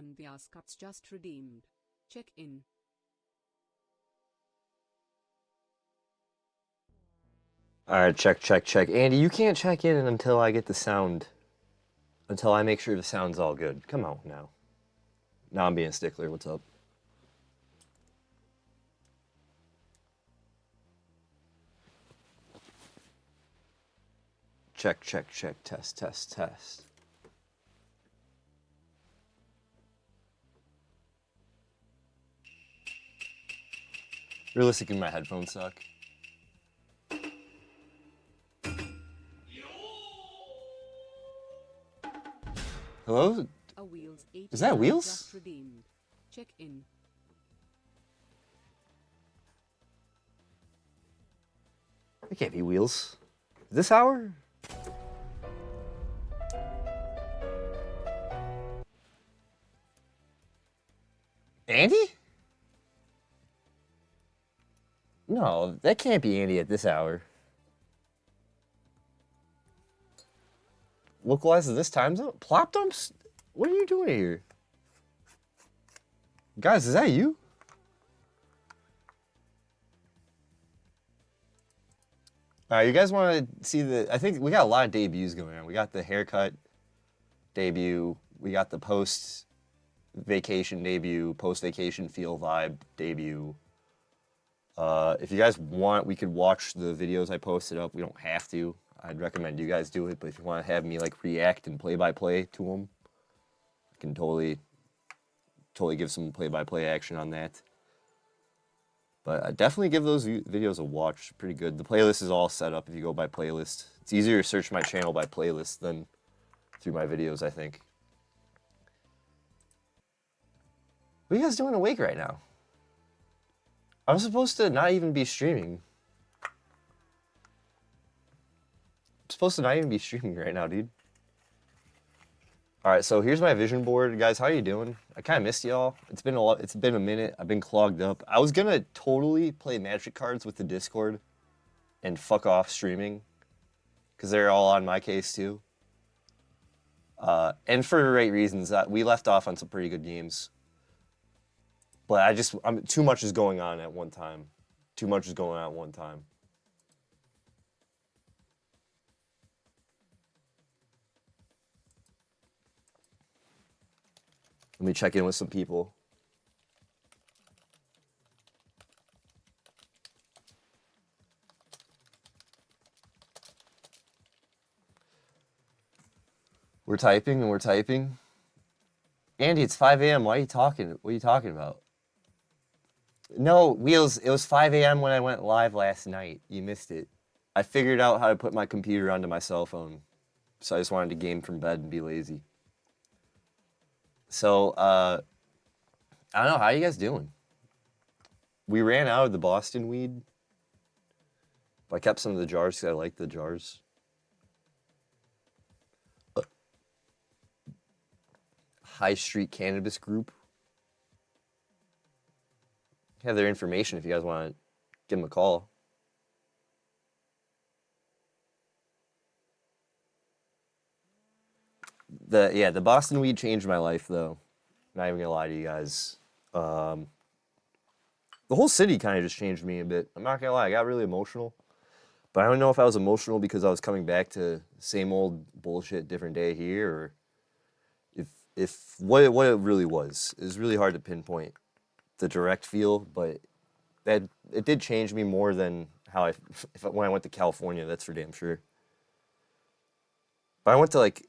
1 Vyas cuts just redeemed. Check in. Alright, check. Andy, you can't check in until I get the sound. Until I make sure the sound's all good. Come on now. Now I'm being a stickler. What's up? Check. Test. Realistically, my headphones suck. Hello? Is that Wheels? Just redeemed. Check in. It can't be Wheels. This hour? Andy? No, that can't be Andy at this hour. Localized at this time zone? Plop dumps? What are you doing here? Guys, is that you? Alright, you guys want to see the... I think we got a lot of debuts going on. We got the haircut debut. We got the post-vacation debut, post-vacation feel vibe debut. If you guys want, we could watch the videos I posted up. We don't have to. I'd recommend you guys do it, but if you want to have me like react and play-by-play to them, I can totally give some play-by-play action on that. But definitely give those videos a watch. Pretty good. The playlist is all set up if you go by playlist. It's easier to search my channel by playlist than through my videos, I think. What are you guys doing awake right now? I'm supposed to not even be streaming. Right now, dude. Alright, so here's my vision board. Guys, how you doing? I kind of missed y'all. It's been a minute. I've been clogged up. I was gonna totally play Magic cards with the Discord and fuck off streaming, because they're all on my case too. And for the right reasons. We left off on some pretty good games. But too much is going on at one time. Let me check in with some people. We're typing. Andy, it's 5 a.m. Why are you talking? What are you talking about? No, Wheels, it was 5 a.m. when I went live last night. You missed it. I figured out how to put my computer onto my cell phone. So I just wanted to game from bed and be lazy. So, I don't know. How you guys doing? We ran out of the Boston weed. But I kept some of the jars because I like the jars. High Street Cannabis Group. Have their information if you guys want to give them a call. The Boston weed changed my life, though. Not even gonna lie to you guys. The whole city kind of just changed me a bit. I'm not gonna lie, I got really emotional. But I don't know if I was emotional because I was coming back to same old bullshit, different day here, or if what it really was. It was really hard to pinpoint the direct feel, but that it did change me more than how when I went to California. That's for damn sure. But I went to like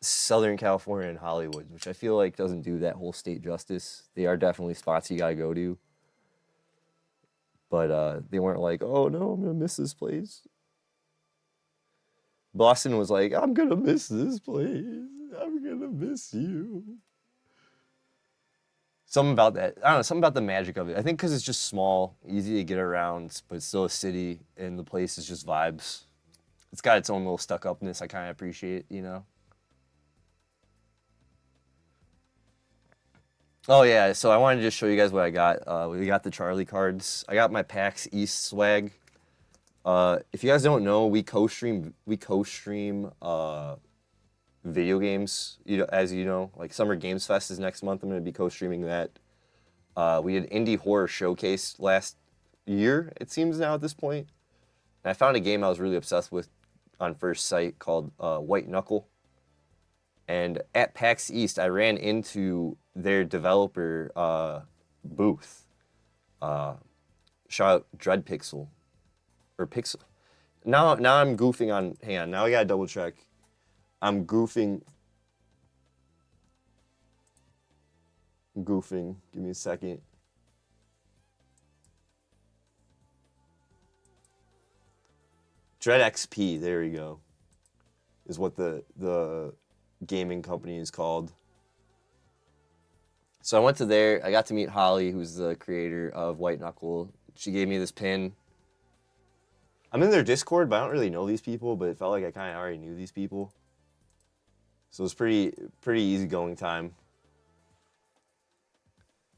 Southern California and Hollywood, which I feel like doesn't do that whole state justice. They are definitely spots you gotta go to, but they weren't like, oh no, I'm gonna miss this place. Boston was like, I'm gonna miss this place. I'm gonna miss you. Something about that. I don't know, something about the magic of it. I think because it's just small, easy to get around, but it's still a city, and the place is just vibes. It's got its own little stuck-upness I kind of appreciate, you know? Oh yeah, so I wanted to just show you guys what I got. We got the Charlie cards. I got my PAX East swag. If you guys don't know, we co-stream video games. As you know, like Summer Games Fest is next month. I'm going to be co-streaming that. We did Indie Horror Showcase last year, it seems now at this point. And I found a game I was really obsessed with on first sight called White Knuckle. And at PAX East, I ran into their developer booth. Shout out Dreadpixel. Or Pixel. Now I'm goofing on... Hang on, now I gotta double check. I'm goofing. Give me a second. Dread XP, there we go. Is what the gaming company is called. So I went to there. I got to meet Holly, who's the creator of White Knuckle. She gave me this pin. I'm in their Discord, but I don't really know these people, but it felt like I kind of already knew these people. So it was pretty easygoing time.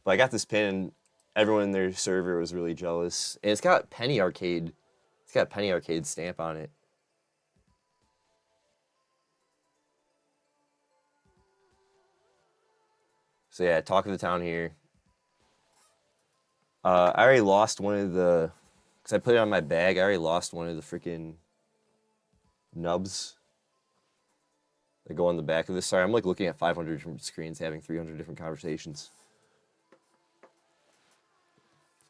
But I got this pin, and everyone in their server was really jealous. And it's got Penny Arcade. It's got Penny Arcade stamp on it. So yeah, talk of the town here. I already lost one of the... Because I put it on my bag, I already lost one of the freaking nubs that go on the back of this. Sorry, I'm like looking at 500 different screens, having 300 different conversations.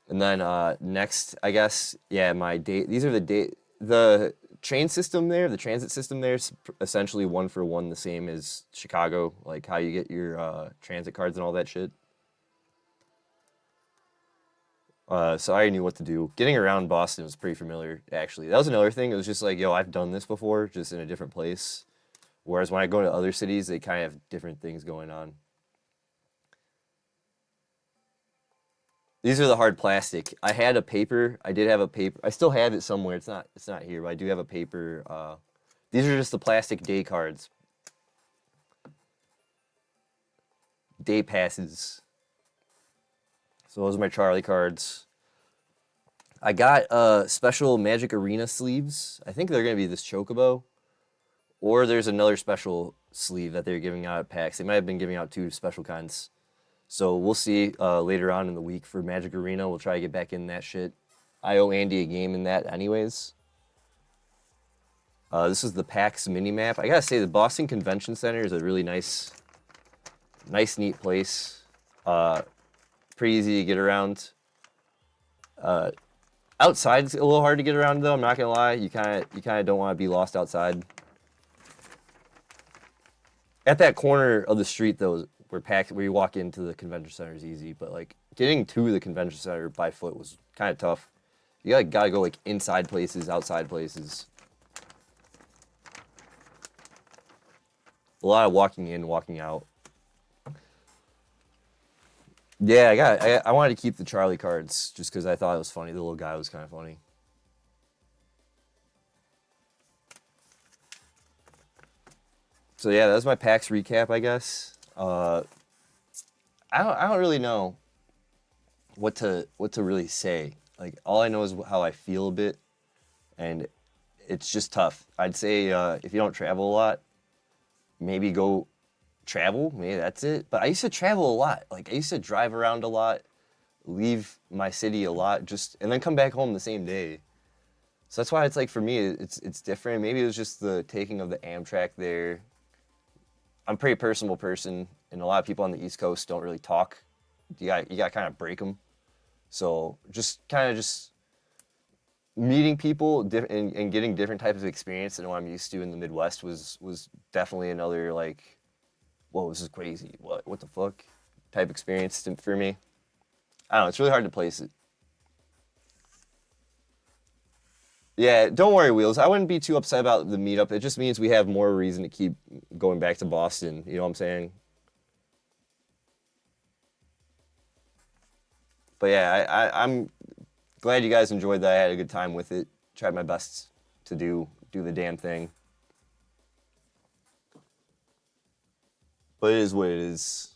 And then next, I guess, yeah, my date. These are the train system there, the transit system there is essentially one for one the same as Chicago, like how you get your transit cards and all that shit. So I already knew what to do. Getting around Boston was pretty familiar, actually. That was another thing. It was just like, yo, I've done this before, just in a different place. Whereas when I go to other cities, they kind of have different things going on. These are the hard plastic. I had a paper. I did have a paper. I still have it somewhere. It's not here, but I do have a paper. These are just the plastic day cards. Day passes. So those are my Charlie cards. I got special Magic Arena sleeves. I think they're going to be this Chocobo. Or there's another special sleeve that they're giving out at PAX. They might have been giving out two special kinds. So we'll see later on in the week for Magic Arena. We'll try to get back in that shit. I owe Andy a game in that anyways. This is the PAX mini-map. I gotta say, the Boston Convention Center is a really nice, neat place. Pretty easy to get around. Outside it's a little hard to get around though. I'm not gonna lie. You kind of don't want to be lost outside. At that corner of the street though, where you walk into the convention center is easy, but like getting to the convention center by foot was kind of tough. You gotta go like inside places, outside places. A lot of walking in, walking out. Yeah, I wanted to keep the Charlie cards just because I thought it was funny. The little guy was kind of funny. So yeah, that's my PAX recap, I guess. I don't really know what to really say. Like all I know is how I feel a bit, and it's just tough. I'd say if you don't travel a lot, maybe go travel. Maybe that's it. But I used to travel a lot. Like I used to drive around a lot, leave my city a lot, and then come back home the same day. So that's why it's like for me, it's different. Maybe it was just the taking of the Amtrak there. I'm a pretty personable person, and a lot of people on the East Coast don't really talk. You got to kind of break them. So just meeting people and getting different types of experience than what I'm used to in the Midwest was definitely another like, whoa, this is crazy. What the fuck type experience for me. I don't know. It's really hard to place it. Yeah, don't worry, Wheels. I wouldn't be too upset about the meetup. It just means we have more reason to keep going back to Boston. You know what I'm saying? But yeah, I'm glad you guys enjoyed that. I had a good time with it. Tried my best to do the damn thing. But it is what it is.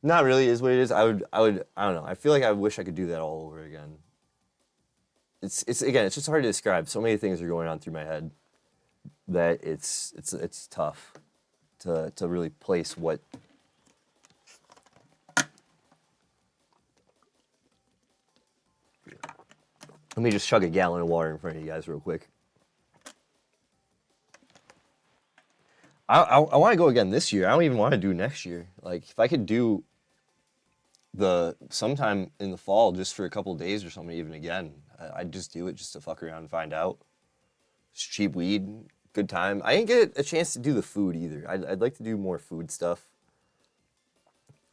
Not really is what it is. I don't know. I feel like I wish I could do that all over again. It's just hard to describe. So many things are going on through my head. that it's tough to really place what. Let me just chug a gallon of water in front of you guys real quick. I want to go again this year. I don't even want to do next year. Like, if I could do sometime in the fall just for a couple days or something even again, I'd just do it just to fuck around and find out. It's cheap weed, good time. I didn't get a chance to do the food either. I'd like to do more food stuff.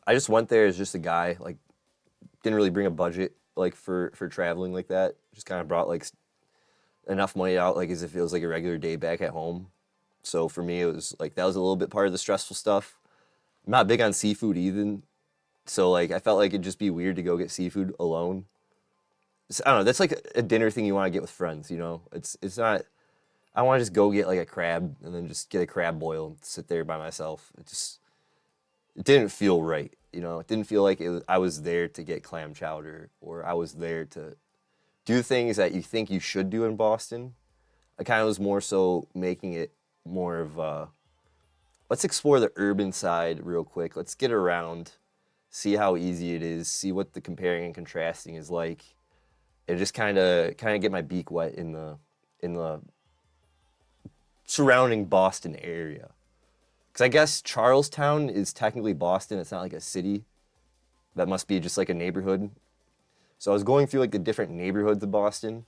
I just went there as just a guy, like, didn't really bring a budget, like, for traveling like that. Just kind of brought, like, enough money out, like, as if it was, like, a regular day back at home. So for me, it was, like, that was a little bit part of the stressful stuff. I'm not big on seafood either. So, like, I felt like it'd just be weird to go get seafood alone. So, I don't know, that's, like, a dinner thing you want to get with friends, you know? It's not, I want to just go get, like, a crab and then just get a crab boil and sit there by myself. It didn't feel right, you know? It didn't feel like I was there to get clam chowder or I was there to do things that you think you should do in Boston. I kind of was more so making it more of let's explore the urban side real quick. Let's get around, see how easy it is, see what the comparing and contrasting is like, and just kind of get my beak wet in the surrounding Boston area. Because I guess Charlestown is technically Boston. It's not like a city. That must be just like a neighborhood. So I was going through like the different neighborhoods of Boston,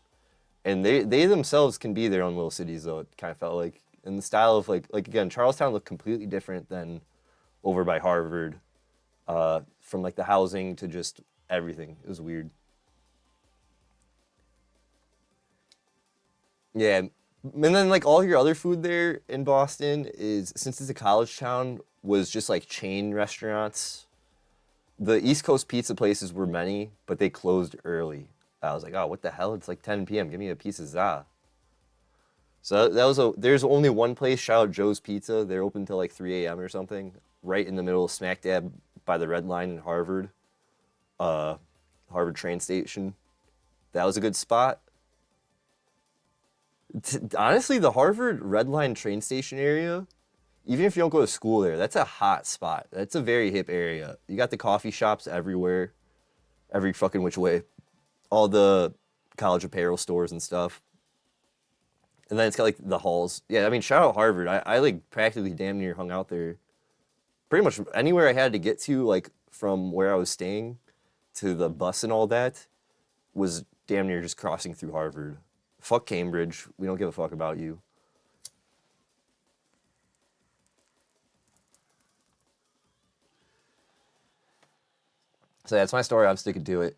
and they themselves can be their own little cities, though. It kind of felt like, in the style of like again, Charlestown looked completely different than over by Harvard, from like the housing to just everything. It was weird. Yeah, and then like all your other food there in Boston is, since it's a college town, was just like chain restaurants. The East Coast pizza places were many, but they closed early. I was like, oh, what the hell? It's like 10 p.m. Give me a piece of za. So there's only one place, shout out Joe's Pizza. They're open till like 3 a.m. or something, right in the middle, smack dab by the Red Line in Harvard, Harvard train station. That was a good spot. Honestly, the Harvard Red Line train station area, even if you don't go to school there, that's a hot spot. That's a very hip area. You got the coffee shops everywhere, every fucking which way. All the college apparel stores and stuff. And then it's got like the halls. Yeah, I mean, shout out Harvard. I like practically damn near hung out there. Pretty much anywhere I had to get to, like from where I was staying to the bus and all that, was damn near just crossing through Harvard. Fuck Cambridge. We don't give a fuck about you. So that's my story. I'm sticking to it.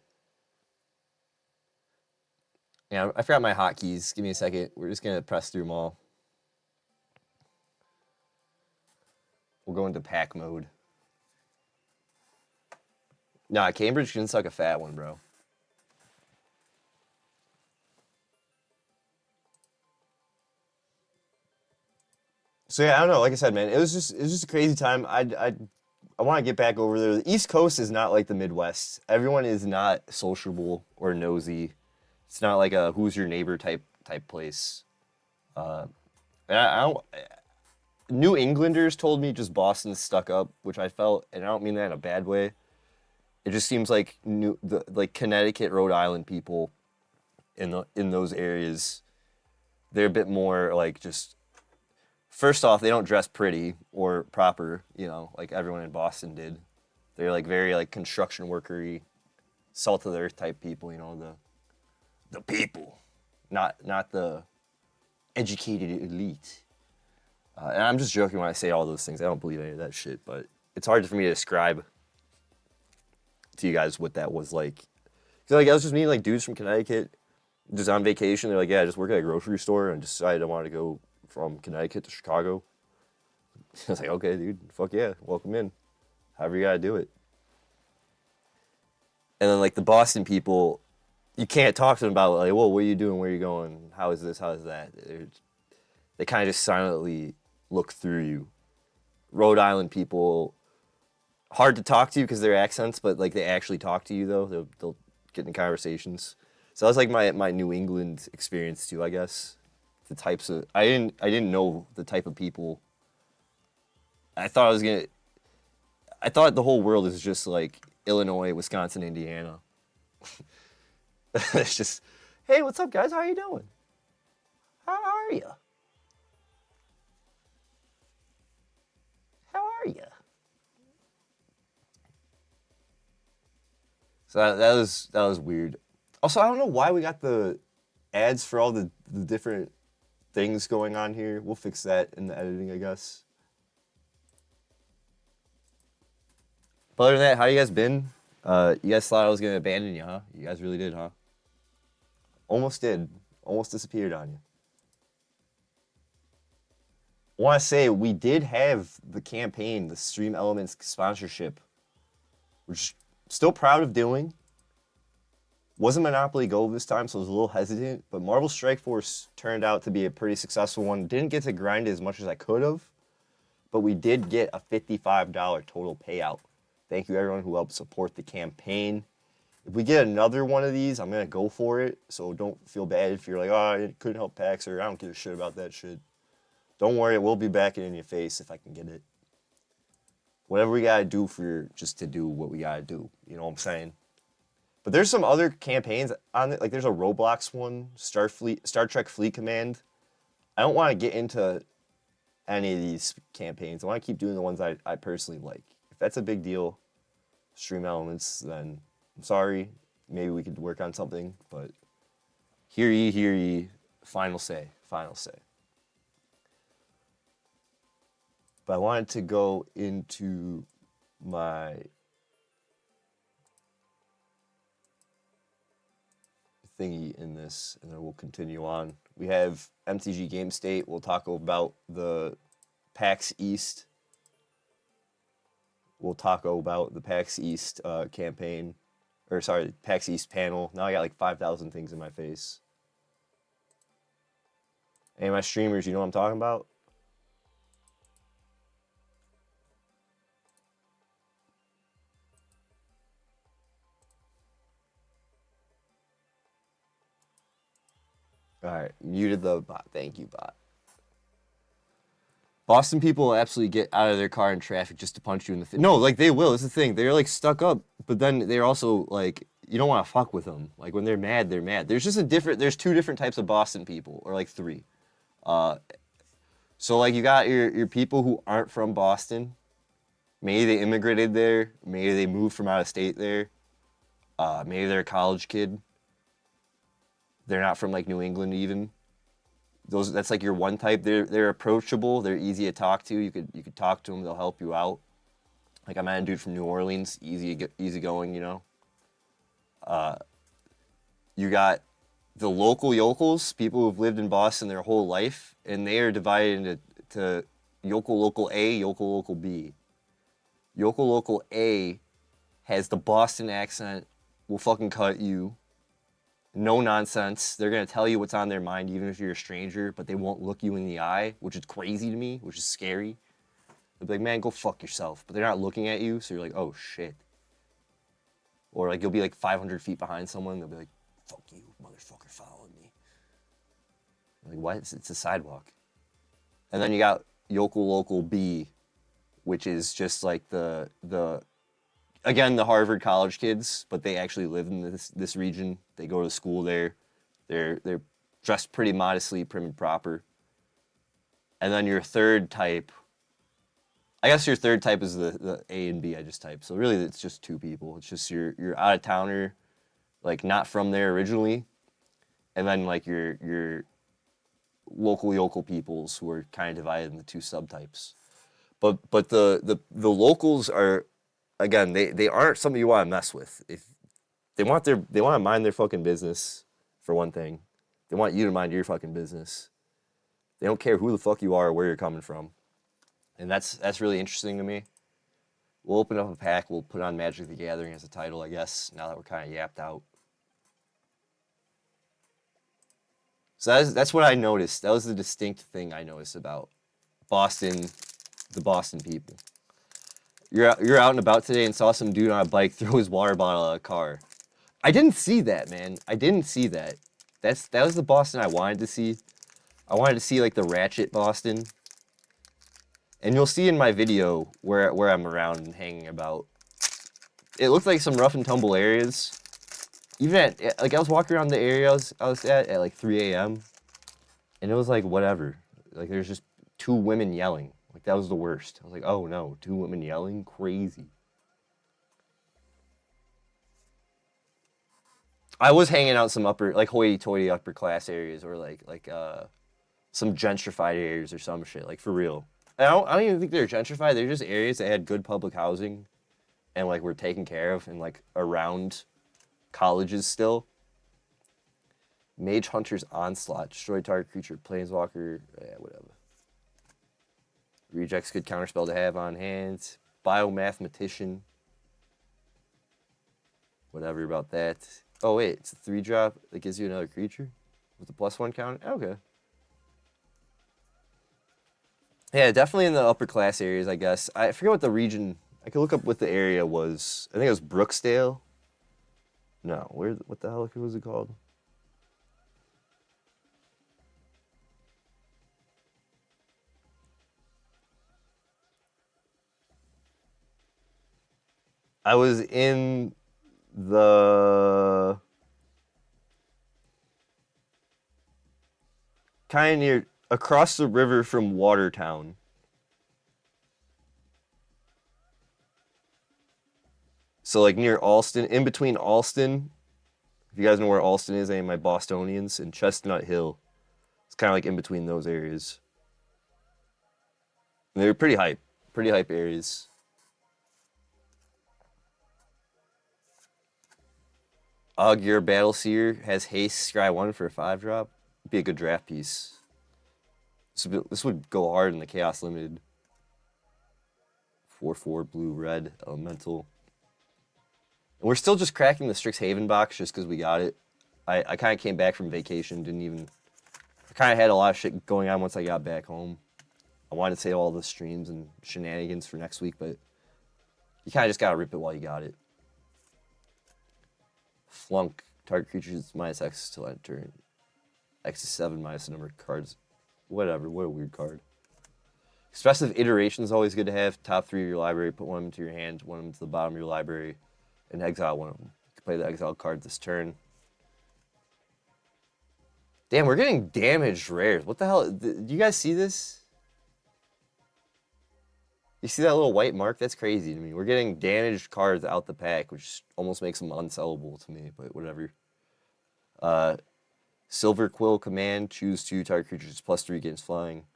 Yeah, I forgot my hotkeys. Give me a second. We're just going to press through them all. We'll go into pack mode. Nah, Cambridge can suck a fat one, bro. So yeah, I don't know. Like I said, man, it was just a crazy time. I want to get back over there. The East Coast is not like the Midwest. Everyone is not sociable or nosy. It's not like a who's your neighbor type place. And I don't. New Englanders told me just Boston's stuck up, which I felt, and I don't mean that in a bad way. It just seems like like Connecticut, Rhode Island people in those areas, they're a bit more like just. First off, they don't dress pretty or proper, you know, like everyone in Boston did. They're like very like construction workery, salt of the earth type people, you know, the people, not the educated elite. And I'm just joking when I say all those things. I don't believe any of that shit, but it's hard for me to describe to you guys what that was like. Cause like I was just meeting like dudes from Connecticut, just on vacation. They're like, yeah, I just work at a grocery store and decided I wanted to go from Connecticut to Chicago. I was like, okay, dude, fuck yeah, welcome in. However you gotta do it. And then like the Boston people, you can't talk to them about like, whoa, what are you doing? Where are you going? How is this? How is that? They kind of just silently look through you. Rhode Island people, hard to talk to because their accents, but like they actually talk to you though. They'll get in conversations. So that was like my New England experience too, I guess. the types of I didn't know the type of people. I thought the whole world is just like Illinois, Wisconsin, Indiana. It's just, hey, what's up, guys? How are you doing? How are you? How are you? So that was weird. Also, I don't know why we got the ads for all the different things going on here. We'll fix that in the editing, I guess. But other than that, how you guys been? You guys thought I was gonna abandon you, huh? You guys really did, huh? Almost did. Almost disappeared on you. I want to say we did have the campaign, the Stream Elements sponsorship, which I'm still proud of doing. Wasn't Monopoly Go this time, so I was a little hesitant, but Marvel Strike Force turned out to be a pretty successful one. Didn't get to grind as much as I could have, but we did get a $55 total payout. Thank you everyone who helped support the campaign. If we get another one of these, I'm going to go for it, so don't feel bad if you're like, oh, I couldn't help PAX, or I don't give a shit about that shit. Don't worry, we'll be back in your face if I can get it. Whatever we got to do just to do what we got to do, you know what I'm saying? But there's some other campaigns on it. Like there's a Roblox one, Star Trek Fleet Command. I don't want to get into any of these campaigns. I want to keep doing the ones I personally like. If that's a big deal, Stream Elements, then I'm sorry. Maybe we could work on something. But hear ye, final say. But I wanted to go into my thingy in this, and then we'll continue on. We have MTG Game State. We'll talk about the PAX East. We'll talk about the PAX East campaign. Or sorry, PAX East panel. Now I got like 5,000 things in my face. Hey, my streamers, you know what I'm talking about? All right, muted the bot. Thank you, bot. Boston people will absolutely get out of their car in traffic just to punch you in the face. No, like they will. It's the thing. They're like stuck up, but then they're also like, you don't want to fuck with them. Like when they're mad, they're mad. There's two different types of Boston people, or like three. So like you got your people who aren't from Boston. Maybe they immigrated there. Maybe they moved from out of state there. Maybe they're a college kid. They're not from like New England even. That's like your one type. They're approachable. They're easy to talk to. You could talk to them. They'll help you out. Like I met a dude from New Orleans, easy going, you know. You got the local yokels, people who've lived in Boston their whole life, and they are divided into yokel local A, yokel local B. Yokel local A has the Boston accent, will fucking cut you. No nonsense. They're going to tell you what's on their mind, even if you're a stranger, but they won't look you in the eye, which is crazy to me, which is scary. They'll be like, man, go fuck yourself. But they're not looking at you, so you're like, oh, shit. Or like you'll be like 500 feet behind someone, they'll be like, fuck you, motherfucker, following me. You're like, what? It's a sidewalk. And then you got yokel local B, which is just like the again, the Harvard college kids, but they actually live in this region. They go to school there. They're dressed pretty modestly, prim and proper. And then your third type, I guess your third type is the A and B I just typed. So really it's just two people. It's just your out-of-towner, like not from there originally, and then like your local yokel peoples who are kind of divided into two subtypes. But the locals are, again, they aren't something you want to mess with. If they want to mind their fucking business, for one thing. They want you to mind your fucking business. They don't care who the fuck you are or where you're coming from. And that's really interesting to me. We'll open up a pack. We'll put on Magic the Gathering as a title, I guess, now that we're kind of yapped out. So that's what I noticed. That was the distinct thing I noticed about Boston, the Boston people. You're out and about today and saw some dude on a bike throw his water bottle at a car. I didn't see that, man. I didn't see that. That was the Boston I wanted to see. I wanted to see like the Ratchet Boston. And you'll see in my video where I'm around and hanging about. It looked like some rough and tumble areas. Even at, like, I was walking around the area I was at like 3 a.m. And it was like, whatever. Like, there's just 2 women yelling. Like, that was the worst. I was like, oh no, 2 women yelling? Crazy. I was hanging out some upper, like, hoity-toity upper class areas, or like some gentrified areas or some shit, like, for real. And I don't even think they're gentrified. They're just areas that had good public housing and, like, were taken care of and, like, around colleges still. Mage Hunter's Onslaught. Destroy target creature. Planeswalker. Yeah, whatever. Reject's good counterspell to have on hand. Biomathematician. Whatever about that. Oh, wait. It's a 3-drop that gives you another creature with a +1 counter? Okay. Yeah, definitely in the upper class areas, I guess. I forget what the region... I could look up what the area was. I think it was Brooksdale. No, what the hell was it called? I was in the kind of near across the river from Watertown. So like near Alston, in between Alston. If you guys know where Alston is, any of my Bostonians, and Chestnut Hill. It's kind of like in between those areas. And they're pretty hype areas. Your Battle Seer has haste, scry 1 for a 5-drop. Be a good draft piece. This would go hard in the Chaos Limited. 4/4 blue red elemental. And we're still just cracking the Strixhaven box just because we got it. I kind of came back from vacation, I kind of had a lot of shit going on once I got back home. I wanted to save all the streams and shenanigans for next week, but you kind of just got to rip it while you got it. Flunk. Target creatures minus X till end turn. X is 7 minus the number of cards. Whatever, what a weird card. Expressive Iteration is always good to have. Top 3 of your library, put one of them to your hand, one of them to the bottom of your library, and exile one of them. You can play the exile card this turn. Damn, we're getting damaged rares. What the hell? Do you guys see this? You see that little white mark? That's crazy to me. We're getting damaged cards out the pack, which almost makes them unsellable to me, but whatever. Silver Quill Command. Choose 2 target creatures +3 against flying.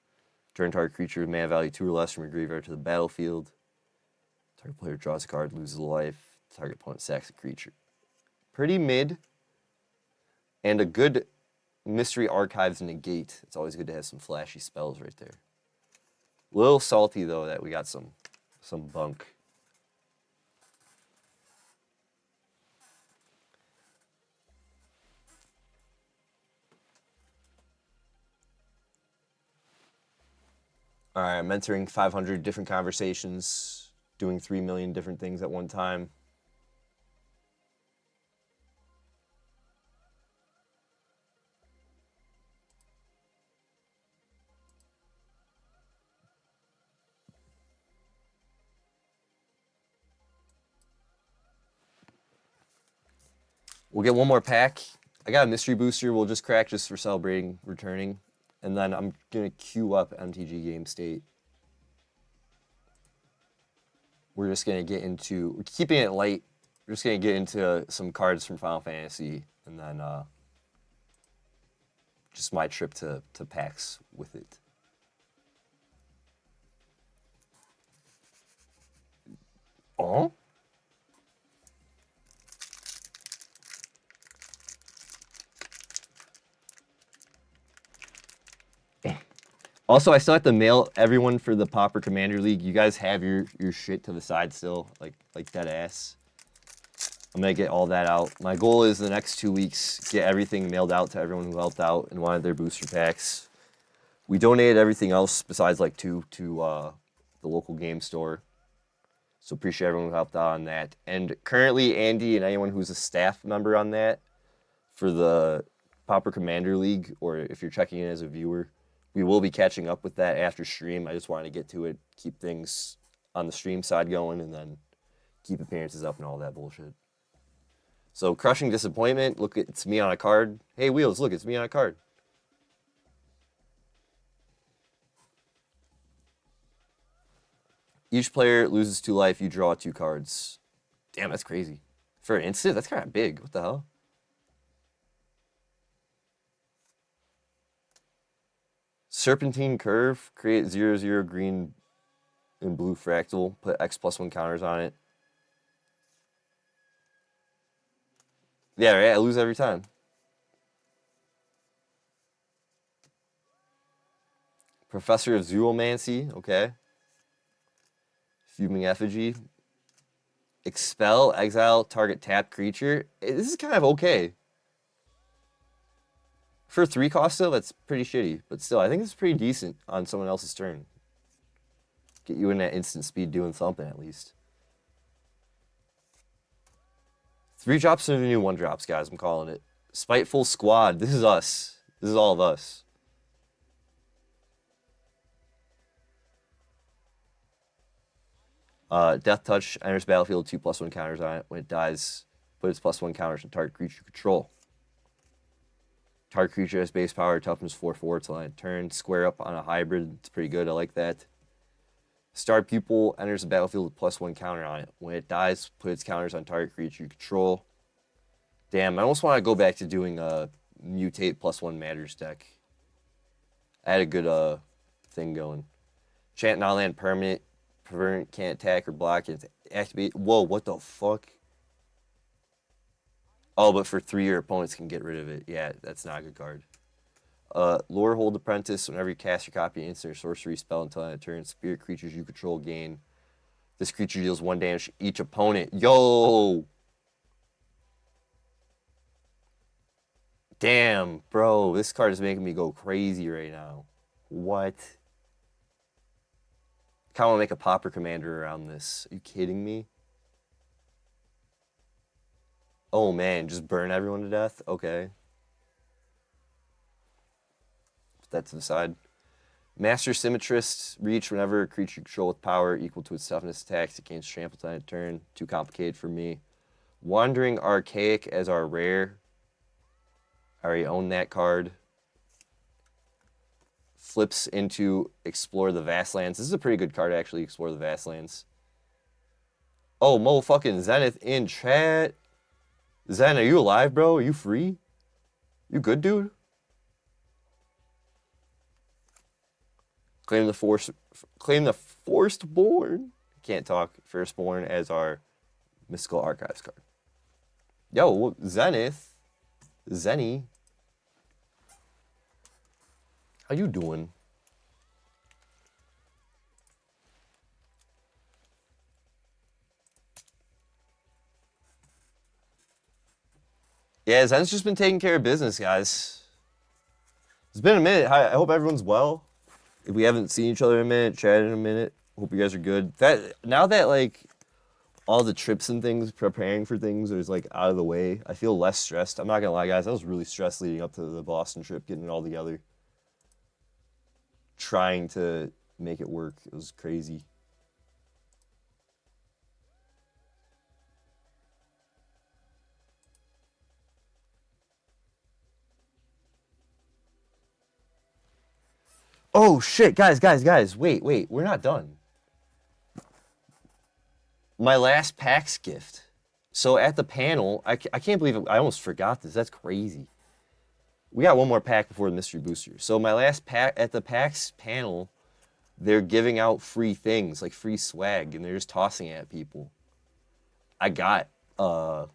Turn target creature with mana value 2 or less from your graveyard to the battlefield. Target player draws a card, loses a life. Target opponent sacks a creature. Pretty mid. And a good Mystery Archives negate. It's always good to have some flashy spells right there. A little salty, though, that we got some bunk. All right, I'm entering 500 different conversations, doing 3 million different things at one time. We'll get one more pack. I got a mystery booster we'll just crack just for celebrating returning. And then I'm going to queue up MTG Game State. We're just going to get into... We're keeping it light. We're just going to get into some cards from Final Fantasy. And then just my trip to PAX with it. Oh? Also, I still have to mail everyone for the Pauper Commander League. You guys have your shit to the side still, like dead ass. I'm gonna get all that out. My goal is the next 2 weeks, get everything mailed out to everyone who helped out and wanted their booster packs. We donated everything else besides like 2 to the local game store. So appreciate everyone who helped out on that. And currently, Andy and anyone who's a staff member on that, for the Pauper Commander League, or if you're checking in as a viewer, we will be catching up with that after stream. I just wanted to get to it, keep things on the stream side going, and then keep appearances up and all that bullshit. So, Crushing Disappointment. Look, it's me on a card. Hey, Wheels, look, it's me on a card. Each player loses 2 life. You draw 2 cards. Damn, that's crazy. For an instant, that's kind of big. What the hell? Serpentine Curve. Create 0/0 green and blue fractal. Put X+1 counters on it. Yeah, right. I lose every time. Professor of Zoomancy. Okay. Fuming Effigy. Expel, exile, target tapped creature. This is kind of okay. For 3 cost, though, that's pretty shitty. But still, I think it's pretty decent on someone else's turn. Get you in that instant speed doing something, at least. 3 drops and the new 1 drops, guys. I'm calling it. Spiteful Squad. This is us. This is all of us. Death Touch enters battlefield, 2+1 counters on it. When it dies, put its +1 counters on target creature you control. Target creature has base power, toughness 4/4 till end turn. Square up on a hybrid. It's pretty good. I like that. Star Pupil enters the battlefield with +1 counter on it. When it dies, put its counters on target creature you control. Damn, I almost want to go back to doing a Mutate +1 Matters deck. I had a good thing going. Chant non-land permanent. Pervert can't attack or block it. Activate. Whoa, what the fuck? Oh, but for 3, your opponents can get rid of it. Yeah, that's not a good card. Lorehold Apprentice. Whenever you cast your copy of instant or sorcery spell until end of turn, spirit creatures you control gain. This creature deals 1 damage to each opponent. Yo! Damn, bro. This card is making me go crazy right now. What? I kind of want to make a Pauper Commander around this. Are you kidding me? Oh, man. Just burn everyone to death? Okay. Put that to the side. Master Symmetrist. Reach whenever a creature you control with power equal to its toughness attacks. It gains trample time at turn. Too complicated for me. Wandering Archaic as our rare. I already own that card. Flips into Explore the Vastlands. This is a pretty good card, actually, Explore the Vastlands. Oh, motherfucking Zenith in chat. Zen, are you alive, bro? Are you free? You good, dude? Claim the Forcedborn. Can't talk. Firstborn as our Mystical Archives card. Yo, Zenith. Zenny. How you doing? Yeah, Zen's just been taking care of business, guys. It's been a minute. I hope everyone's well. If we haven't seen each other in a minute, chatted in a minute, hope you guys are good. Now that like all the trips and things, preparing for things is like out of the way, I feel less stressed. I'm not gonna lie, guys. I was really stressed leading up to the Boston trip, getting it all together. Trying to make it work. It was crazy. Oh shit, guys, wait, we're not done. My last PAX gift. So at the panel, I can't believe it, I almost forgot this. That's crazy. We got one more pack before the mystery booster. So my last pack at the PAX panel, they're giving out free things, like free swag, and they're just tossing it at people. I got a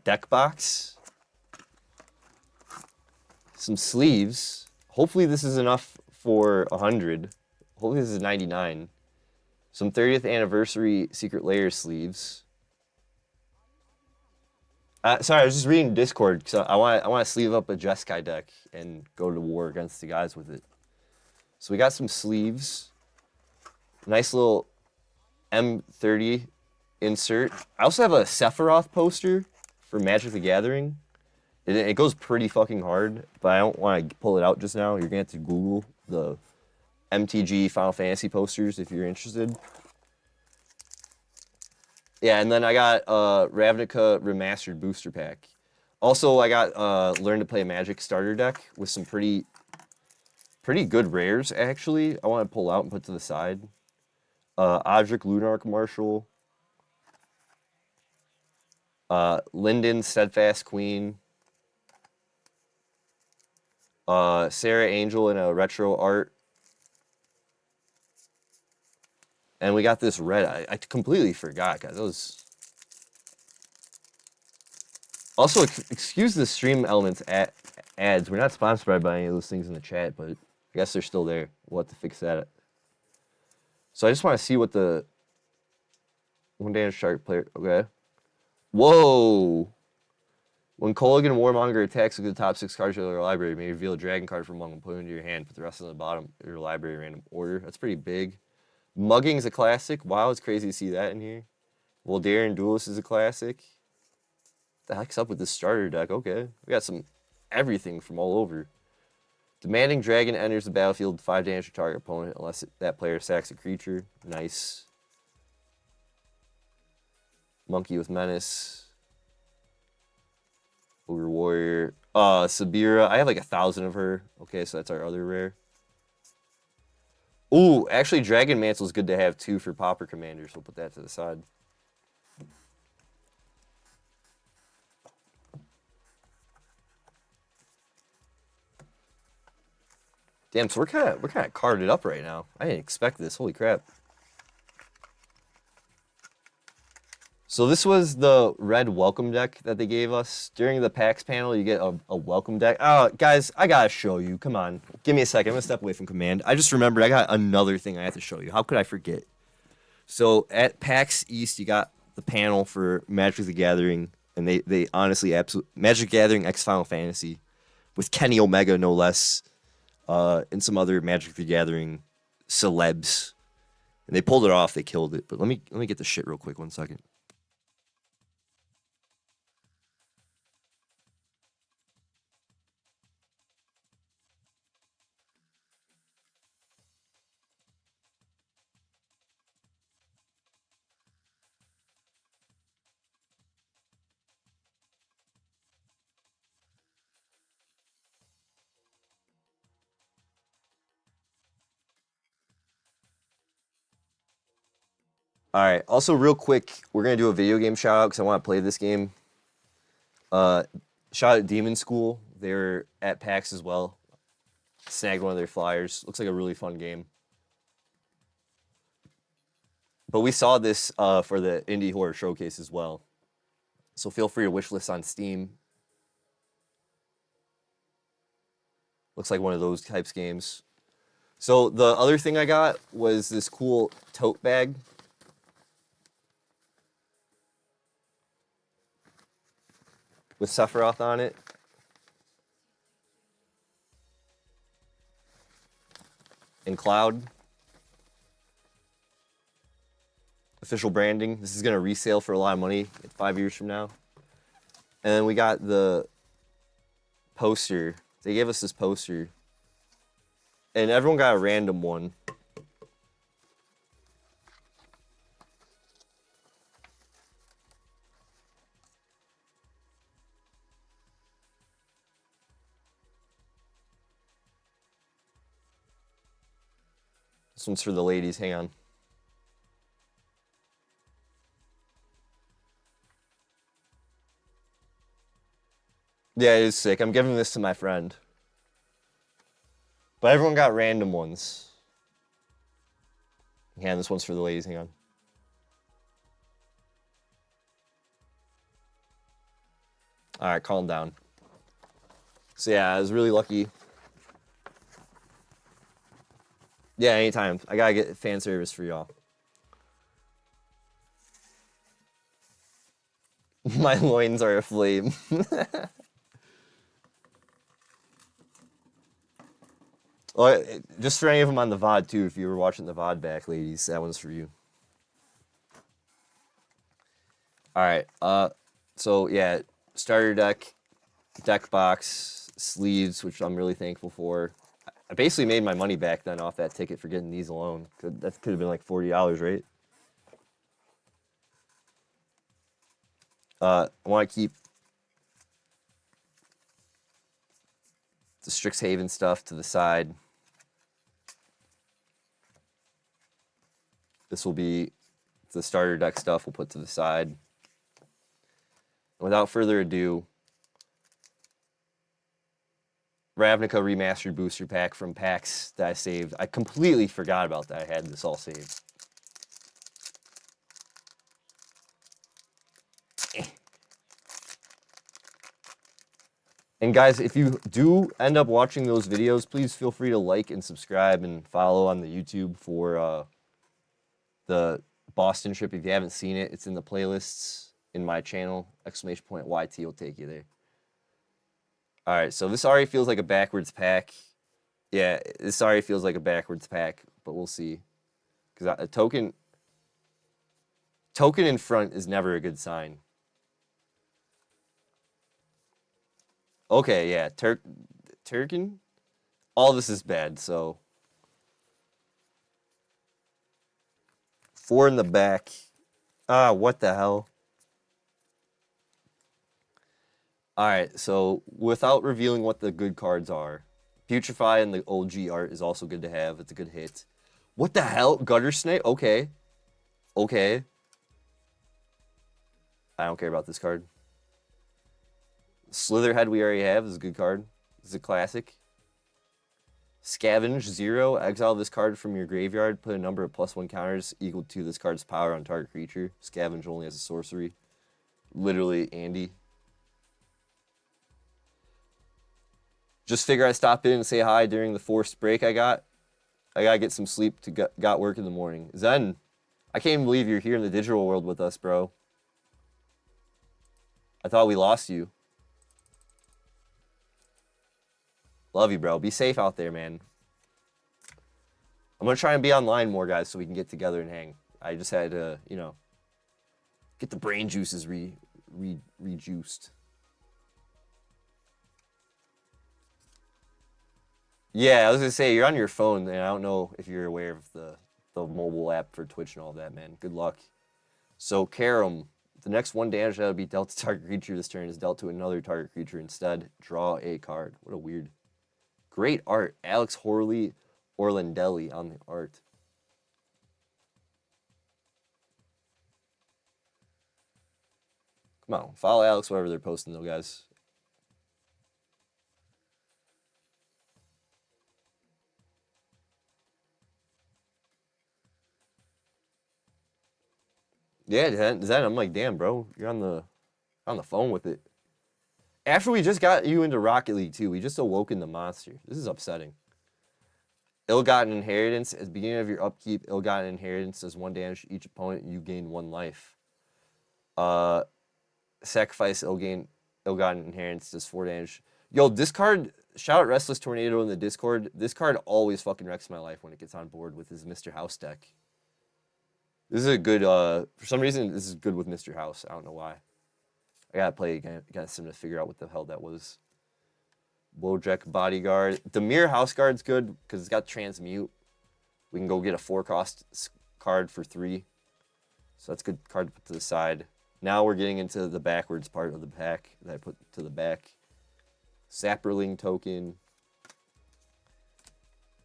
deck box, some sleeves. Hopefully this is enough for 100. Hopefully this is 99. Some 30th anniversary Secret Layer sleeves. Sorry, I was just reading Discord because I want to sleeve up a Jeskai deck and go to war against the guys with it. So we got some sleeves. Nice little M30 insert. I also have a Sephiroth poster for Magic the Gathering. It goes pretty fucking hard, but I don't want to pull it out just now. You're gonna have to Google the MTG Final Fantasy posters if you're interested. Yeah, and then I got Ravnica Remastered Booster Pack. Also, I got Learn to Play Magic starter deck with some pretty good rares, actually. I want to pull out and put to the side. Odric Lunarch Marshal. Linden Steadfast Queen. Sarah Angel in a retro art. And we got this red. I completely forgot, guys. That was... Also, excuse the stream elements ads. We're not sponsored by any of those things in the chat, but I guess they're still there. We'll have to fix that. So I just want to see what the... One damage shark player... Okay. Whoa! When Kolaghan Warmonger attacks with the top 6 cards of your library, you may reveal a dragon card from among them, put it into your hand, put the rest on the bottom of your library in random order. That's pretty big. Mugging's a classic. Wow, it's crazy to see that in here. Voldaren Duelist is a classic. What the heck's up with this starter deck? Okay. We got some everything from all over. Demanding Dragon enters the battlefield 5 damage to target opponent unless that player sacks a creature. Nice. Monkey with Menace. Ogre Warrior. Sabira. I have like 1,000 of her. Okay, so that's our other rare. Ooh, actually Dragon Mantle is good to have too for Pauper Commanders. We'll put that to the side. Damn, so we're kind of carded up right now. I didn't expect this. Holy crap. So this was the red welcome deck that they gave us. During the PAX panel, you get a welcome deck. Oh, guys, I gotta show you. Come on. Give me a second. I'm gonna step away from Command. I just remembered I got another thing I have to show you. How could I forget? So at PAX East, you got the panel for Magic the Gathering, and they honestly absolutely... Magic the Gathering X Final Fantasy with Kenny Omega, no less, and some other Magic the Gathering celebs. And they pulled it off. They killed it. But let me get the shit real quick. 1 second. All right. Also, real quick, we're gonna do a video game shout out because I want to play this game. Shout out Demon School. They're at PAX as well. Snagged one of their flyers. Looks like a really fun game. But we saw this for the Indie Horror Showcase as well. So feel free to wishlist on Steam. Looks like one of those types games. So the other thing I got was this cool tote bag. With Sephiroth on it. And Cloud. Official branding. This is going to resale for a lot of money 5 years from now. And then we got the poster. They gave us this poster. And everyone got a random one. This one's for the ladies. Hang on. Yeah, it is sick. I'm giving this to my friend. But everyone got random ones. Yeah, this one's for the ladies. Hang on. All right, calm down. So yeah, I was really lucky. Yeah, anytime. I gotta get fan service for y'all. My loins are aflame. Well, just for any of them on the VOD too, if you were watching the VOD back, ladies, that one's for you. All right. So yeah, starter deck. deck box, sleeves, which I'm really thankful for. I basically made my money back then off that ticket for getting these alone. That could have been like $40, right? I want to keep the Strixhaven stuff to the side. This will be the starter deck stuff we'll put to the side. Without further ado, Ravnica Remastered Booster Pack from packs that I saved. I completely forgot about that. I had this all saved. And guys, if you do end up watching those videos, please feel free to like and subscribe and follow on the YouTube for the Boston trip. If you haven't seen it, it's in the playlists in my channel. !YT will take you there. All right, so this already feels like a backwards pack. Yeah, this already feels like a backwards pack, but we'll see. Because a token in front is never a good sign. Okay, yeah, Turkin. All this is bad, so 4 in the back. Ah, what the hell? All right, so without revealing what the good cards are, Putrefy and the OG art is also good to have. It's a good hit. What the hell? Gutter Snake? Okay. Okay. I don't care about this card. Slitherhead we already have is a good card. It's a classic. Scavenge 0. Exile this card from your graveyard. Put a number of +1 counters equal to this card's power on target creature. Scavenge only has a sorcery. Literally Andy. Just figure I stop in and say hi during the forced break I got. I gotta get some sleep to got work in the morning. Zen, I can't even believe you're here in the digital world with us, bro. I thought we lost you. Love you, bro. Be safe out there, man. I'm gonna try and be online more, guys, so we can get together and hang. I just had to, you know, get the brain juices rejuiced. Yeah, I was gonna say you're on your phone, and I don't know if you're aware of the mobile app for Twitch and all that, man. Good luck. So Karam, the next 1 damage that would be dealt to target creature this turn is dealt to another target creature instead. Draw a card. What a weird. Great art. Alex Horley Orlandelli on the art. Come on, follow Alex whatever they're posting though, guys. Yeah, Zen, I'm like, damn, bro, you're on the phone with it. After we just got you into Rocket League too, we just awoken the monster. This is upsetting. Ill-gotten inheritance. At the beginning of your upkeep, ill-gotten inheritance does 1 damage to each opponent, and you gain 1 life. Sacrifice ill-gotten inheritance does 4 damage. Yo, this card, shout out Restless Tornado in the Discord. This card always fucking wrecks my life when it gets on board with his Mr. House deck. This is a good, for some reason, this is good with Mr. House. I don't know why. I gotta play again. Got some to figure out what the hell that was. Wojek Bodyguard. The Mirror House Guard's good because it's got Transmute. We can go get a 4-cost card for 3. So that's a good card to put to the side. Now we're getting into the backwards part of the pack that I put to the back. Sapperling token.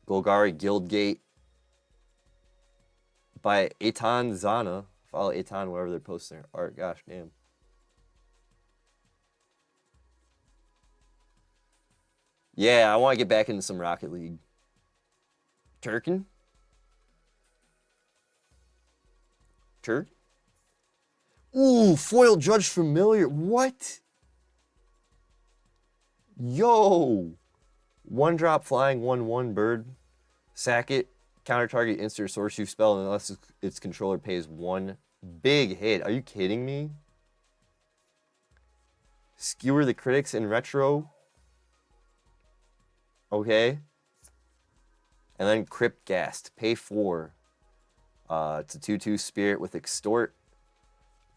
Golgari Guildgate. By Eitan Zana. Follow Eitan wherever they're posting their art. Gosh, damn. Yeah, I want to get back into some Rocket League. Turkin? Turk? Ooh, foil Judge Familiar. What? Yo! 1-drop flying 1/1 bird. Sack it. Counter target instant sorcery spell unless its controller pays 1 big hit. Are you kidding me? Skewer the critics in retro. Okay. And then Crypt Ghast. Pay 4. It's a 2/2 spirit with extort.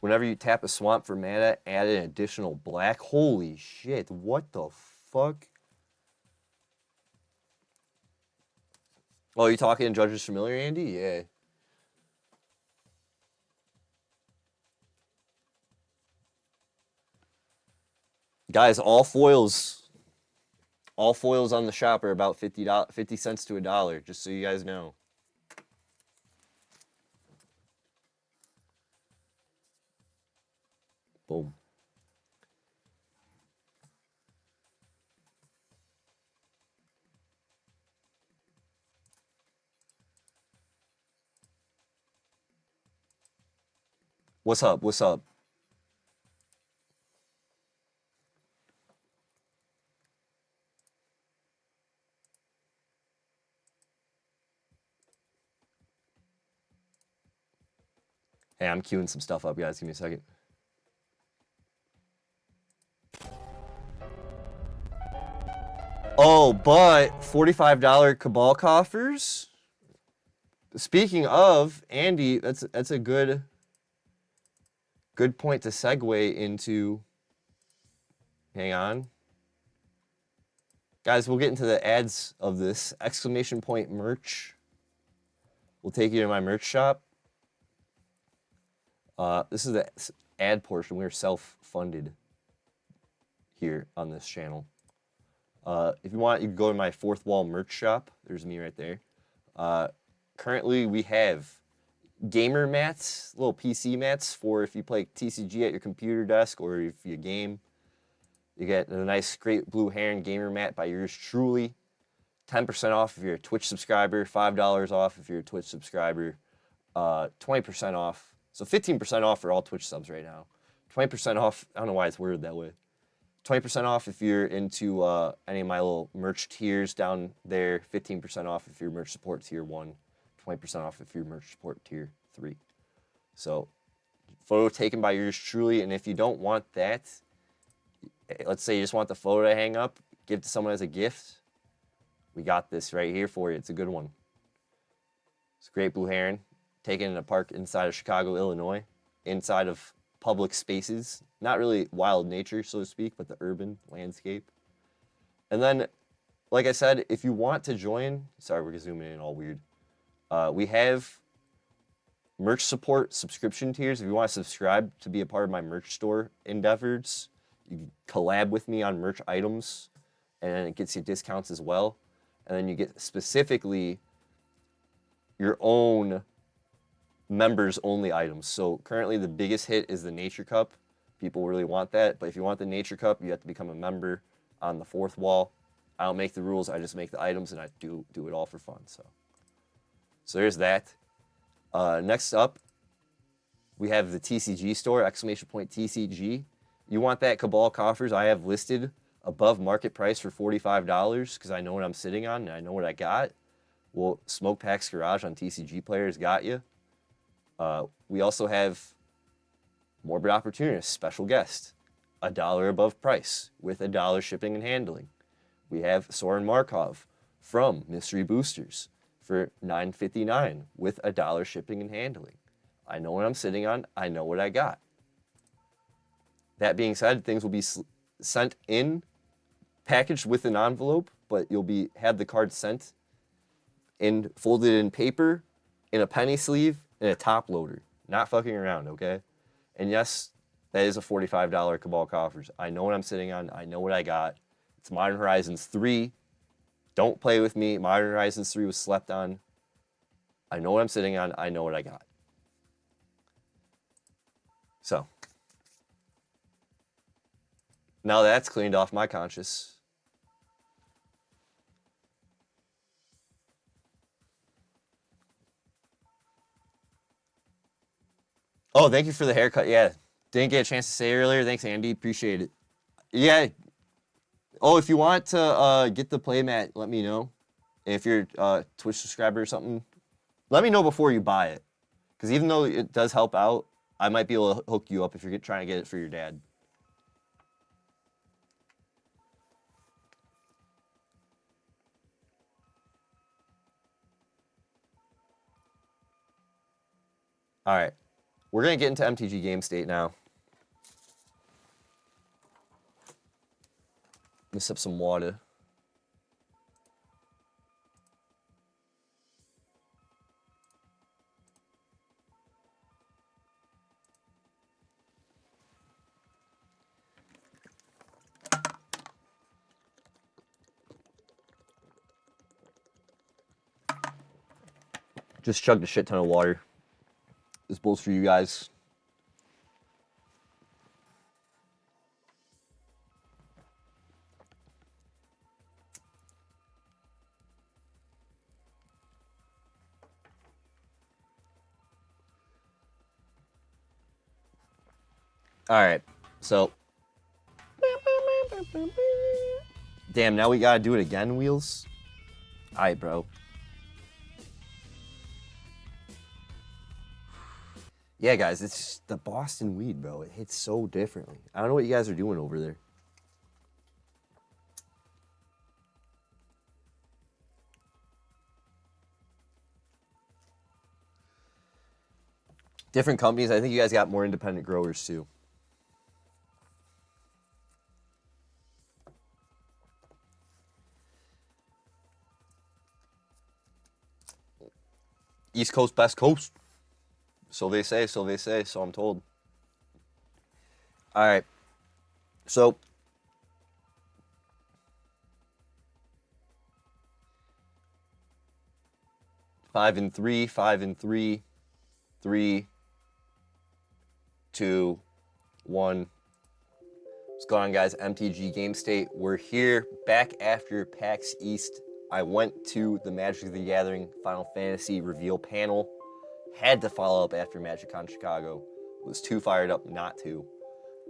Whenever you tap a swamp for mana, add an additional black. Holy shit, what the fuck? Oh, you talking Judges Familiar, Andy? Yeah. Guys, all foils on the shop are about 50 cents to $1, just so you guys know. Boom. What's up? What's up? Hey, I'm queuing some stuff up, guys. Give me a second. Oh, but $45 Cabal coffers? Speaking of, Andy, that's a good point to segue into. Hang on. Guys, we'll get into the ads of this. Exclamation point merch. We'll take you to my merch shop. This is the ad portion. We're self-funded here on this channel. If you want, you can go to my fourth wall merch shop. There's me right there. Currently, we have gamer mats, little PC mats for if you play TCG at your computer desk or if you game. You get a nice great blue heron gamer mat by yours truly. 10% off if you're a Twitch subscriber, $5 off if you're a Twitch subscriber, 20% off. So 15% off for all Twitch subs right now. 20% off, I don't know why it's worded that way. 20% off if you're into any of my little merch tiers down there. 15% off if you're merch support tier 1. 20% off if you're merch support tier 3. So, photo taken by yours truly. And if you don't want that, let's say you just want the photo to hang up, give it to someone as a gift. We got this right here for you. It's a good one. It's a great blue heron. Taken in a park inside of Chicago, Illinois. Inside of public spaces. Not really wild nature, so to speak, but the urban landscape. And then, like I said, if you want to join... Sorry, we're zooming in all weird. We have merch support subscription tiers. If you want to subscribe to be a part of my merch store endeavors, you can collab with me on merch items, and it gets you discounts as well. And then you get specifically your own members-only items. So currently the biggest hit is the Nature Cup. People really want that. But if you want the Nature Cup, you have to become a member on the fourth wall. I don't make the rules. I just make the items, and I do it all for fun. So there's that. Next up, we have the TCG store, exclamation point TCG. You want that Cabal coffers I have listed above market price for $45 because I know what I'm sitting on and I know what I got. Well, Smoke Pack's Garage on TCGplayer has got you. We also have Morbid Opportunist, special guest, $1 above price with $1 shipping and handling. We have Soren Markov from Mystery Boosters for $9.59 with $1 shipping and handling. I know what I'm sitting on. I know what I got. That being said, things will be sent in, packaged with an envelope, but you'll have the card sent in, folded in paper, in a penny sleeve, in a top loader. Not fucking around, okay? And yes, that is a $45 Cabal coffers. I know what I'm sitting on. I know what I got. It's Modern Horizons 3. Don't play with me. Modern Horizons 3 was slept on. I know what I'm sitting on. I know what I got. So, now that's cleaned off my conscience. Oh, thank you for the haircut. Yeah, didn't get a chance to say earlier. Thanks, Andy. Appreciate it. Yeah. Oh, if you want to get the playmat, let me know. If you're a Twitch subscriber or something, let me know before you buy it. Because even though it does help out, I might be able to hook you up if you're trying to get it for your dad. All right. We're going to get into MTG Game State now. Let me sip some water. Just chugged a shit ton of water. This bowl's for you guys. All right, so. Damn, now we gotta do it again, Wheels? All right, bro. Yeah, guys, it's just the Boston weed, bro. It hits so differently. I don't know what you guys are doing over there. Different companies. I think you guys got more independent growers, too. East Coast, Best Coast. So they say, so they say, so I'm told. All right. So, five and three, 3, 2, 1. What's going on, guys? MTG Game State. We're here back after PAX East. I went to the Magic the Gathering Final Fantasy reveal panel. Had to follow up after MagicCon Chicago. Was too fired up not to.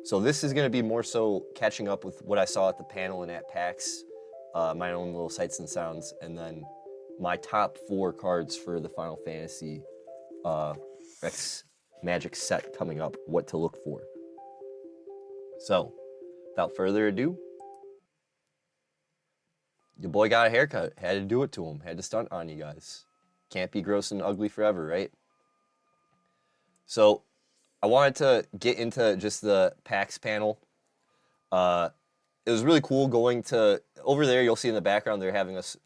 So this is going to be more so catching up with what I saw at the panel and at PAX, my own little sights and sounds, and then my top 4 cards for the Final Fantasy X Magic set coming up, what to look for. So, without further ado, your boy got a haircut. Had to do it to him. Had to stunt on you guys. Can't be gross and ugly forever, right? So, I wanted to get into just the PAX panel. It was really cool going to... Over there, you'll see in the background, they're having us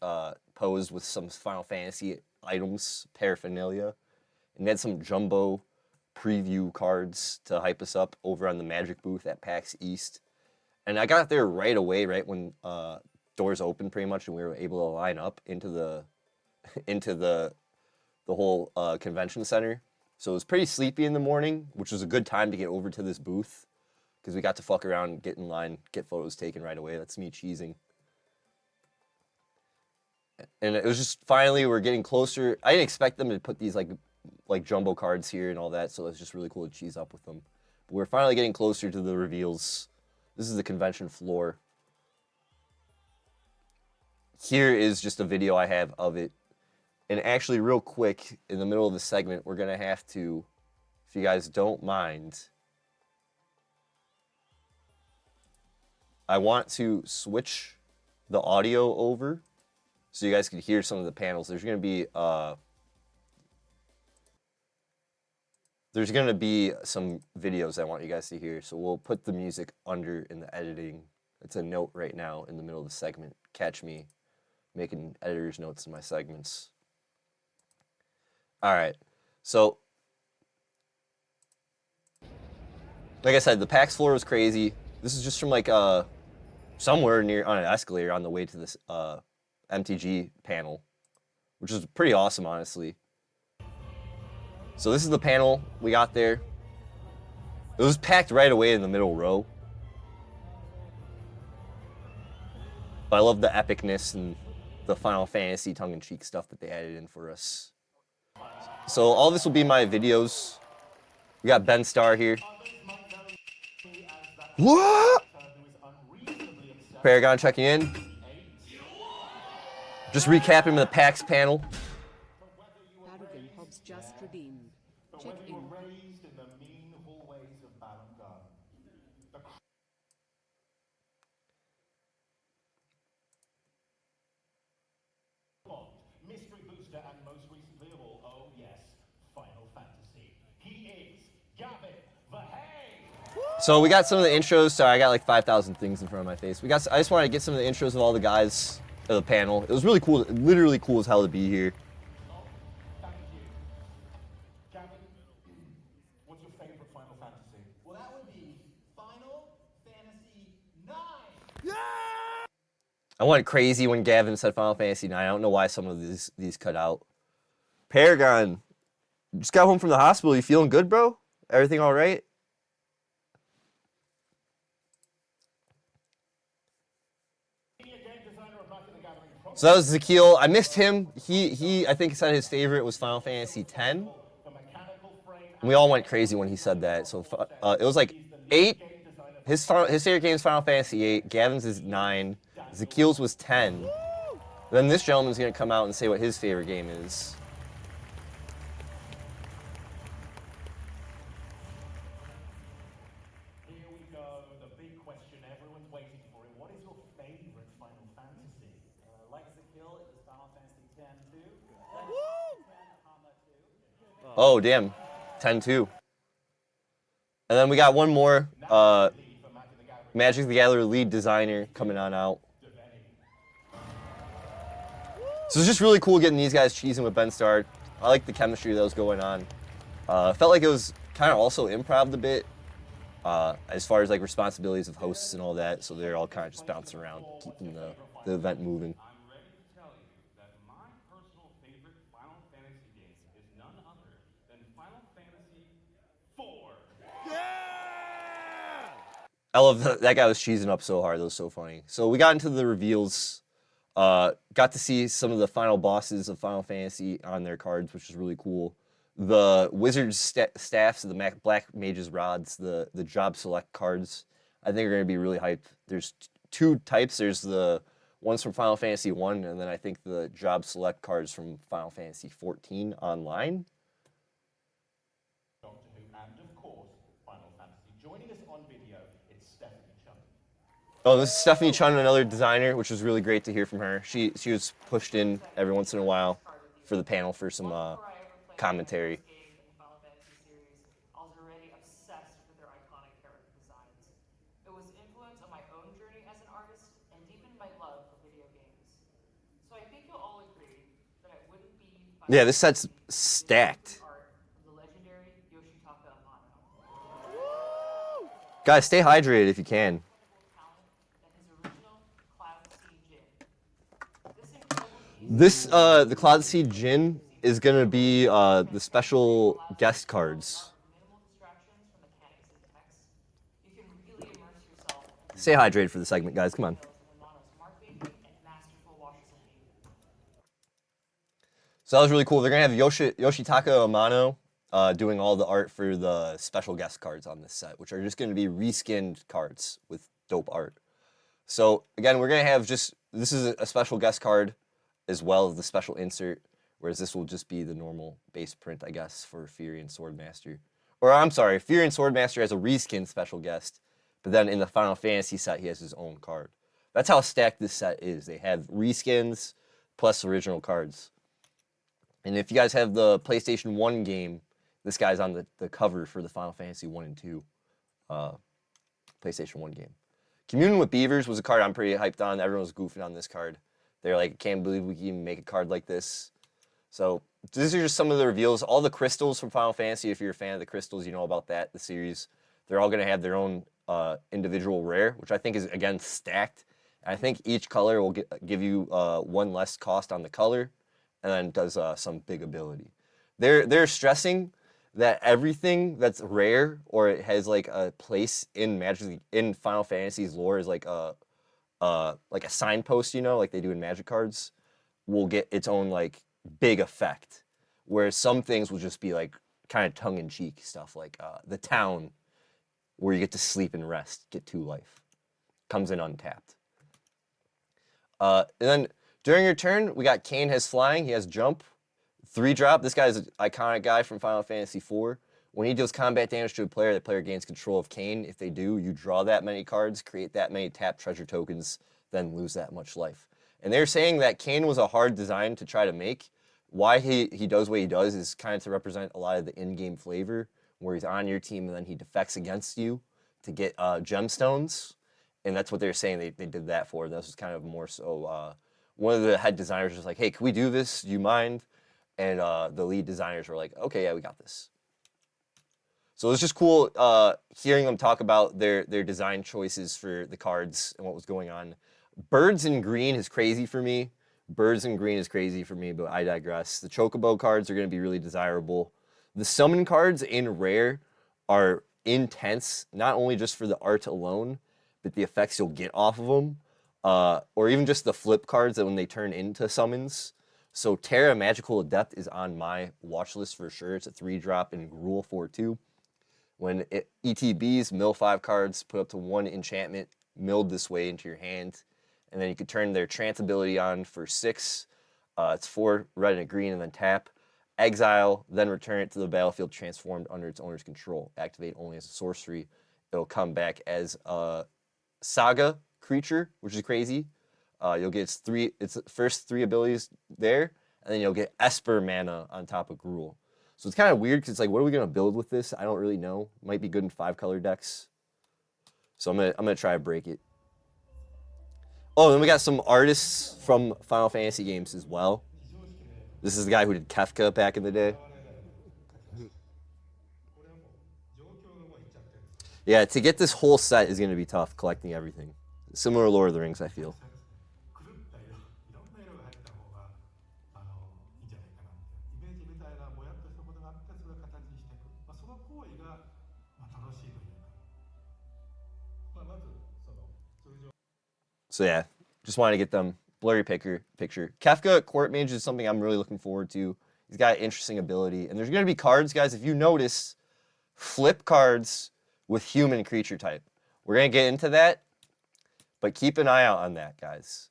posed with some Final Fantasy items, paraphernalia. And they had some jumbo preview cards to hype us up over on the Magic booth at PAX East. And I got there right away, right when doors opened pretty much, and we were able to line up into the whole convention center. So it was pretty sleepy in the morning, which was a good time to get over to this booth because we got to fuck around, get in line, get photos taken right away. That's me cheesing. And it was just finally we're getting closer. I didn't expect them to put these like jumbo cards here and all that, so it's just really cool to cheese up with them. But we're finally getting closer to the reveals. This is the convention floor. Here is just a video I have of it. And actually, real quick, in the middle of the segment, we're going to have to, if you guys don't mind, I want to switch the audio over so you guys can hear some of the panels. There's going to be some videos I want you guys to hear, so we'll put the music under in the editing. It's a note right now in the middle of the segment. Catch me making editor's notes in my segments. All right, so like I said, the PAX floor was crazy. This is just from like somewhere near on an escalator on the way to this MTG panel, which is pretty awesome, honestly. So this is the panel we got there. It was packed right away in the middle row. But I love the epicness and the Final Fantasy tongue-in-cheek stuff that they added in for us. So all this will be my videos. We got Ben Starr here. What? Paragon checking in. Just recapping the PAX panel. Paragon Hobbs just redeemed. Check in. Mystery Booster and most recently of all, oh yes, Final Fantasy. He is So we got some of the intros. Sorry, I got like 5,000 things in front of my face. I just wanted to get some of the intros of all the guys of the panel. It was really cool, literally cool as hell to be here. Thank you. Gavin, what's your favorite Final Fantasy? Well, that would be Final Fantasy IX. I went crazy when Gavin said Final Fantasy IX. I don't know why some of these cut out. Paragon, just got home from the hospital. You feeling good, bro? Everything all right? So that was Zakil. I missed him. I think he said his favorite was Final Fantasy X. And we all went crazy when he said that. So it was like 8. His favorite game is Final Fantasy 8. Gavin's is 9. Zakil's was 10. Then this gentleman's going to come out and say what his favorite game is. Here we go, the big question everyone's waiting for. What is your favorite Final Fantasy? Like Zakil, it was Final Fantasy X-2. Oh, damn. 10-2. And then we got one more. Magic the Gathering lead designer coming on out. So it's just really cool getting these guys cheesing with Ben Starr. I like the chemistry that was going on. Felt like it was kind of also improv a bit as far as like responsibilities of hosts and all that. So they're all kind of just bouncing around, keeping the event moving. I'm ready to tell you that my personal favorite Final Fantasy game is none other than Final Fantasy IV. I love that guy was cheesing up so hard. That was so funny. So we got into the reveals. Got to see some of the final bosses of Final Fantasy on their cards, which is really cool. The wizard's staffs, the black mage's rods, the job select cards, I think are going to be really hyped. There's 2 types. There's the ones from Final Fantasy 1, and then I think the job select cards from Final Fantasy 14 online. Doctor Who, and of course, Final Fantasy. Joining us on video, it's Stephanie Chun. Oh, this is Stephanie Chun, another designer, which was really great to hear from her. She was pushed in every once in a while for the panel for some commentary. Final Fantasy series, I was already obsessed with their iconic character designs. It was influence on my own journey as an artist and deepened my love for video games. So I think you'll all agree that it wouldn't be Yeah, this set's stacked. art of the legendary Yoshitaka Amano. Guys, stay hydrated if you can. Talent than his original Cloud Sea Jin. This incredible piece The Cloud Seed Jin is going to be the special guest cards. minimal distractions from mechanics and text. You can really immerse yourself in Stay hydrated for the segment, guys. Come on. Amano's marketing and masterful washes of hate. So that was really cool. They're going to have Yoshitaka Amano doing all the art for the special guest cards on this set, which are just going to be reskinned cards with dope art. So again, we're going to have this is a special guest card as well as the special insert, whereas this will just be the normal base print, I guess, for Fury and Swordmaster. Or I'm sorry, Fury and Swordmaster has a reskin special guest, but then in the Final Fantasy set, he has his own card. That's how stacked this set is. They have reskins plus original cards. And if you guys have the PlayStation 1 game, this guy's on the cover for the Final Fantasy 1 and 2 PlayStation 1 game. Communing with Beavers was a card I'm pretty hyped on. Everyone was goofing on this card. They're like, can't believe we can even make a card like this. So these are just some of the reveals. All the crystals from Final Fantasy, if you're a fan of the crystals, you know about that, the series. They're all going to have their own individual rare, which I think is, again, stacked. And I think each color will give you 1 less cost on the color, and then does some big ability. They're stressing that everything that's rare or it has like a place in Final Fantasy's lore is like a signpost, you know, like they do in Magic cards, will get its own like big effect. Whereas some things will just be like kind of tongue-in-cheek stuff, like the town where you get to sleep and rest, get 2 life, comes in untapped. And then during your turn, we got Kain has flying, he has jump, 3-drop. This guy's an iconic guy from Final Fantasy IV. When he deals combat damage to a player, the player gains control of Kain. If they do, you draw that many cards, create that many tapped treasure tokens, then lose that much life. And they're saying that Kain was a hard design to try to make. Why he does what he does is kind of to represent a lot of the in-game flavor, where he's on your team and then he defects against you to get gemstones, and that's what they're saying they did that for. This was kind of more so. One of the head designers was like, "Hey, can we do this? Do you mind?" And the lead designers were like, "Okay, yeah, we got this." So it was just cool hearing them talk about their design choices for the cards and what was going on. Birds in green is crazy for me. Birds in green is crazy for me, but I digress. The Chocobo cards are going to be really desirable. The summon cards in rare are intense, not only just for the art alone, but the effects you'll get off of them, or even just the flip cards that when they turn into summons. So Terra Magical Adept is on my watch list for sure. It's a 3-drop in Gruul 4/2. When ETBs mill 5 cards, put up to 1 enchantment milled this way into your hand, and then you could turn their trance ability on for 6. It's 4 red and a green, and then tap, exile, then return it to the battlefield transformed under its owner's control. Activate only as a sorcery. It'll come back as a saga creature, which is crazy. You'll get its first 3 abilities there, and then you'll get Esper mana on top of Gruul. So it's kind of weird because it's like, what are we gonna build with this? I don't really know. Might be good in 5-color decks. So I'm gonna try to break it. Oh, then we got some artists from Final Fantasy games as well. This is the guy who did Kefka back in the day. Yeah, to get this whole set is gonna be tough, collecting everything. Similar to Lord of the Rings, I feel. 狂った色、いろんな色が入った方がいいんじゃないかなってイメージみたいなぼやっとしたことがあってそれを形にしていく、その行為が楽しいというか、まずその通常。 So yeah, just wanted to get them blurry picture. Kefka Court Mage is something I'm really looking forward to. He's got interesting ability, and there's gonna be cards, guys. If you notice, flip cards with human creature type. We're gonna get into that, but keep an eye out on that, guys.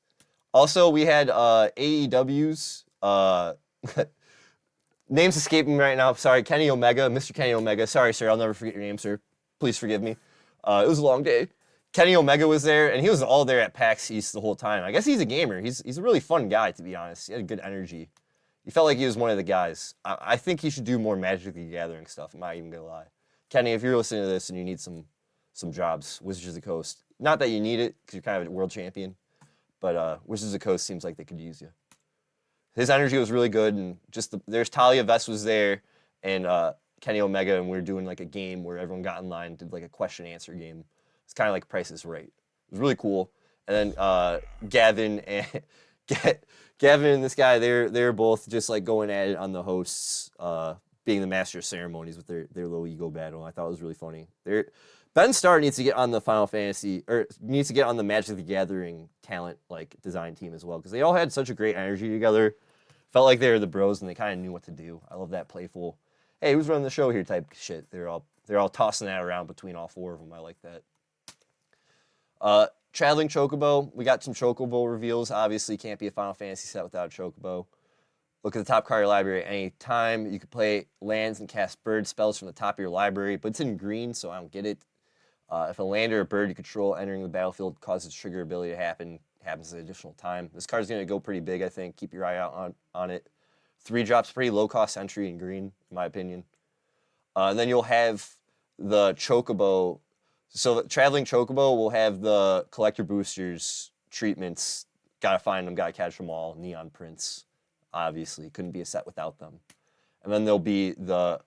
Also, we had AEW's name's escaping me right now. Sorry, Kenny Omega, Mr. Kenny Omega. Sorry, sir, I'll never forget your name, sir. Please forgive me. It was a long day. Kenny Omega was there, and he was all there at PAX East the whole time. I guess he's a gamer. He's a really fun guy, to be honest. He had good energy. He felt like he was one of the guys. I think he should do more Magic the Gathering stuff. I'm not even gonna lie. Kenny, if you're listening to this and you need some jobs, Wizards of the Coast. Not that you need it, because you're kind of a world champion, but Wizards of the Coast seems like they could use you. His energy was really good, and just there's Talia Vest was there, and Kenny Omega, and we were doing like a game where everyone got in line, did like a question-answer game. It's kind of like Price is Right. It was really cool. And then Gavin and this guy, they're both just like going at it on the hosts, being the master of ceremonies with their little ego battle. I thought it was really funny. Ben Starr needs to get on the Final Fantasy, or needs to get on the Magic the Gathering talent like design team as well, because they all had such a great energy together. Felt like they were the bros and they kind of knew what to do. I love that playful, hey, who's running the show here type shit. They're all tossing that around between all 4 of them. I like that. Traveling Chocobo. We got some Chocobo reveals. Obviously, can't be a Final Fantasy set without a Chocobo. Look at the top card of your library at any time. You can play lands and cast bird spells from the top of your library, but it's in green, so I don't get it. If a land or a bird you control entering the battlefield causes trigger ability to happens at additional time. This card's going to go pretty big, I think. Keep your eye out on it. 3 drops, pretty low-cost entry in green, in my opinion. And then you'll have the Chocobo. So the Traveling Chocobo will have the collector boosters, treatments. Gotta find them, gotta catch them all. Neon Prince, obviously. Couldn't be a set without them. And then there'll be the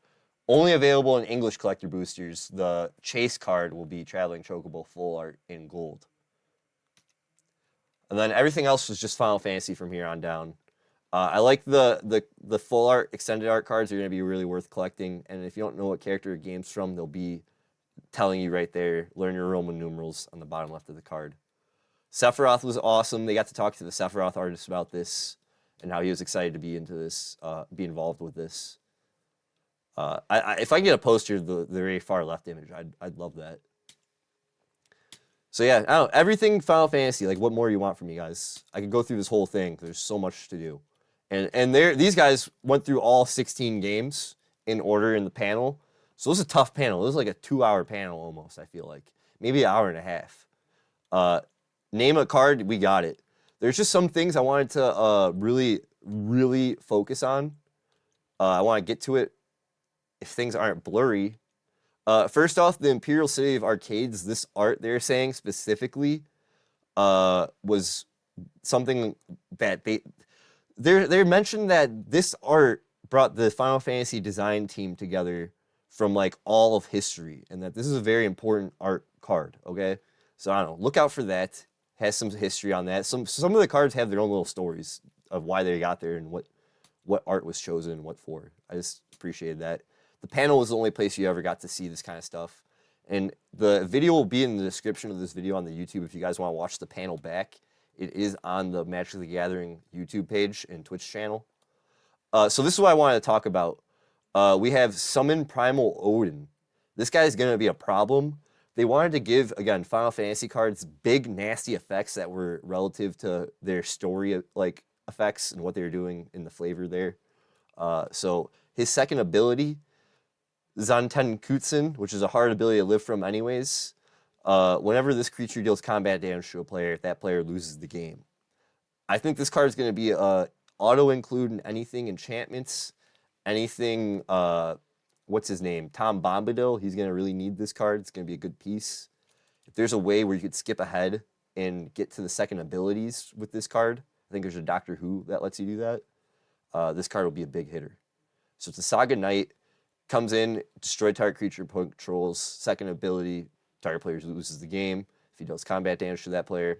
only available in English collector boosters. The chase card will be Traveling Chocobo full art in gold. And then everything else was just Final Fantasy from here on down. I like the full art, extended art cards are going to be really worth collecting. And if you don't know what character the game's from, they'll be telling you right there. Learn your Roman numerals on the bottom left of the card. Sephiroth was awesome. They got to talk to the Sephiroth artist about this and how he was excited to be into this, be involved with this. If I can get a poster, the very far left image, I'd love that. So yeah, I don't know, everything Final Fantasy, like what more you want from me guys? I could go through this whole thing. There's so much to do. And these guys went through all 16 games in order in the panel. So it was a tough panel. It was like a 2-hour panel almost, I feel like. Maybe an hour and a half. Name a card, we got it. There's just some things I wanted to really, really focus on. I want to get to it if things aren't blurry. First off, the Imperial City of Arcades, this art they're saying specifically was something that they mentioned that this art brought the Final Fantasy design team together from like all of history, and that this is a very important art card. Okay, so I don't know, look out for that. Has some history on that. Some of the cards have their own little stories of why they got there and what art was chosen and what for. I just appreciated that. The panel was the only place you ever got to see this kind of stuff. And the video will be in the description of this video on the YouTube if you guys want to watch the panel back. It is on the Magic the Gathering YouTube page and Twitch channel. So this is what I wanted to talk about. We have Summon Primal Odin. This guy is going to be a problem. They wanted to give, again, Final Fantasy cards big, nasty effects that were relative to their story like effects and what they were doing in the flavor there. So his second ability, Zantenkutsun, which is a hard ability to live from anyways. Whenever this creature deals combat damage to a player, that player loses the game. I think this card is going to be auto-include in anything enchantments, anything, what's his name? Tom Bombadil. He's going to really need this card. It's going to be a good piece. If there's a way where you could skip ahead and get to the second abilities with this card, I think there's a Doctor Who that lets you do that. This card will be a big hitter. So it's a Saga Knight. Comes in, destroy target creature controls. Second ability, target player loses the game if he deals combat damage to that player.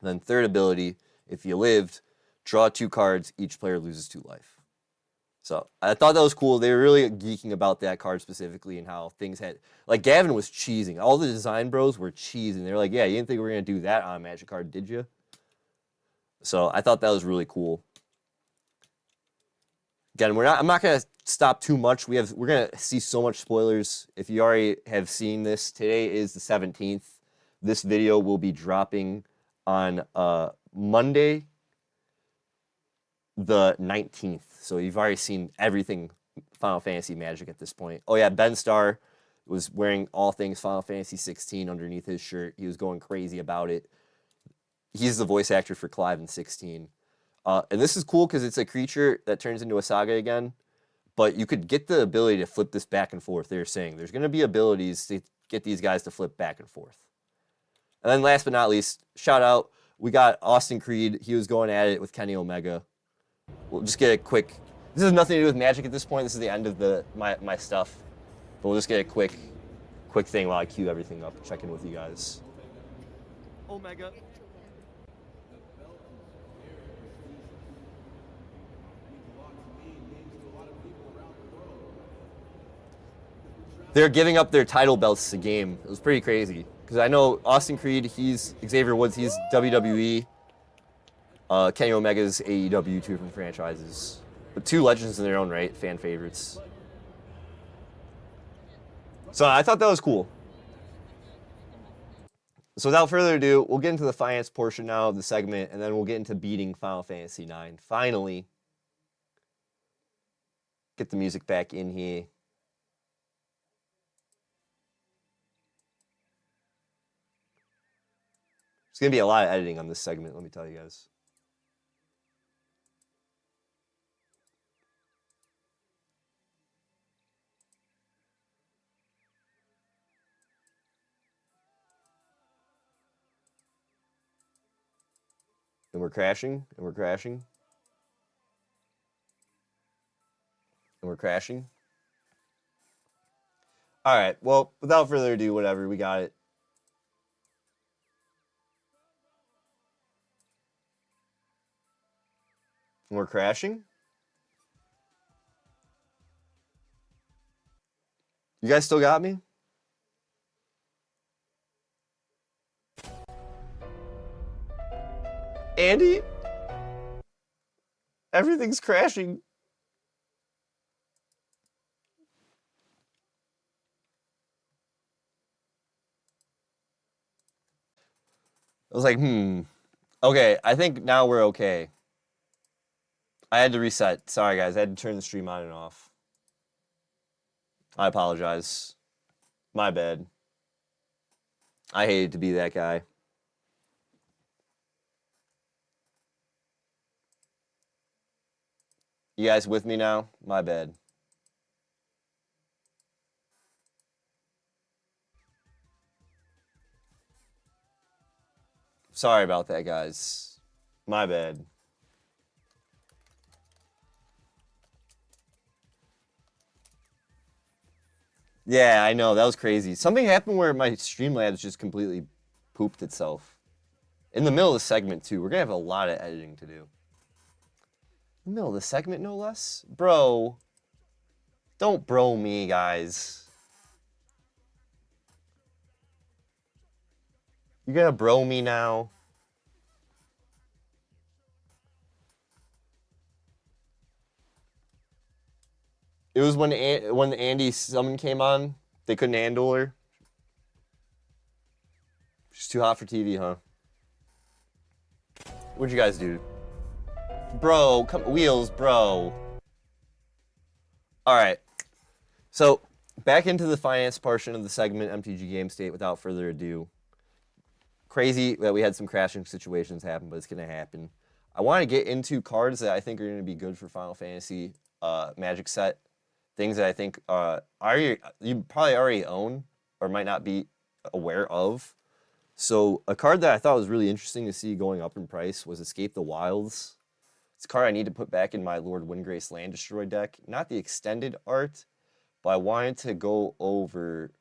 And then third ability, if you lived, draw 2 cards, each player loses 2 life. So I thought that was cool. They were really geeking about that card specifically and how things had, like Gavin was cheesing. All the design bros were cheesing. They were like, yeah, you didn't think we were going to do that on a Magic card, did you? So I thought that was really cool. Again, I'm not going to stop too much. We're going to see so much spoilers. If you already have seen this, today is the 17th. This video will be dropping on Monday, the 19th. So you've already seen everything Final Fantasy Magic at this point. Oh yeah, Ben Starr was wearing all things Final Fantasy 16 underneath his shirt. He was going crazy about it. He's the voice actor for Clive in 16. And this is cool because it's a creature that turns into a Saga again. But you could get the ability to flip this back and forth. They're saying there's going to be abilities to get these guys to flip back and forth. And then last but not least, shout out, we got Austin Creed. He was going at it with Kenny Omega. We'll just get a quick, this has nothing to do with Magic at this point. This is the end of my stuff. But we'll just get a quick thing while I queue everything up, check in with you guys. Omega. They're giving up their title belts to game. It was pretty crazy. Because I know Austin Creed, he's Xavier Woods, he's WWE. Kenny Omega's AEW, 2 different franchises. But 2 legends in their own right, fan favorites. So I thought that was cool. So without further ado, we'll get into the finance portion now of the segment, and then we'll get into beating Final Fantasy IX. Finally, get the music back in here. There's going to be a lot of editing on this segment, let me tell you guys. And we're crashing, and we're crashing. And we're crashing. All right, well, without further ado, whatever, we got it. And we're crashing. You guys still got me? Andy? Everything's crashing. I was like, okay, I think now we're okay. I had to reset. Sorry, guys. I had to turn the stream on and off. I apologize. My bad. I hated to be that guy. You guys with me now? My bad. Sorry about that, guys. My bad. Yeah, I know. That was crazy. Something happened where my Streamlabs just completely pooped itself. In the middle of the segment, too. We're going to have a lot of editing to do. In the middle of the segment, no less? Bro. Don't bro me, guys. You gonna bro me now? It was when Andy Summon came on, they couldn't handle her. She's too hot for TV, huh? What'd you guys do? Bro, come wheels, bro. All right. So, back into the finance portion of the segment, MTG Game State, without further ado. Crazy that we had some crashing situations happen, but it's going to happen. I want to get into cards that I think are going to be good for Final Fantasy Magic set. Things that I think you probably already own or might not be aware of. So a card that I thought was really interesting to see going up in price was Escape the Wilds. It's a card I need to put back in my Lord Windgrace Land Destroy deck. Not the extended art, but I wanted to go over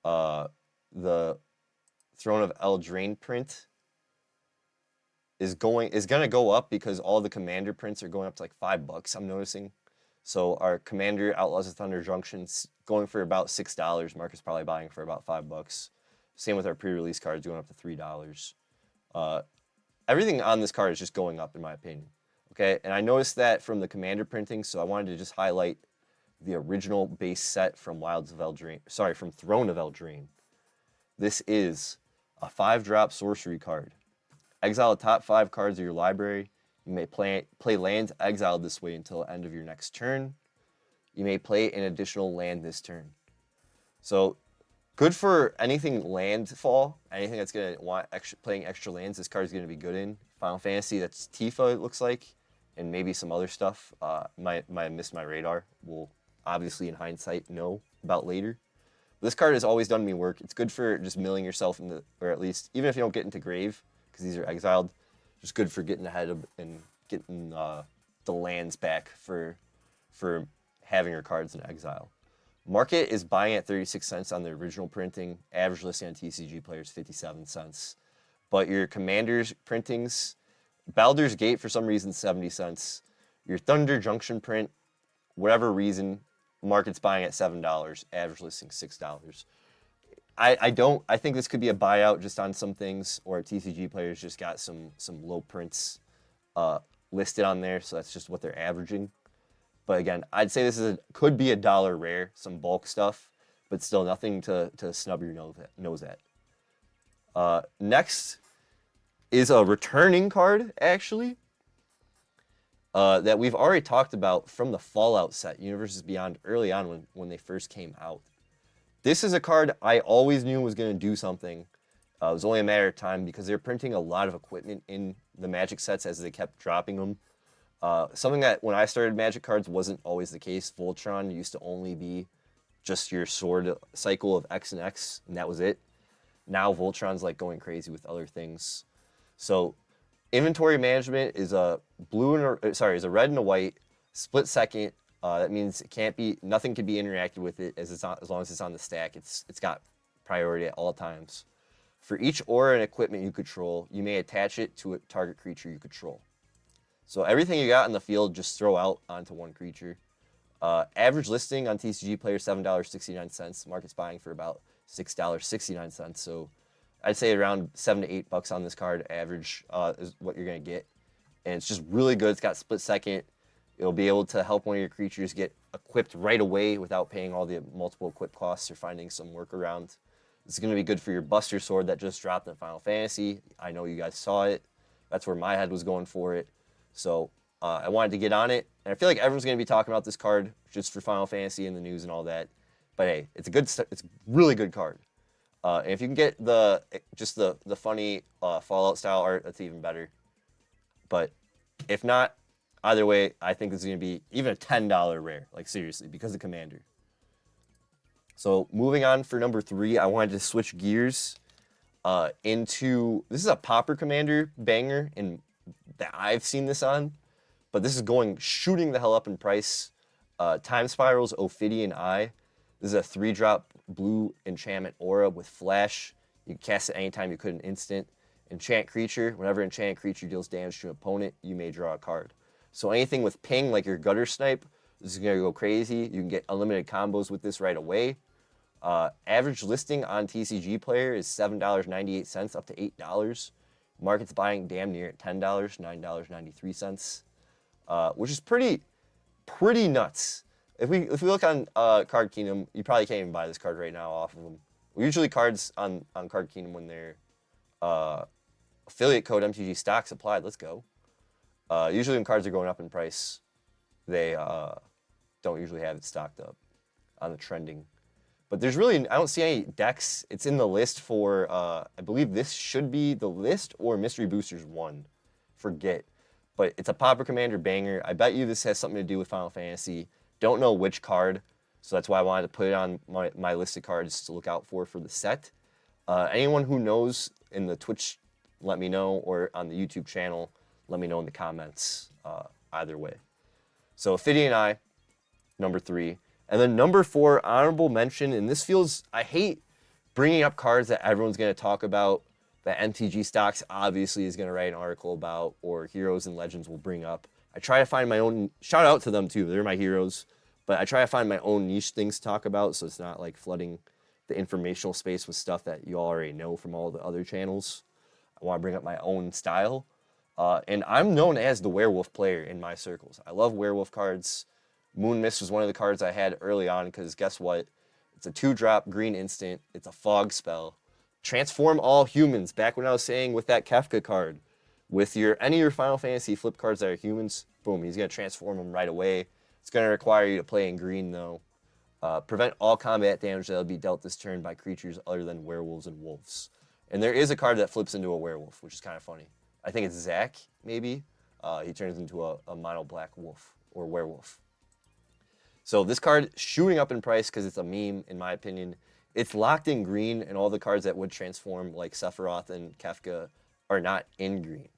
the Throne of Eldraine print is going to go up because all the commander prints are going up to like $5, I'm noticing. So our commander Outlaws of Thunder Junction's going for about $6. Mark is probably buying for about $5. Same with our pre-release cards going up to $3. Everything on this card is just going up in my opinion. Okay, and I noticed that from the commander printing, so I wanted to just highlight the original base set from from Throne of Eldraine. This is a 5-drop sorcery card. Exile the top 5 cards of your library. You may play lands exiled this way until the end of your next turn. You may play an additional land this turn. So, good for anything landfall, anything that's going to want playing extra lands, this card is going to be good in. Final Fantasy, that's Tifa, it looks like, and maybe some other stuff. Might have missed my radar. We'll obviously, in hindsight, know about later. This card has always done me work. It's good for just milling yourself or at least, even if you don't get into grave, because these are exiled, just good for getting ahead of and getting the lands back for having your cards in exile. Market is buying at 36 cents on the original printing. Average listing on TCGplayer is 57 cents. But your Commander's printings, Baldur's Gate for some reason 70 cents. Your Thunder Junction print, whatever reason, market's buying at $7. Average listing $6. I think this could be a buyout just on some things, or TCGplayer's just got some low prints listed on there, so that's just what they're averaging. But again, I'd say this could be $1 rare, some bulk stuff, but still nothing to snub your nose at. Next is a returning card, actually, that we've already talked about from the Fallout set, Universes Beyond, early on when they first came out. This is a card I always knew was going to do something. It was only a matter of time because they're printing a lot of equipment in the Magic sets as they kept dropping them. Something that when I started Magic cards wasn't always the case. Voltron used to only be just your sword cycle of X and X, and that was it. Now Voltron's like going crazy with other things. So inventory management is a is a red and a white split second. That means nothing can be interacted with it as long as it's on the stack. It's got priority at all times. For each aura and equipment you control, you may attach it to a target creature you control. So everything you got in the field, just throw out onto one creature. Average listing on TCGplayer $7.69. Market's buying for about $6.69. So I'd say around $7 to $8 on this card. Average is what you're gonna get, and it's just really good. It's got split second. It'll be able to help one of your creatures get equipped right away without paying all the multiple equip costs or finding some workaround. It's going to be good for your Buster Sword that just dropped in Final Fantasy. I know you guys saw it. That's where my head was going for it. So I wanted to get on it. And I feel like everyone's going to be talking about this card just for Final Fantasy in the news and all that. But hey, it's a really good card. And if you can get the funny Fallout style art, that's even better. But if not, either way, I think this is going to be even a $10 rare, like seriously, because of Commander. So moving on for number 3, I wanted to switch gears. into, this is a Pauper Commander banger and that I've seen this on, but this is going shooting the hell up in price. Time Spiral's Ophidian Eye. This is a 3-drop blue enchantment aura with flash. You can cast it anytime you could an instant. Enchant creature. Whenever enchanted creature deals damage to an opponent, you may draw a card. So anything with ping, like your Gutter Snipe, this is going to go crazy. You can get unlimited combos with this right away. Average listing on TCGplayer is $7.98 up to $8. Market's buying damn near at $10, $9.93, which is pretty nuts. If we look on Card Kingdom, you probably can't even buy this card right now off of them. Usually cards on Card Kingdom, when their affiliate code MTG stocks applied, let's go. Usually when cards are going up in price, they don't usually have it stocked up on the trending. But there's really, I don't see any decks. It's in the list for, I believe this should be the list or Mystery Boosters 1. Forget. But it's a Pauper Commander banger. I bet you this has something to do with Final Fantasy. Don't know which card, so that's why I wanted to put it on my list of cards to look out for the set. Anyone who knows in the Twitch, let me know, or on the YouTube channel, let me know in the comments, either way. So Ophidian Eye, number 3. And then number 4, honorable mention, and this feels, I hate bringing up cards that everyone's going to talk about, that MTG Stocks obviously is going to write an article about, or Heroes and Legends will bring up. I try to find my own, shout out to them too, they're my heroes, but I try to find my own niche things to talk about, so it's not like flooding the informational space with stuff that you already know from all the other channels. I want to bring up my own style. And I'm known as the werewolf player in my circles. I love werewolf cards. Moon Mist was one of the cards I had early on because guess what? It's a 2-drop green instant. It's a fog spell. Transform all humans. Back when I was saying with that Kefka card, with any of your Final Fantasy flip cards that are humans, boom, he's going to transform them right away. It's going to require you to play in green though. Prevent all combat damage that will be dealt this turn by creatures other than werewolves and wolves. And there is a card that flips into a werewolf, which is kind of funny. I think it's Zack, maybe. He turns into a mono black wolf or werewolf. So this card shooting up in price because it's a meme, in my opinion. It's locked in green, and all the cards that would transform, like Sephiroth and Kefka, are not in green.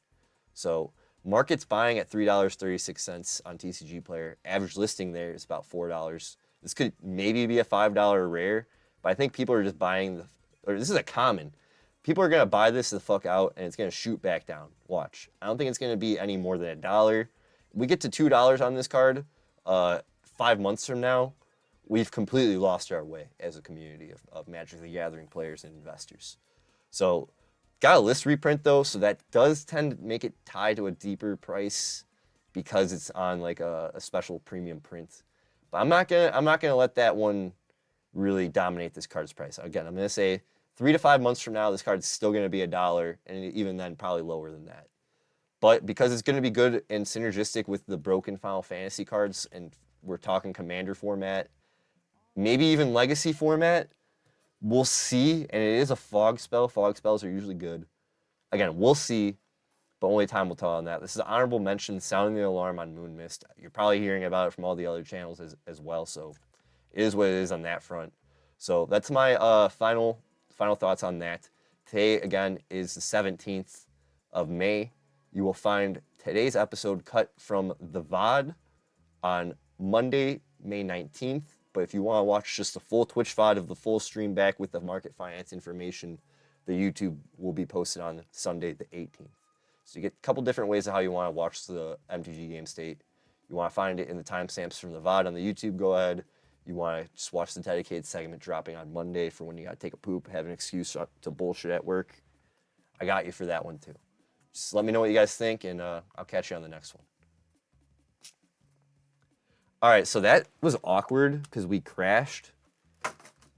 So market's buying at $3.36 on TCGplayer. Average listing there is about $4. This could maybe be a $5 rare, but I think people are just buying or this is a common. People are going to buy this the fuck out, and it's going to shoot back down. Watch. I don't think it's going to be any more than $1. We get to $2 on this card 5 months from now, we've completely lost our way as a community of Magic the Gathering players and investors. So, got a list reprint though, so that does tend to make it tied to a deeper price because it's on like a special premium print. But I'm not gonna let that one really dominate this card's price. Again, I'm gonna say 3 to 5 months from now, this card's still gonna be $1, and even then, probably lower than that. But because it's gonna be good and synergistic with the broken Final Fantasy cards, and we're talking Commander format, maybe even Legacy format, we'll see. And it is a fog spell. Fog spells are usually good. Again, we'll see, but only time will tell on that. This is an honorable mention, sounding the alarm on Moon Mist. You're probably hearing about it from all the other channels as well, so it is what it is on that front. So that's my final thoughts on that. Today, again, is the 17th of May. You will find today's episode cut from the VOD on Monday, May 19th. But if you want to watch just the full Twitch VOD of the full stream back with the market finance information, the YouTube will be posted on Sunday the 18th. So you get a couple different ways of how you want to watch the MTG Game State. You want to find it in the timestamps from the VOD on the YouTube, go ahead. You want to just watch the dedicated segment dropping on Monday for when you got to take a poop, have an excuse to bullshit at work. I got you for that one too. Just let me know what you guys think, and I'll catch you on the next one. All right, so that was awkward because we crashed.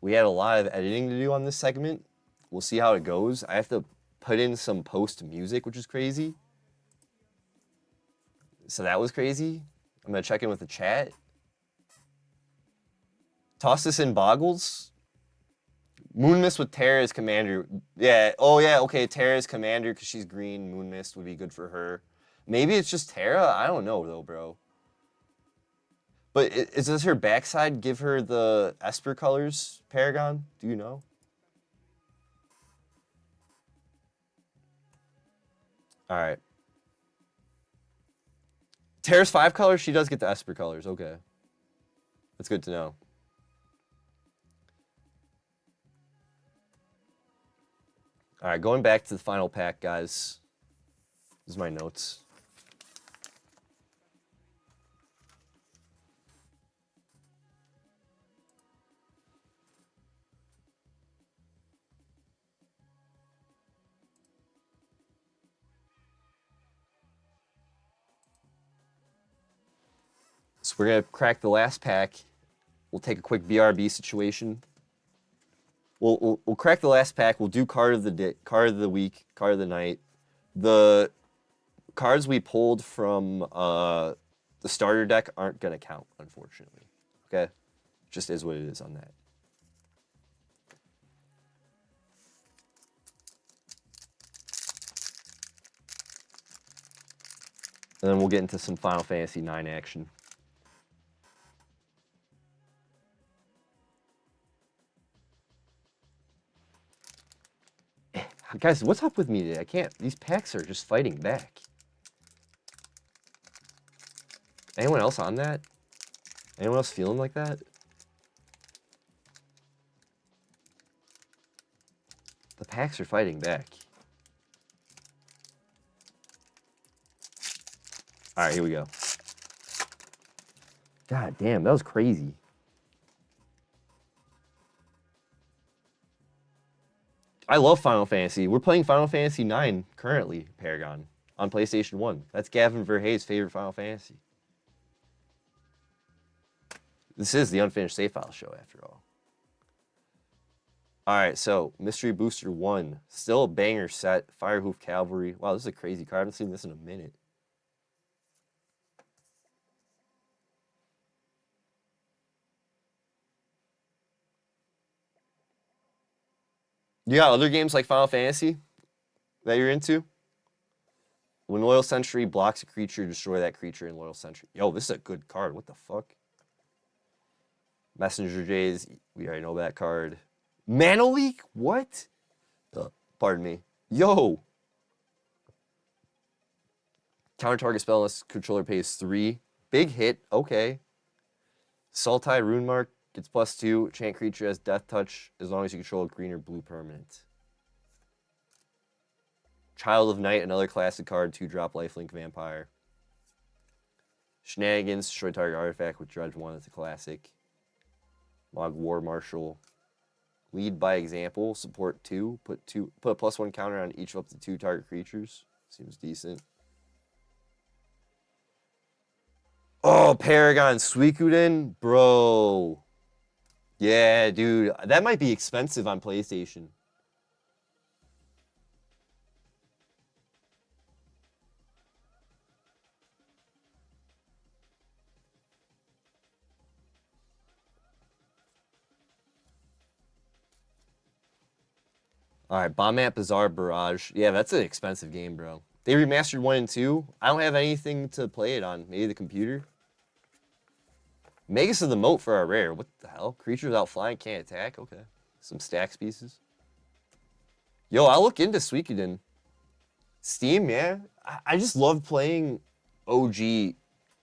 We had a lot of editing to do on this segment. We'll see how it goes. I have to put in some post music, which is crazy. So that was crazy. I'm going to check in with the chat. Toss this in Boggles. Moon Mist with Terra as Commander. Yeah, oh yeah, okay, Terra as Commander because she's green. Moon Mist would be good for her. Maybe it's just Terra? I don't know though, bro. But does her backside give her the Esper colors, Paragon? Do you know? All right. Terra's 5 colors, she does get the Esper colors. Okay. That's good to know. All right, going back to the final pack, guys. This is my notes. So we're going to crack the last pack. We'll take a quick BRB situation. We'll crack the last pack. We'll do card of the day, card of the week, card of the night. The cards we pulled from the starter deck aren't going to count, unfortunately. Okay? Just is what it is on that. And then we'll get into some Final Fantasy IX action. Guys, what's up with me today? I can't. These packs are just fighting back. Anyone else on that? Anyone else feeling like that? The packs are fighting back. All right, here we go. God damn, that was crazy. I love Final Fantasy. We're playing Final Fantasy IX currently, Paragon, on PlayStation 1. That's Gavin Verhey's favorite Final Fantasy. This is the Unfinished Save File show, after all. All right, so Mystery Booster 1. Still a banger set. Firehoof Cavalry. Wow, this is a crazy card. I haven't seen this in a minute. You got other games like Final Fantasy that you're into? When Loyal Sentry blocks a creature, destroy that creature in Loyal Sentry. Yo, this is a good card. What the fuck? Messenger Jays. We already know that card. Mana Leak? What? Pardon me. Yo! Counter target spell unless controller pays 3. Big hit. Okay. Sultai Rune Mark. Gets +2. Chant creature has Death Touch as long as you control a green or blue permanent. Child of Night, another classic card, 2-drop lifelink vampire. Shenanigans, destroy target artifact with Dredge 1, that's a classic. Mog War Marshal. Lead by example, support 2. Put a +1 counter on each of up to 2 target creatures. Seems decent. Oh, Paragon Suikoden? Bro. Yeah, dude. That might be expensive on PlayStation. All right, Bombat Bazaar Barrage. Yeah, that's an expensive game, bro. They remastered 1 and 2. I don't have anything to play it on. Maybe the computer. Magus of the Moat for our rare. What the hell? Creature without flying can't attack? Okay. Some stacks pieces. Yo, I'll look into Suikoden. Steam, yeah. I just love playing OG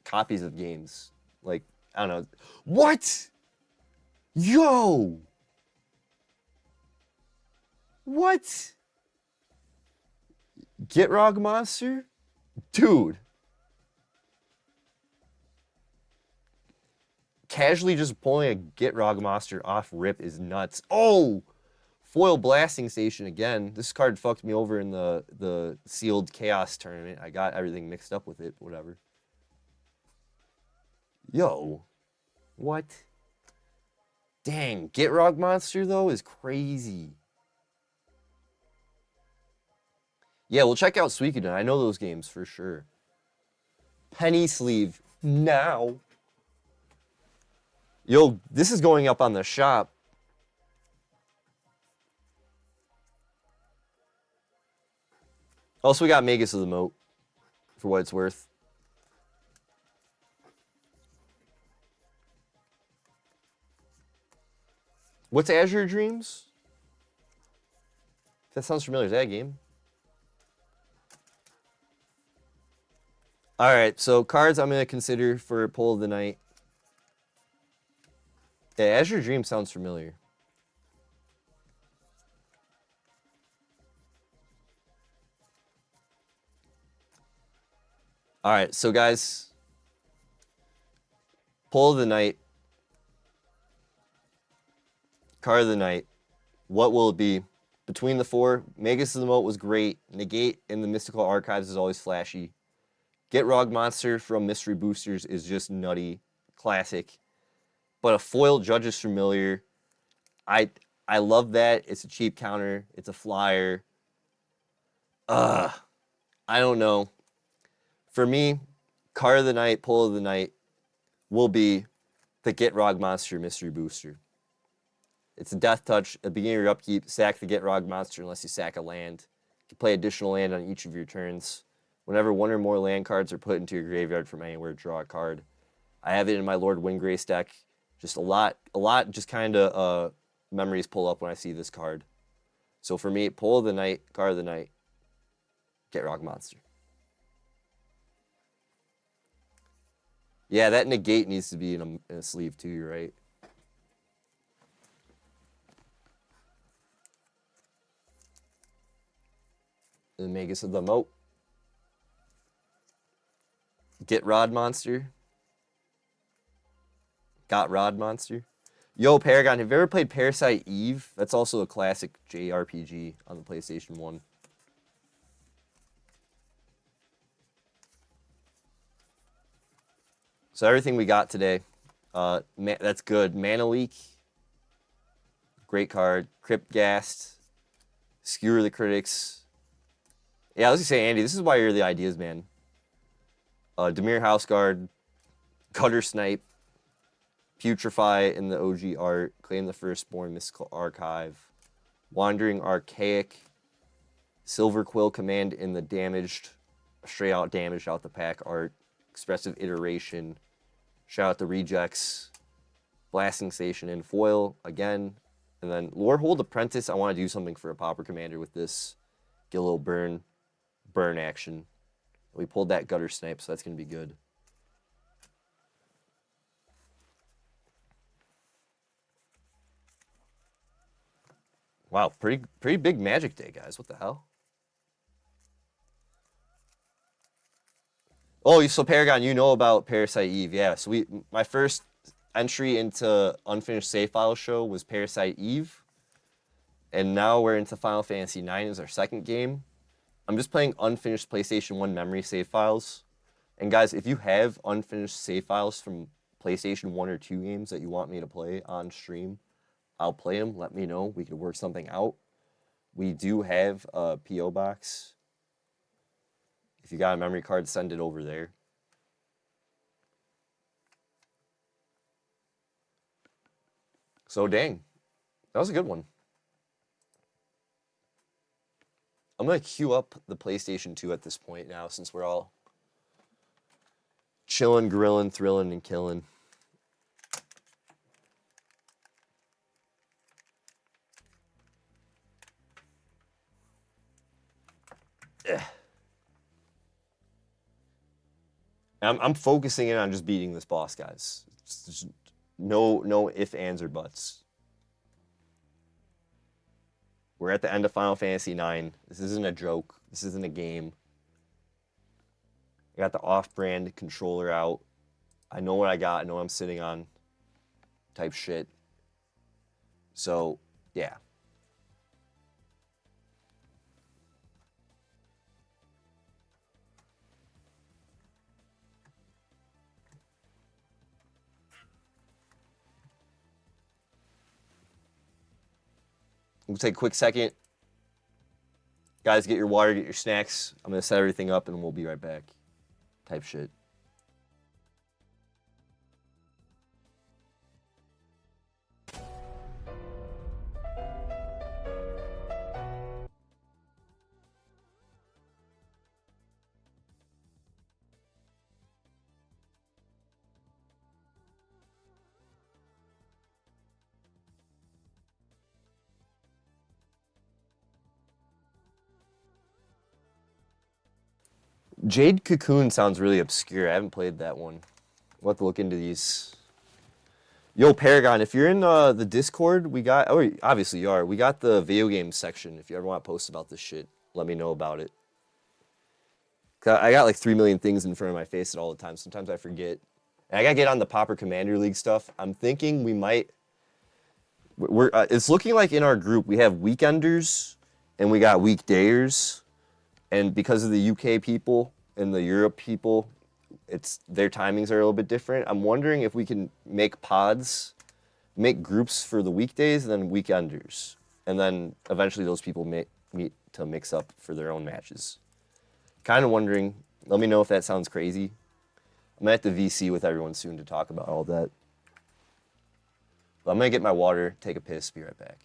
copies of games. Like, I don't know. What? Yo! What? Gitrog Monster? Dude. Casually just pulling a Gitrog Monster off rip is nuts. Oh! Foil Blasting Station again. This card fucked me over in the Sealed Chaos tournament. I got everything mixed up with it, whatever. Yo. What? Dang, Gitrog Monster, though, is crazy. Yeah, we'll check out Suikoden. I know those games for sure. Penny Sleeve. Now. Yo, this is going up on the shop. Also, we got Magus of the Moat, for what it's worth. What's Azure Dreams? That sounds familiar. Is that a game? All right, so cards I'm going to consider for poll of the night. Yeah, Azure Dream sounds familiar. All right, so guys, poll of the night, card of the night. What will it be? Between the four, Magus of the Moat was great. Negate in the Mystical Archives is always flashy. Get Rog Monster from Mystery Boosters is just nutty, classic. But a foil Judge is familiar. I love that. It's a cheap counter. It's a flyer. I don't know. For me, card of the night, poll of the night will be the Get Rog Monster Mystery Booster. It's a death touch. At the beginning of your upkeep, sack the Get Rog Monster unless you sack a land. You can play additional land on each of your turns. Whenever one or more land cards are put into your graveyard from anywhere, draw a card. I have it in my Lord Windgrace deck. Just a lot just kind of memories pull up when I see this card. So for me, poll of the night, card of the night, Get Rog Monster. Yeah, that negate needs to be in a sleeve too, you're right. The Magus of the Moat. Get Rod Monster. Got Rod Monster. Yo, Paragon, have you ever played Parasite Eve? That's also a classic JRPG on the PlayStation 1. So everything we got today, that's good. Mana Leak, great card. Crypt Ghast, Skewer the Critics. Yeah, I was gonna say, Andy, this is why you're the ideas man. Dimir Houseguard, Gutter Snipe, Putrefy in the OG art, Claim the Firstborn, Mystical Archive, Wandering Archaic, Silver Quill Command in the damaged, straight out damaged out the pack art, Expressive Iteration, shout out the Rejects, Blasting Station in foil again, and then Lorehold Apprentice. I want to do something for a Pauper Commander with this. Get a little burn action. We pulled that Gutter Snipe, so that's going to be good. Wow, pretty big Magic day, guys. What the hell? Oh, so Paragon, you know about Parasite Eve. Yeah, so my first entry into Unfinished Save File show was Parasite Eve. And now we're into Final Fantasy IX as our second game. I'm just playing unfinished PlayStation 1 memory save files. And guys, if you have unfinished save files from PlayStation 1 or 2 games that you want me to play on stream, I'll play them. Let me know. We could work something out. We do have a P.O. box. If you got a memory card, send it over there. So dang, that was a good one. I'm going to queue up the PlayStation 2 at this point now since we're all chilling, grilling, thrilling, and killing. I'm focusing in on just beating this boss, guys. Just no ifs, ands, or buts. We're at the end of Final Fantasy IX. This isn't a joke. This isn't a game. I got the off-brand controller out. I know what I got. I know what I'm sitting on. Type shit. So, yeah. We'll take a quick second. Guys, get your water, get your snacks. I'm going to set everything up, and we'll be right back. Type shit. Jade Cocoon sounds really obscure. I haven't played that one. We'll have to look into these. Yo, Paragon, if you're in the Discord, we got... Oh, obviously you are. We got the video games section. If you ever want to post about this shit, let me know about it. I got like 3 million things in front of my face at all the time. Sometimes I forget. And I got to get on the Pauper Commander League stuff. I'm thinking we might... it's looking like in our group we have weekenders and we got weekdayers. And because of the UK people and the Europe people, their timings are a little bit different. I'm wondering if we can make pods, make groups for the weekdays and then weekenders. And then eventually those people meet to mix up for their own matches. Kind of wondering, let me know if that sounds crazy. I'm at the VC with everyone soon to talk about all that. But I'm going to get my water, take a piss, be right back.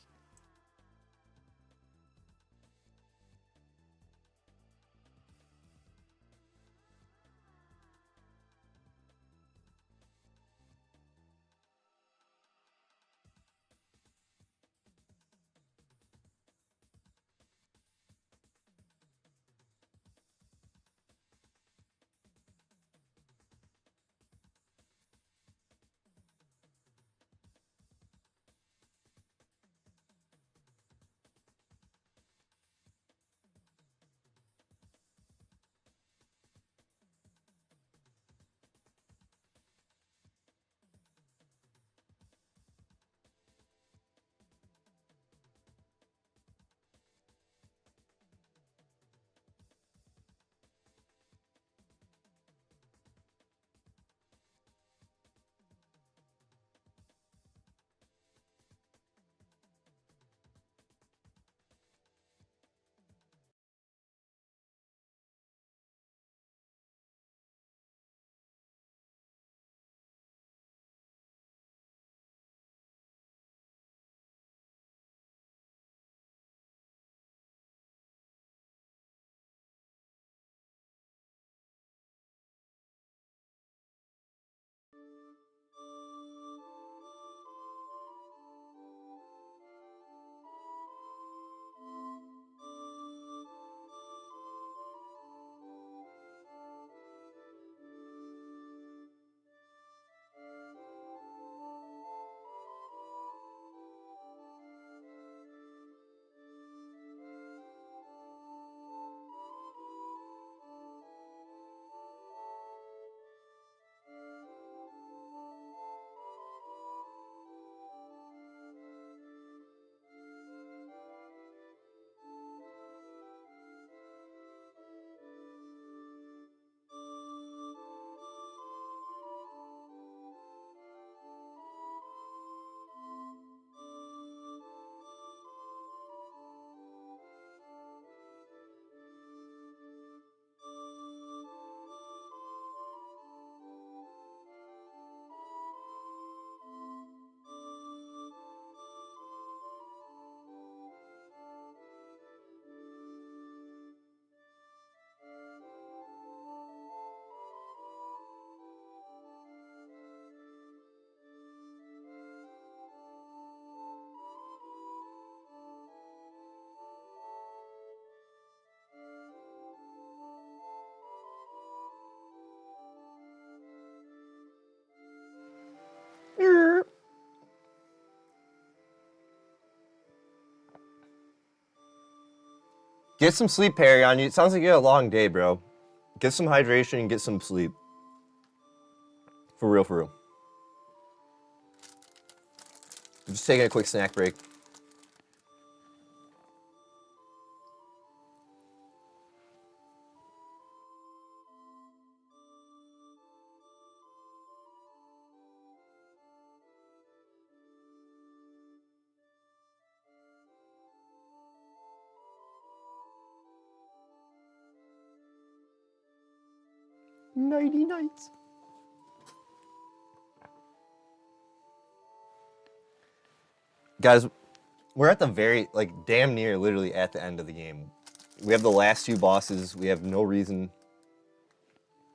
Get some sleep, Paragon. It sounds like you had a long day, bro. Get some hydration and get some sleep. For real, for real. I'm just taking a quick snack break. Nighty nights. Guys, we're at the very, like, damn near literally at the end of the game. We have the last 2 bosses. We have no reason.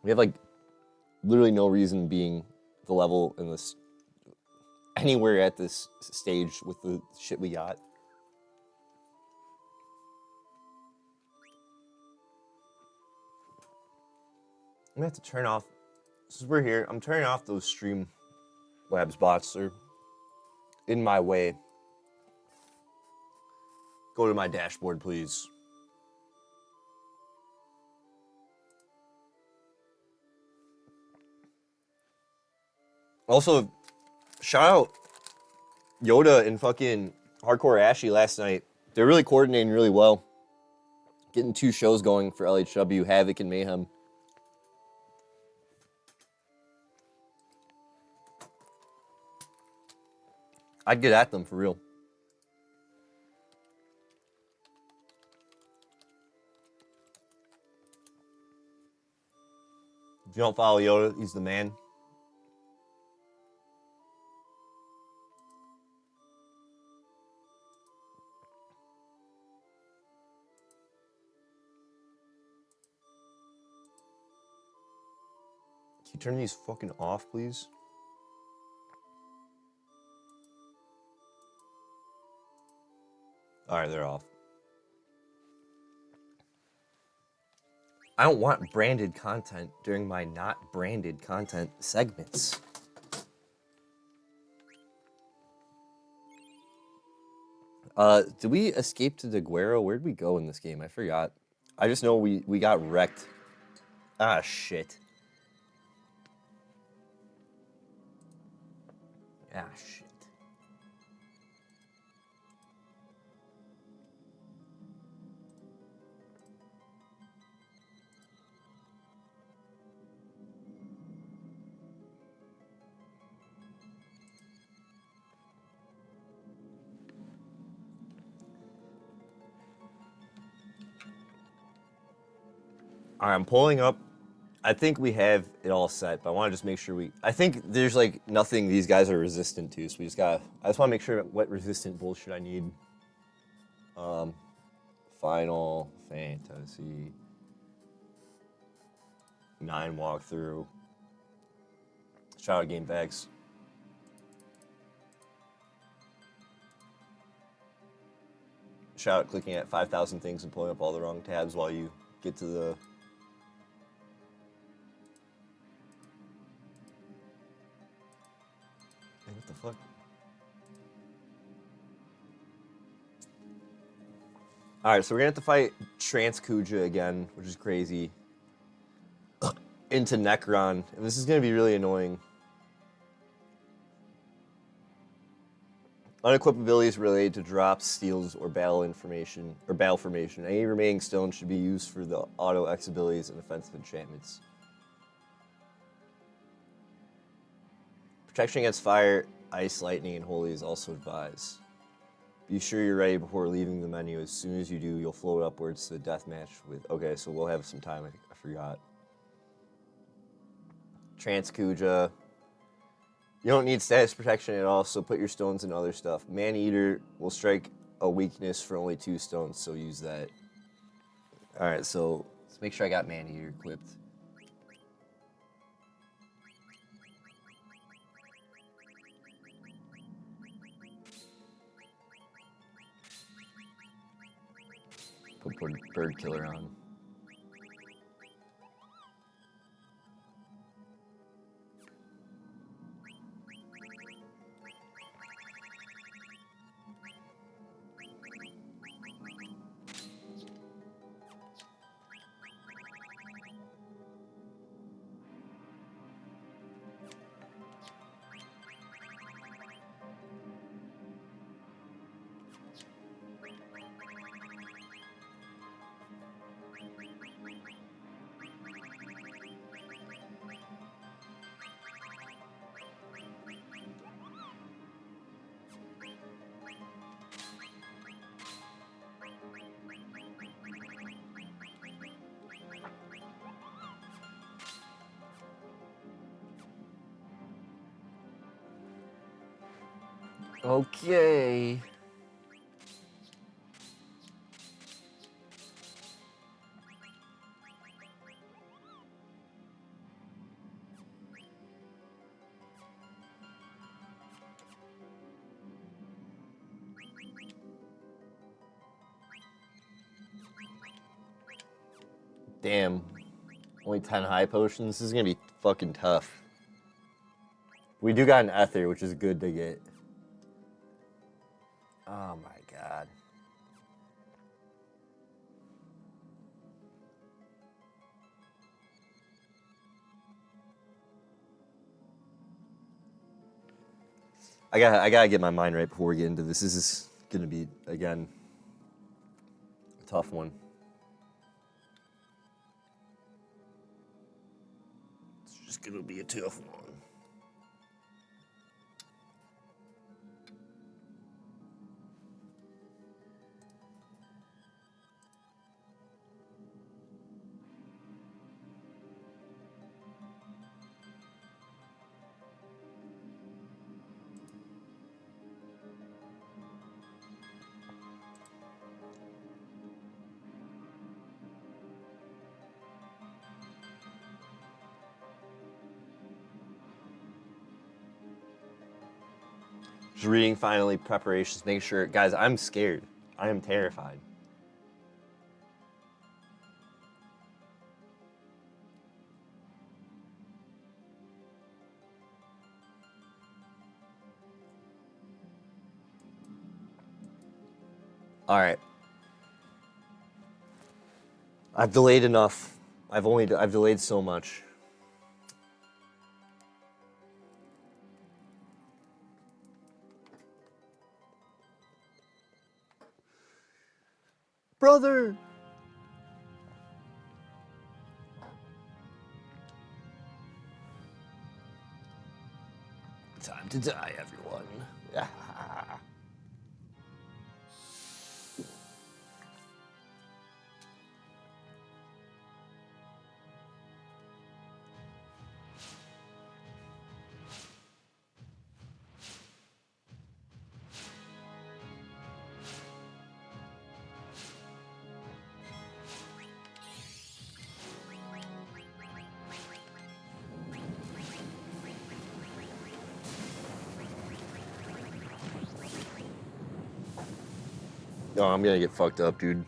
We have, like, literally no reason being the level in this, anywhere at this stage with the shit we got. I'm gonna have to turn off. Since we're here, I'm turning off those Streamlabs bots. They're in my way. Go to my dashboard, please. Also, shout out Yoda and fucking Hardcore Ashy last night. They're really coordinating really well. Getting 2 shows going for LHW, Havoc and Mayhem. I'd get at them for real. If you don't follow Yoda, he's the man. Can you turn these fucking off, please? All right, they're off. I don't want branded content during my not branded content segments. Did we escape to Deguero? Where'd we go in this game? I forgot. I just know we got wrecked. Ah, shit. Ah, shit. All right, I'm pulling up. I think we have it all set, but I want to just make sure I think there's like nothing these guys are resistant to, so I just want to make sure what resistant bullshit I need. Final Fantasy 9 walkthrough. Shout out Game Bags. Shout out clicking at 5,000 things and pulling up all the wrong tabs while you get to the... Hey, what the fuck? Alright, so we're gonna have to fight Transkuja again, which is crazy. Into Necron. And this is gonna be really annoying. Unequipped abilities related to drops, steals, or battle information, or battle formation. Any remaining stones should be used for the auto X abilities and offensive enchantments. Protection against fire, ice, lightning, and holy is also advised. Be sure you're ready before leaving the menu. As soon as you do, you'll float upwards to a deathmatch with... Okay, so we'll have some time. I forgot. Transkuja. You don't need status protection at all, so put your stones in other stuff. Man-Eater will strike a weakness for only 2 stones, so use that. Alright, so let's make sure I got Man-Eater equipped. Put Bird Killer on. Okay. Damn. Only 10 high potions. This is gonna be fucking tough. We do got an Aether, which is good to get. Oh my god. I gotta get my mind right before we get into this. This is gonna be, again, a tough one. It's just gonna be a tough one. Just reading finally preparations, making sure, guys, I'm scared. I am terrified. All right. I've delayed enough. I've delayed so much. Brother! Time to die, everyone. Oh, I'm gonna get fucked up, dude.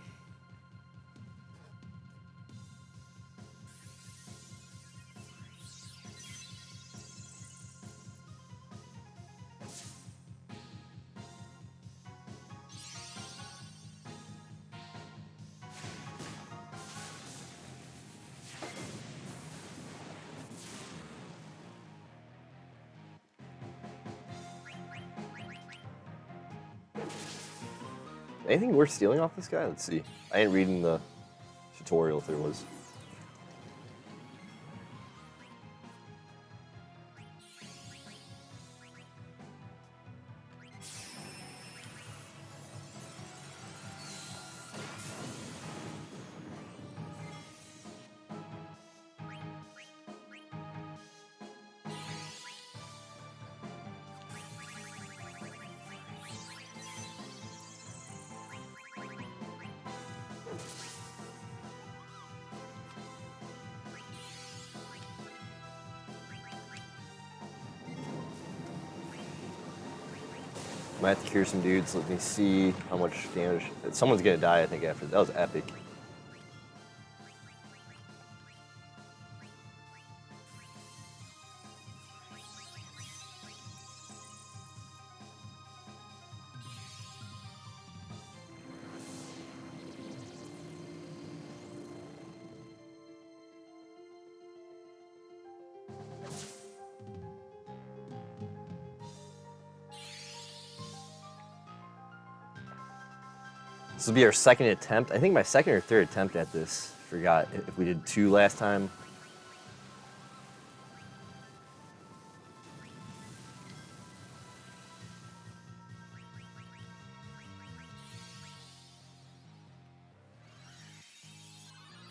Anything worth stealing off this guy? Let's see. I ain't reading the tutorial if there was. Might have to cure some dudes. Let me see how much damage. Someone's gonna die, I think, after. That was epic. This will be our second attempt. I think my second or third attempt at this. Forgot if we did 2 last time.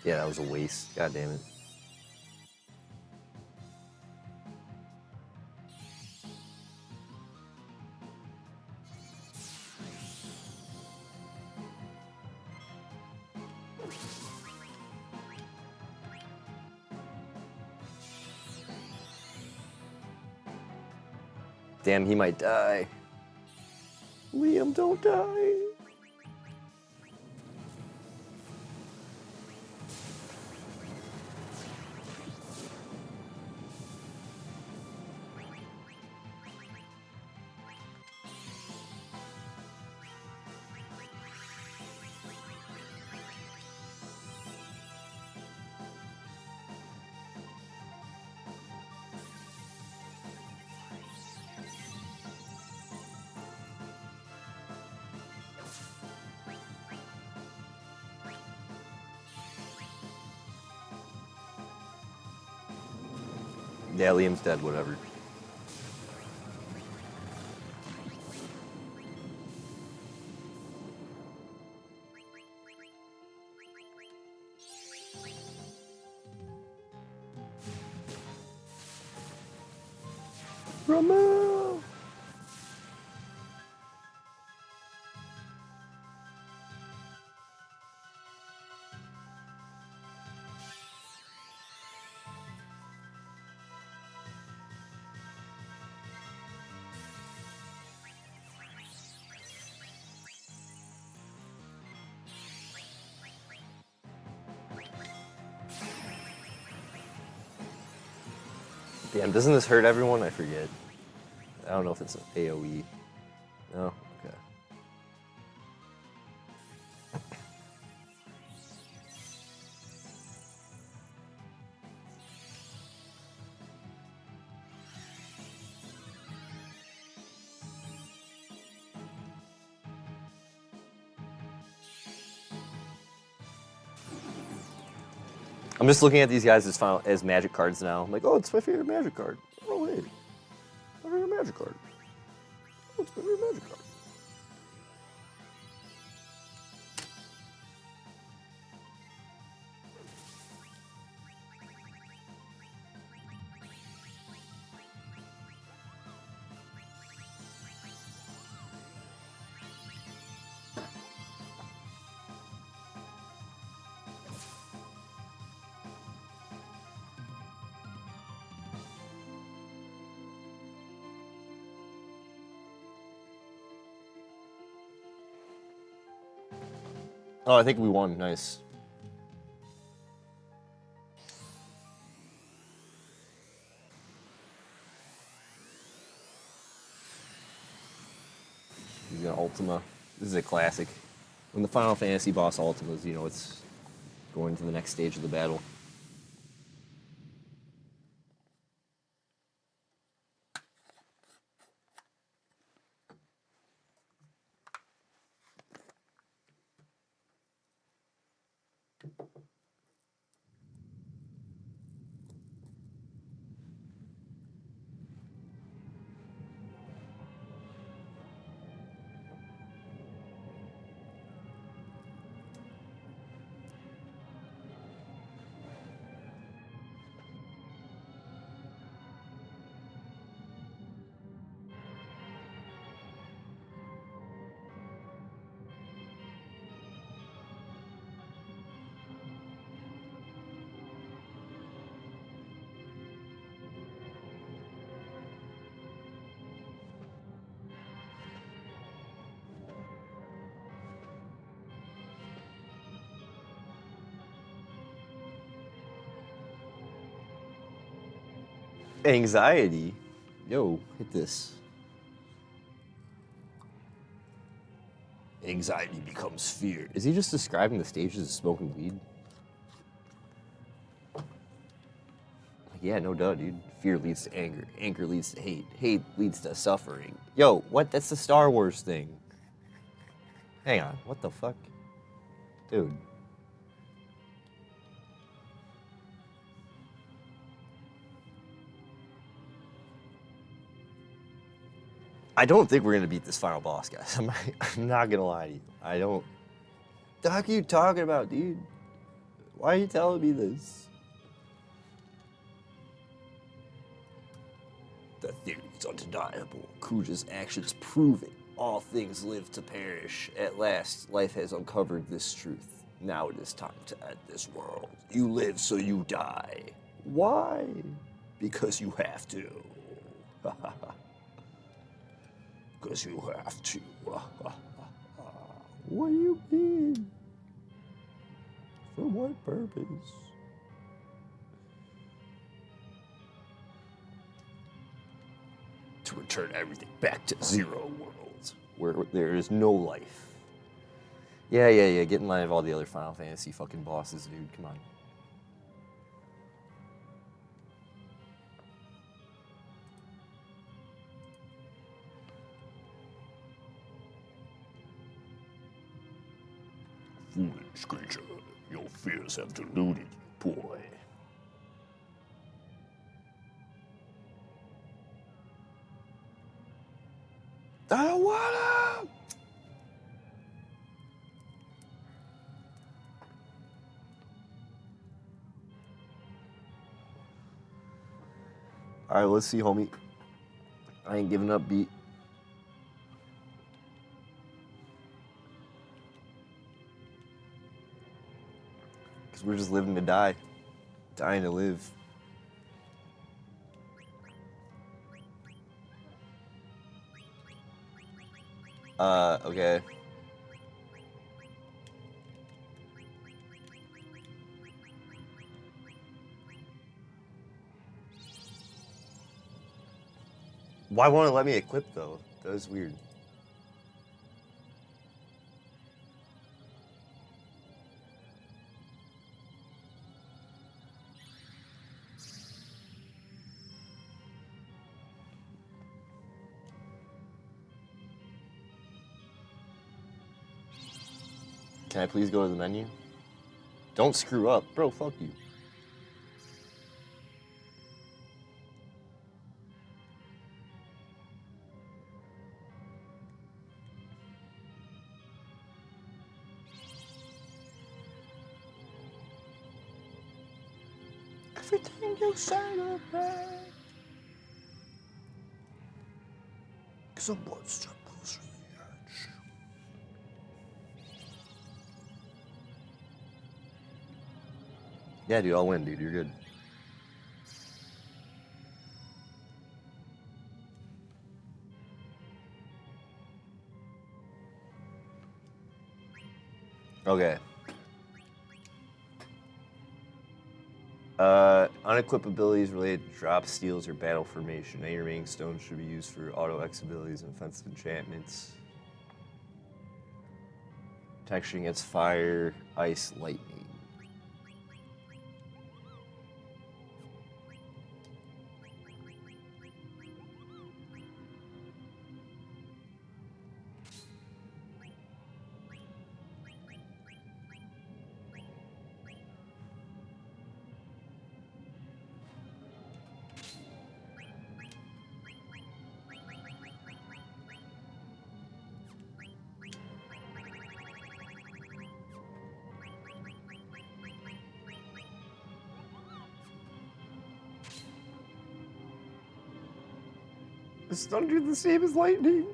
Yeah, that was a waste. God damn it. Damn, he might die. Liam, don't die. Yeah, Liam's dead, whatever. Romeo! Damn, doesn't this hurt everyone? I forget. I don't know if it's an AoE. No? Okay. I'm just looking at these guys as magic cards now. I'm like, oh, it's my favorite magic card. Oh, wait. My favorite magic card. Oh, it's my favorite magic card. Oh, I think we won. Nice. He's got Ultima. This is a classic. When the Final Fantasy boss Ultimas, you know, it's going to the next stage of the battle. Anxiety? Yo, hit this. Anxiety becomes fear. Is he just describing the stages of smoking weed? Yeah, no duh, dude. Fear leads to anger. Anger leads to hate. Hate leads to suffering. Yo, what? That's the Star Wars thing. Hang on, what the fuck? Dude. I don't think we're gonna beat this final boss, guys. I'm not gonna lie to you. I don't. The heck are you talking about, dude? Why are you telling me this? The theory is undeniable. Kuja's actions prove it. All things live to perish. At last, life has uncovered this truth. Now it is time to end this world. You live so you die. Why? Because you have to. Because you have to. What do you mean? For what purpose? To return everything back to Zero World, where there is no life. Yeah. Get in line of all the other Final Fantasy fucking bosses, dude. Come on. Foolish creature, your fears have deluded you, boy. I don't wanna. All right, let's see, homie. I ain't giving up, beat. Because we're just living to die. Dying to live. Okay. Why won't it let me equip, though? That was weird. Can I please go to the menu? Don't screw up. Bro, fuck you. Everything you say to me. Cause I'm one step closer to the edge. Yeah, dude, I'll win, dude. You're good. Okay. Unequip abilities related to drop, steals, or battle formation. Any remaining stones should be used for auto-X abilities and offensive enchantments. Protection against fire, ice, lightning. Is thunder the same as lightning?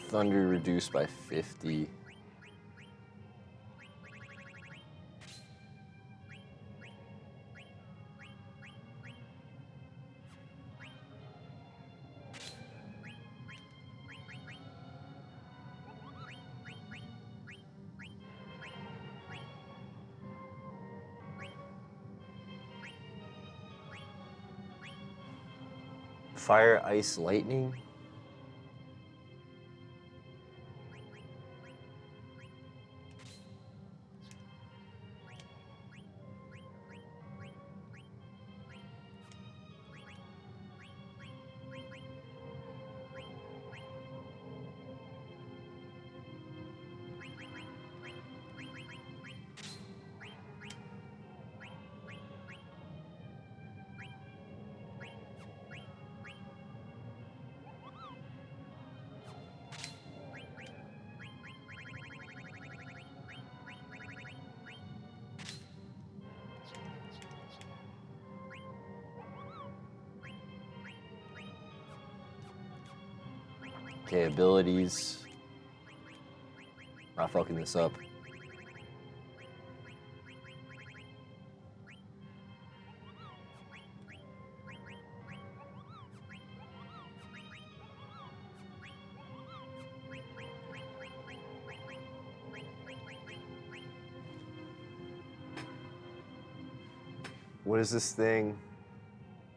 Thunder reduced by 50. Fire, ice, lightning. Okay, abilities. Not fucking this up. What is this thing?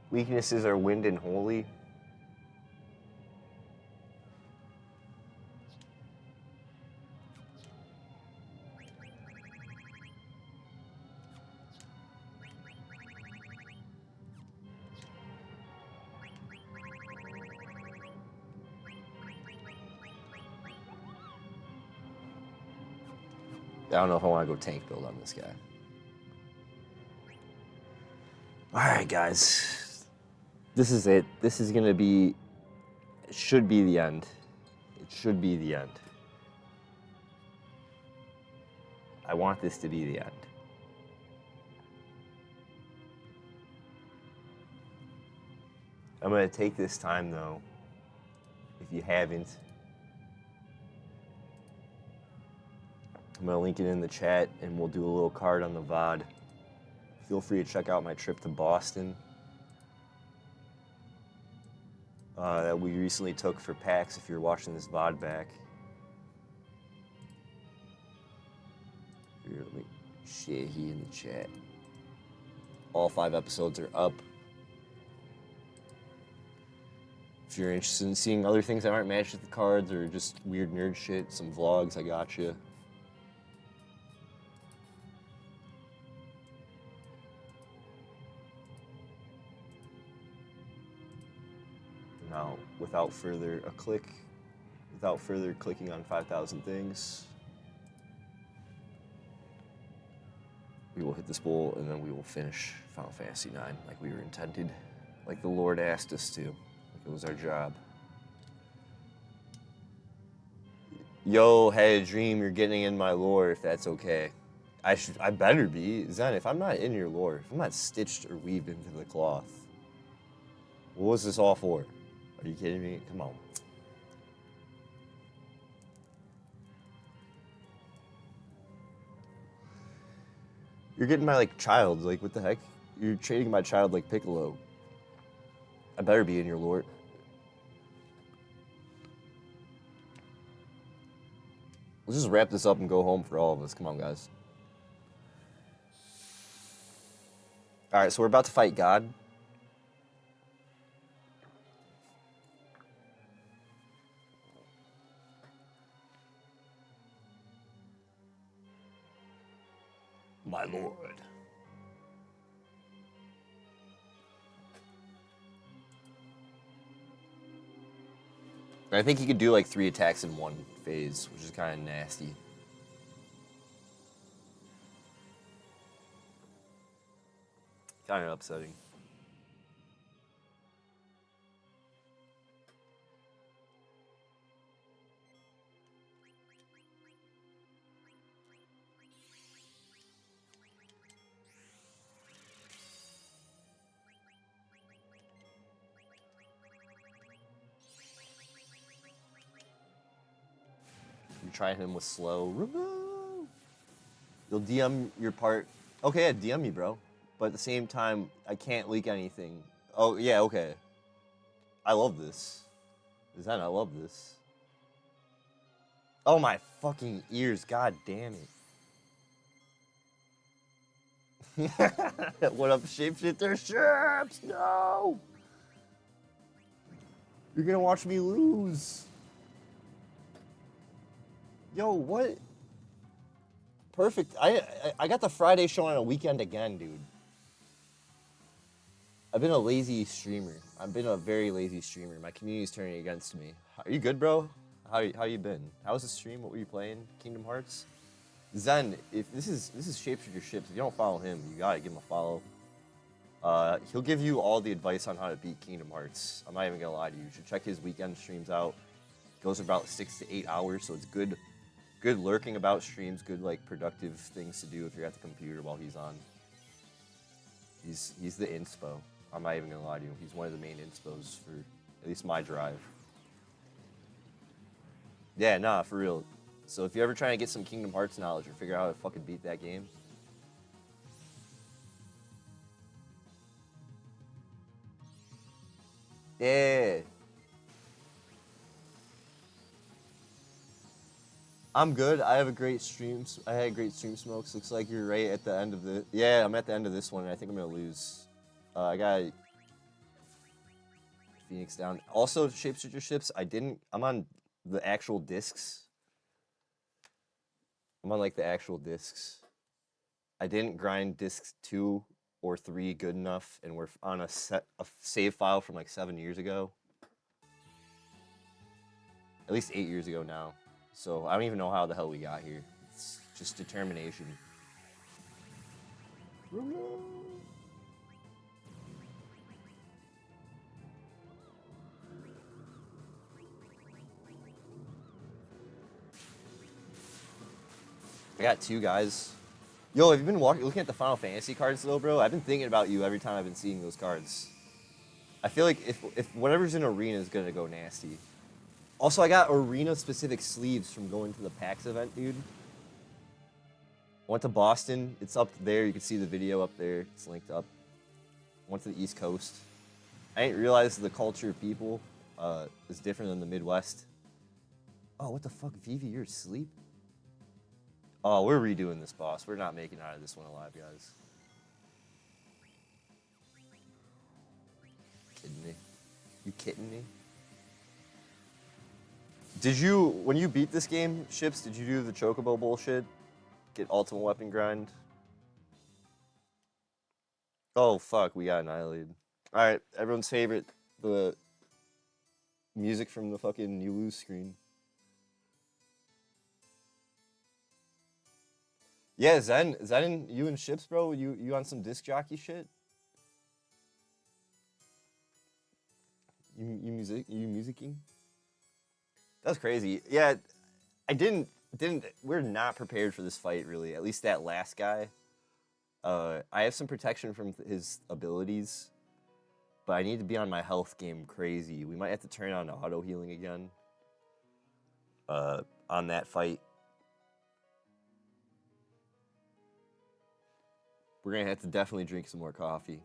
Weaknesses are wind and holy. I don't know if I want to go tank build on this guy. All right, guys. This is it. This is going to be... It should be the end. It should be the end. I want this to be the end. I'm going to take this time, though, if you haven't. I'm going to link it in the chat, and we'll do a little card on the VOD. Feel free to check out my trip to Boston that we recently took for PAX if you're watching this VOD back. Here, let me share he in the chat. All 5 episodes are up. If you're interested in seeing other things that aren't matched with the cards or just weird nerd shit, some vlogs, I got you. Now, without further clicking on 5,000 things, we will hit this bowl and then we will finish Final Fantasy IX like we were intended, like the Lord asked us to, like it was our job. Yo, had a dream you're getting in my lore, if that's okay. I better be. Zen, if I'm not in your lore, if I'm not stitched or weaved into the cloth, what was this all for? Are you kidding me? Come on. You're getting my, like, child. Like, what the heck? You're treating my child like Piccolo. I better be in your lore. Let's just wrap this up and go home for all of us. Come on, guys. All right, so we're about to fight God. My lord. I think he could do like 3 attacks in one phase, which is kind of nasty. Kind of upsetting. You're trying him with slow. You'll DM your part. Okay, yeah, DM me, bro. But at the same time, I can't leak anything. Oh, yeah, okay. I love this. Zen, I love this. Oh, my fucking ears. God damn it. What up, shapeshifter? Ships! No! You're gonna watch me lose. Yo, what? Perfect. I got the Friday show on a weekend again, dude. I've been a lazy streamer. I've been a very lazy streamer. My community's turning against me. Are you good, bro? How you been? How was the stream? What were you playing? Kingdom Hearts? Zen, if this is Shapeshifter Ships. If you don't follow him, you gotta give him a follow. He'll give you all the advice on how to beat Kingdom Hearts. I'm not even gonna lie to you. You should check his weekend streams out. Goes about 6 to 8 hours, so it's good lurking about streams, good like productive things to do if you're at the computer while he's on. He's the inspo. I'm not even gonna lie to you. He's one of the main inspos for at least my drive. Yeah, nah, for real. So if you're ever trying to get some Kingdom Hearts knowledge or figure out how to fucking beat that game, yeah. I'm good. I have a great stream. I had great stream smokes. Looks like you're right at the end of the. Yeah, I'm at the end of this one, and I think I'm gonna lose. I got Phoenix down. Also, Shapeshifter ships. I'm on the actual discs. I'm on like the actual discs. I didn't grind discs 2 or 3 good enough, and we're on a save file from like 7 years ago. At least 8 years ago now. So I don't even know how the hell we got here. It's just determination. I got 2 guys. Yo, have you been looking at the Final Fantasy cards though, bro? I've been thinking about you every time I've been seeing those cards. I feel like if whatever's in Arena is gonna go nasty. Also, I got Arena-specific sleeves from going to the PAX event, dude. I went to Boston. It's up there. You can see the video up there. It's linked up. Went to the East Coast. I didn't realize the culture of people is different than the Midwest. Oh, what the fuck, Vivi, you're asleep? Oh, we're redoing this, boss. We're not making it out of this one alive, guys. Kidding me? You kidding me? Did you, when you beat this game, Ships, did you do the Chocobo bullshit? Get Ultimate Weapon grind? Oh, fuck, we got annihilated. Alright, everyone's favorite, the music from the fucking You Lose screen. Yeah, Zen, you and Ships, bro? You on some disc jockey shit? You musicking? That's crazy. Yeah, we're not prepared for this fight, really. At least that last guy. I have some protection from his abilities, but I need to be on my health game crazy. We might have to turn on auto healing again on that fight. We're gonna have to definitely drink some more coffee.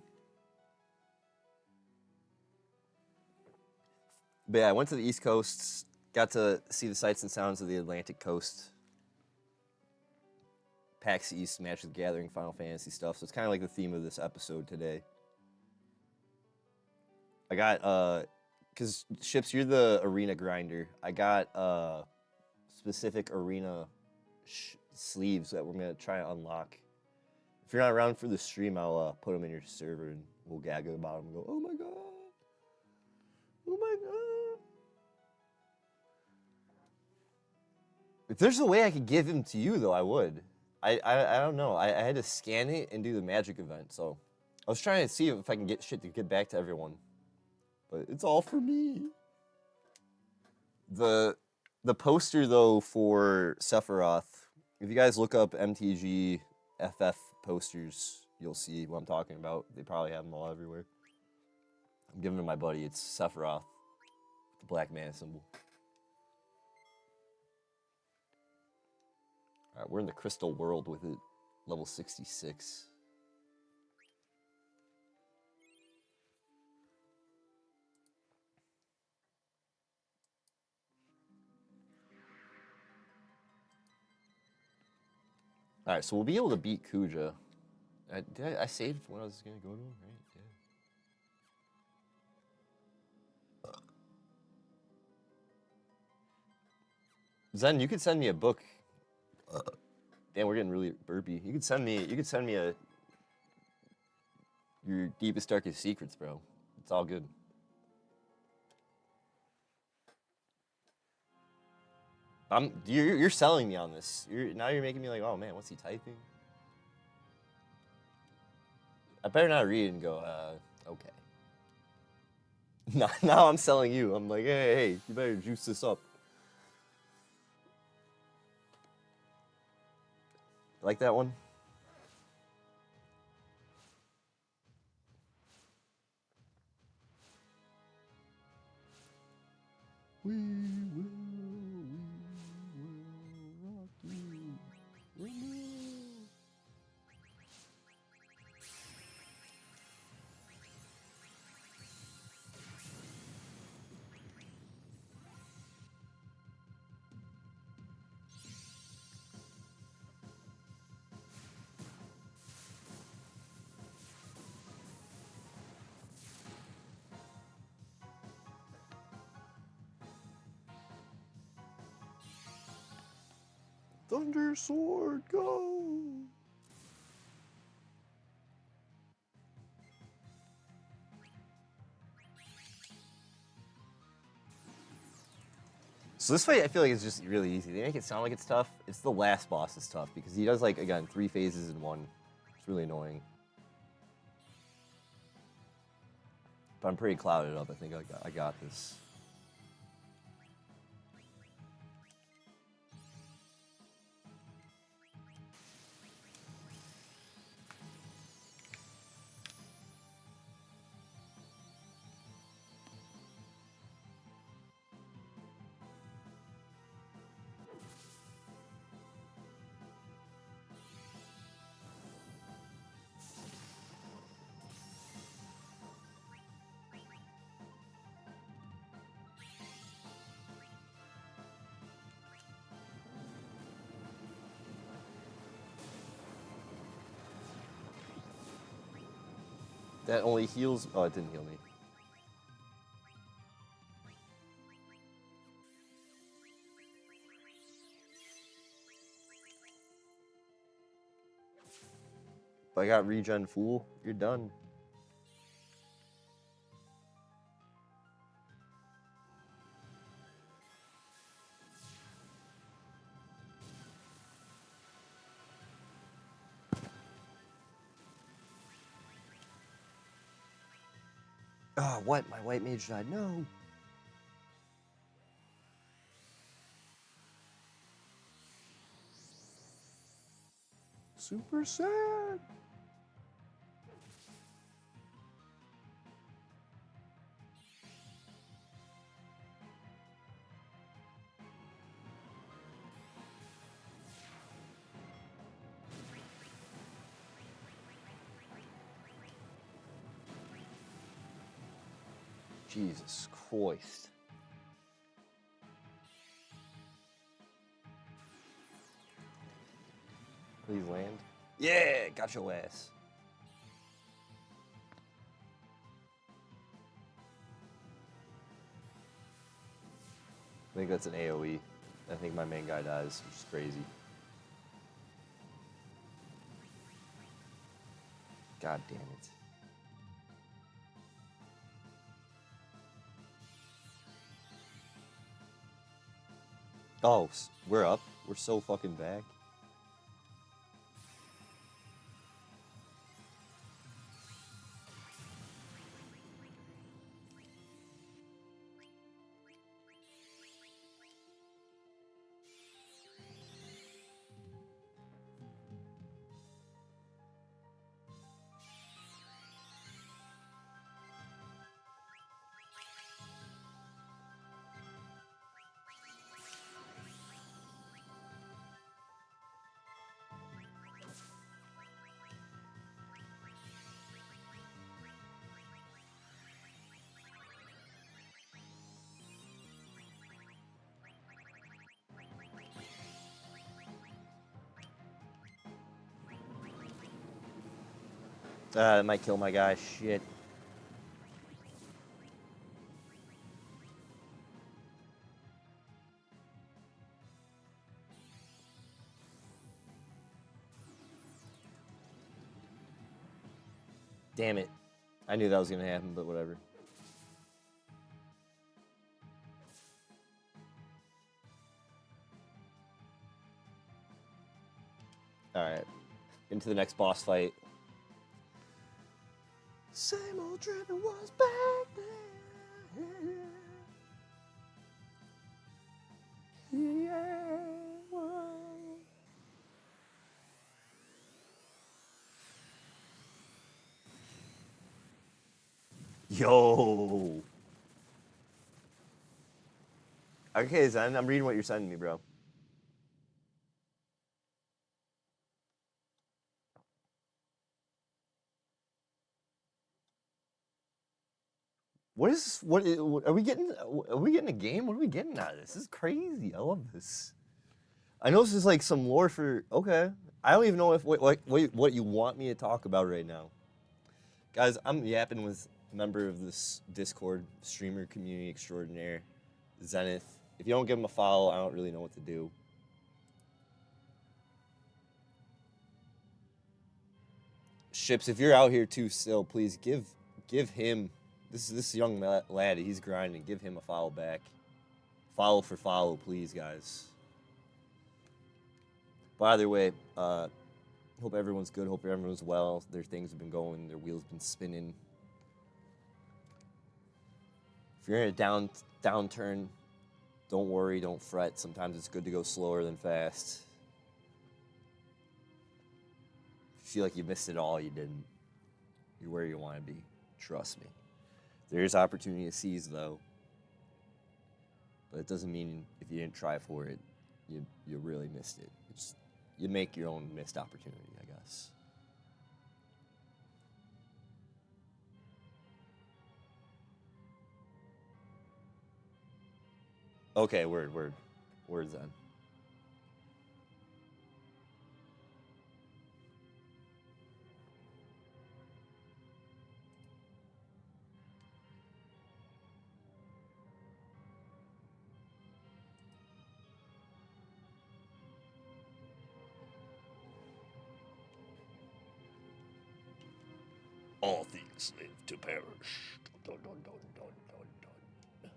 But yeah, I went to the East Coast, got to see the sights and sounds of the Atlantic coast. PAX East, Magic the Gathering, Final Fantasy stuff. So it's kind of like the theme of this episode today. I got, because Ships, you're the arena grinder. I got specific arena sleeves that we're going to try and unlock. If you're not around for the stream, I'll put them in your server and we'll gag about them and go, oh my god. Oh my god. If there's a way I could give him to you, though, I would. I don't know. I had to scan it and do the magic event, so I was trying to see if I can get shit to get back to everyone. But it's all for me. The poster, though, for Sephiroth, if you guys look up MTG FF posters, you'll see what I'm talking about. They probably have them all everywhere. I'm giving them to my buddy. It's Sephiroth, the black man symbol. All right, we're in the crystal world with it, level 66. All right, so we'll be able to beat Kuja. I saved when I was gonna go to him, right? Yeah. Zen, you could send me a book. Damn, we're getting really burpy. You could send me your deepest, darkest secrets, bro. It's all good. You're selling me on this. Now you're making me like, oh man, what's he typing? I better not read it and go, okay. Now I'm selling you. I'm like, hey, you better juice this up. Like that one? We will win. Thunder Sword, go! So this fight, I feel like it's just really easy. They make it sound like it's tough. It's the last boss that's tough because he does, like, again, 3 phases in one. It's really annoying. But I'm pretty clouded up. I think I got this. That only heals. Oh, it didn't heal me. If I got regen full, you're done. Oh, what? My white mage died. No. Super sad. Jesus Christ. Please land. Yeah, got your ass. I think that's an AoE. I think my main guy dies, which is crazy. God damn it. Oh, we're up. We're so fucking back. That might kill my guy. Shit. Damn it. I knew that was going to happen, but whatever. Alright. Into the next boss fight. Same old driven was back there. Yeah. Yo. Okay, Zen, I'm reading what you're sending me, bro. What are we getting? Are we getting a game? What are we getting out of this? This is crazy. I love this. I know this is like some lore for. Okay, I don't even know if what you want me to talk about right now, guys. I'm yapping with a member of this Discord streamer community extraordinaire, Zenith. If you don't give him a follow, I don't really know what to do. Ships, if you're out here too still, please give him, this young lad, he's grinding, give him a follow back. Follow for follow, please, guys. By the way, hope everyone's good, hope everyone's well. Their things have been going, their wheels been spinning. If you're in a downturn, don't worry, don't fret. Sometimes it's good to go slower than fast. If you feel like you missed it all, you didn't. You're where you want to be. Trust me. There's opportunity to seize, though. But it doesn't mean if you didn't try for it, you really missed it. You make your own missed opportunity, I guess. Okay, words then. All things live to perish. Dun, dun, dun, dun, dun, dun.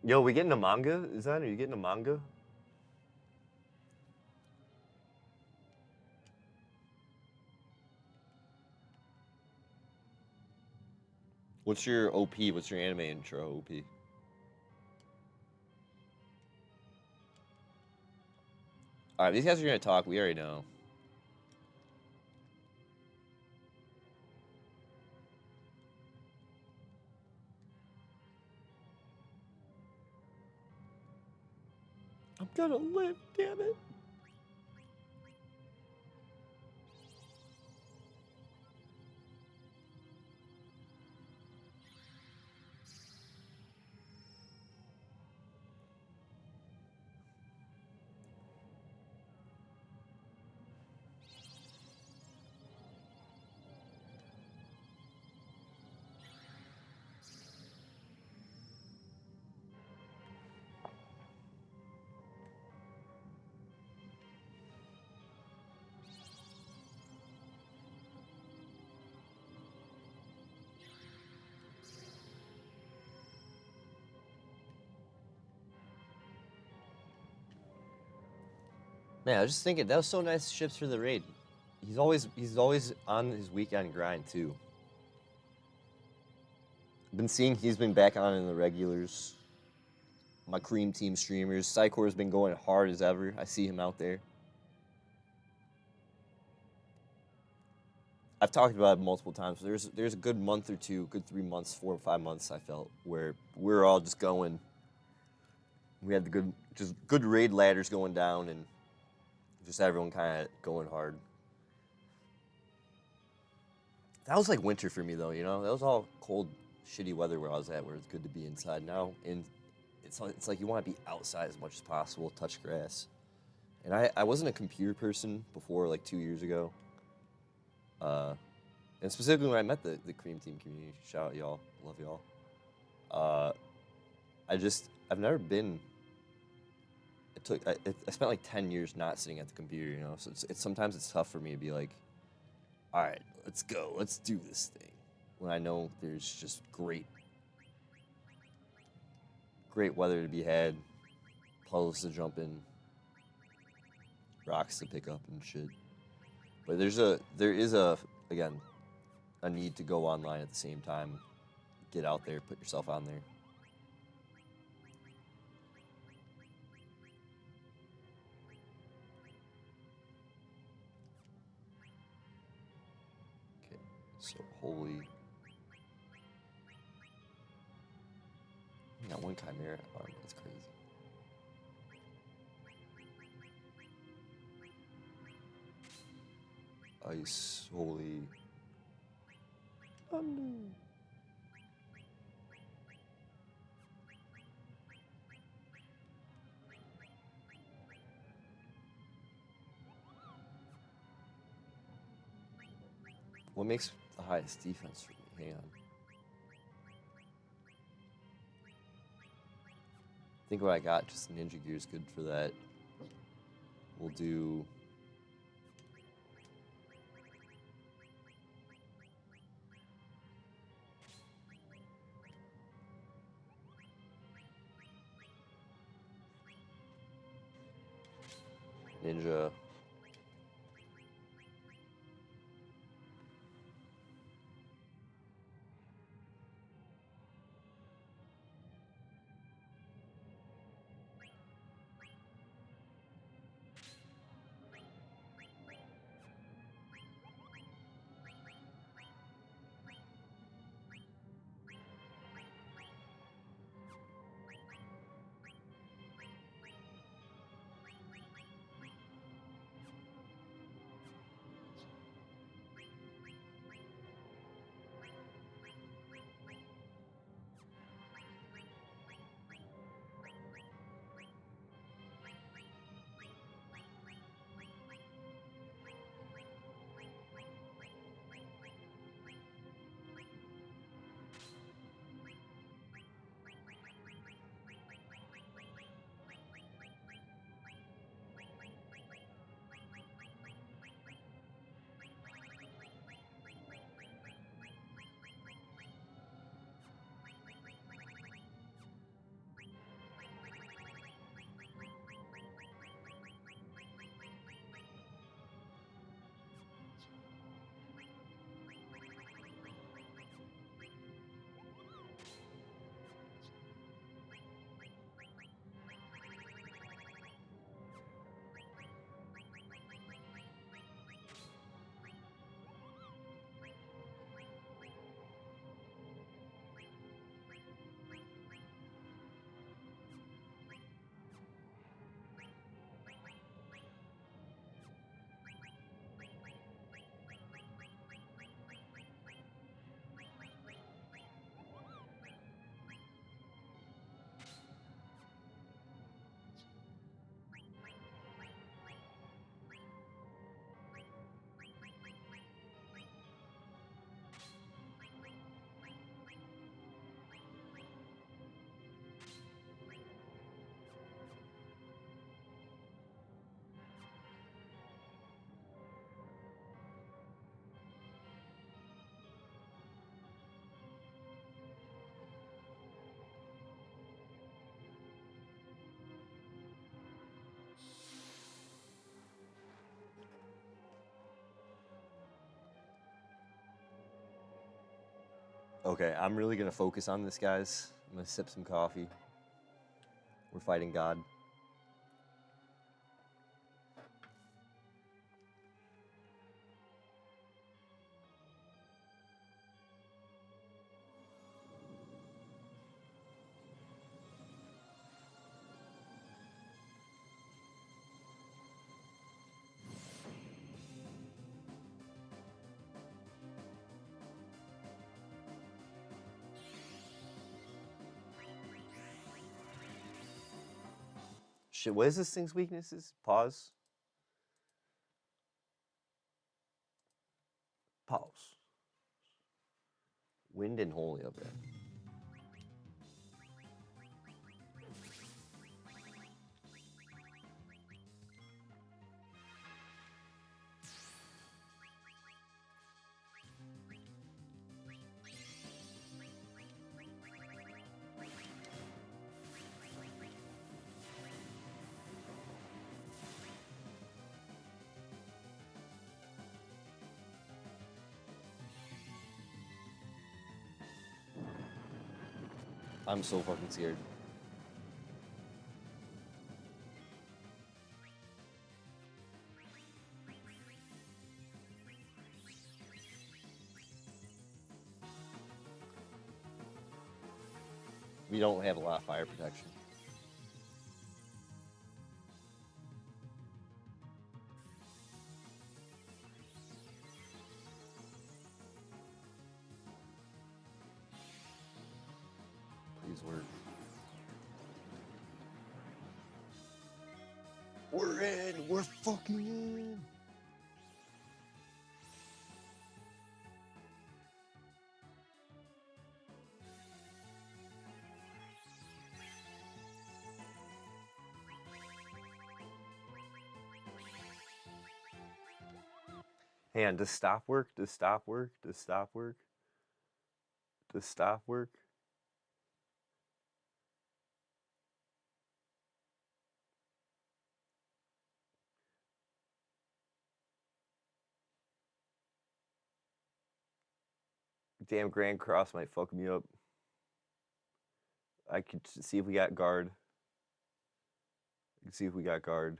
Yo, we getting a manga? Are you getting a manga? What's your OP? What's your anime intro OP? Alright, these guys are gonna talk, we already know. I'm gonna live, damn it. Man, I was just thinking, that was so nice ships for the raid. He's always on his weekend grind too. Been seeing he's been back on in the regulars. My cream team streamers. Psychor's been going hard as ever. I see him out there. I've talked about it multiple times. There's a good month or two, good 3 months, 4 or 5 months I felt where we're all just going. We had the good raid ladders going down and just everyone kind of going hard. That was like winter for me, though, you know? That was all cold, shitty weather where I was at, where it's good to be inside. Now, it's like you want to be outside as much as possible, touch grass. And I wasn't a computer person before, like 2 years ago. And specifically when I met the Cream Team community. Shout out y'all. Love y'all. I've never been... I spent like 10 years not sitting at the computer, you know? So sometimes it's tough for me to be like, all right, let's go. Let's do this thing. When I know there's just great weather to be had, puddles to jump in, rocks to pick up and shit. But there is a need to go online at the same time. Get out there, put yourself on there. Okay, so holy. I got one chimera arm, that's crazy. Ice, holy. Thunder. What makes the highest defense for me? Hang on. I think what I got, just Ninja Gear's good for that. We'll do... Ninja. Okay, I'm really gonna focus on this, guys. I'm gonna sip some coffee. We're fighting God. Shit, what is this thing's weaknesses? Pause. Pause. Wind and holy, okay. I'm so fucking scared. We don't have a lot of fire protection. Please work. We're in! We're fucking in! Hey, on, does stop work? Does stop work? Does stop work? Does stop work? Damn, Grand Cross might fuck me up. I could see if we got guard. I can see if we got guard.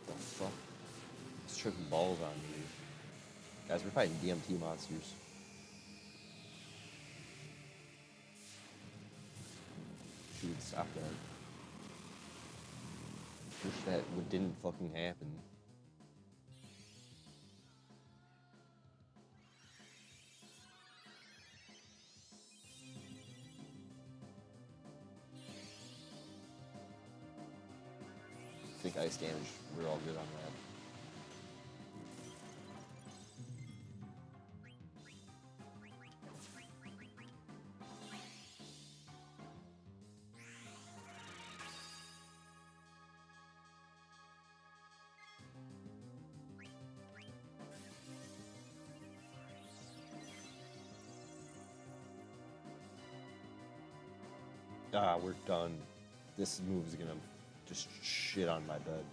The fuck? It's tripping balls on me. Guys, we're fighting DMT monsters. Shoot, stop that. Wish that didn't fucking happen. I think ice damage, we're all good on that. Ah, we're done. This move is gonna just shit on my bed.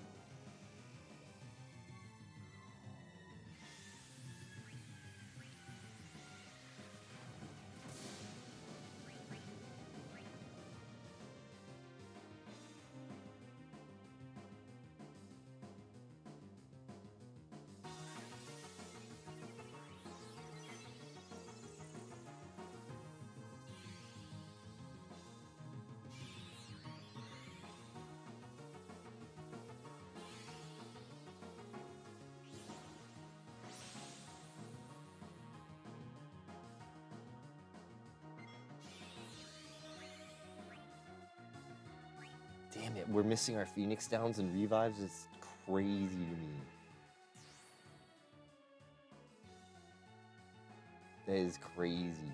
Damn it, we're missing our Phoenix Downs and revives. It's crazy to me. That is crazy.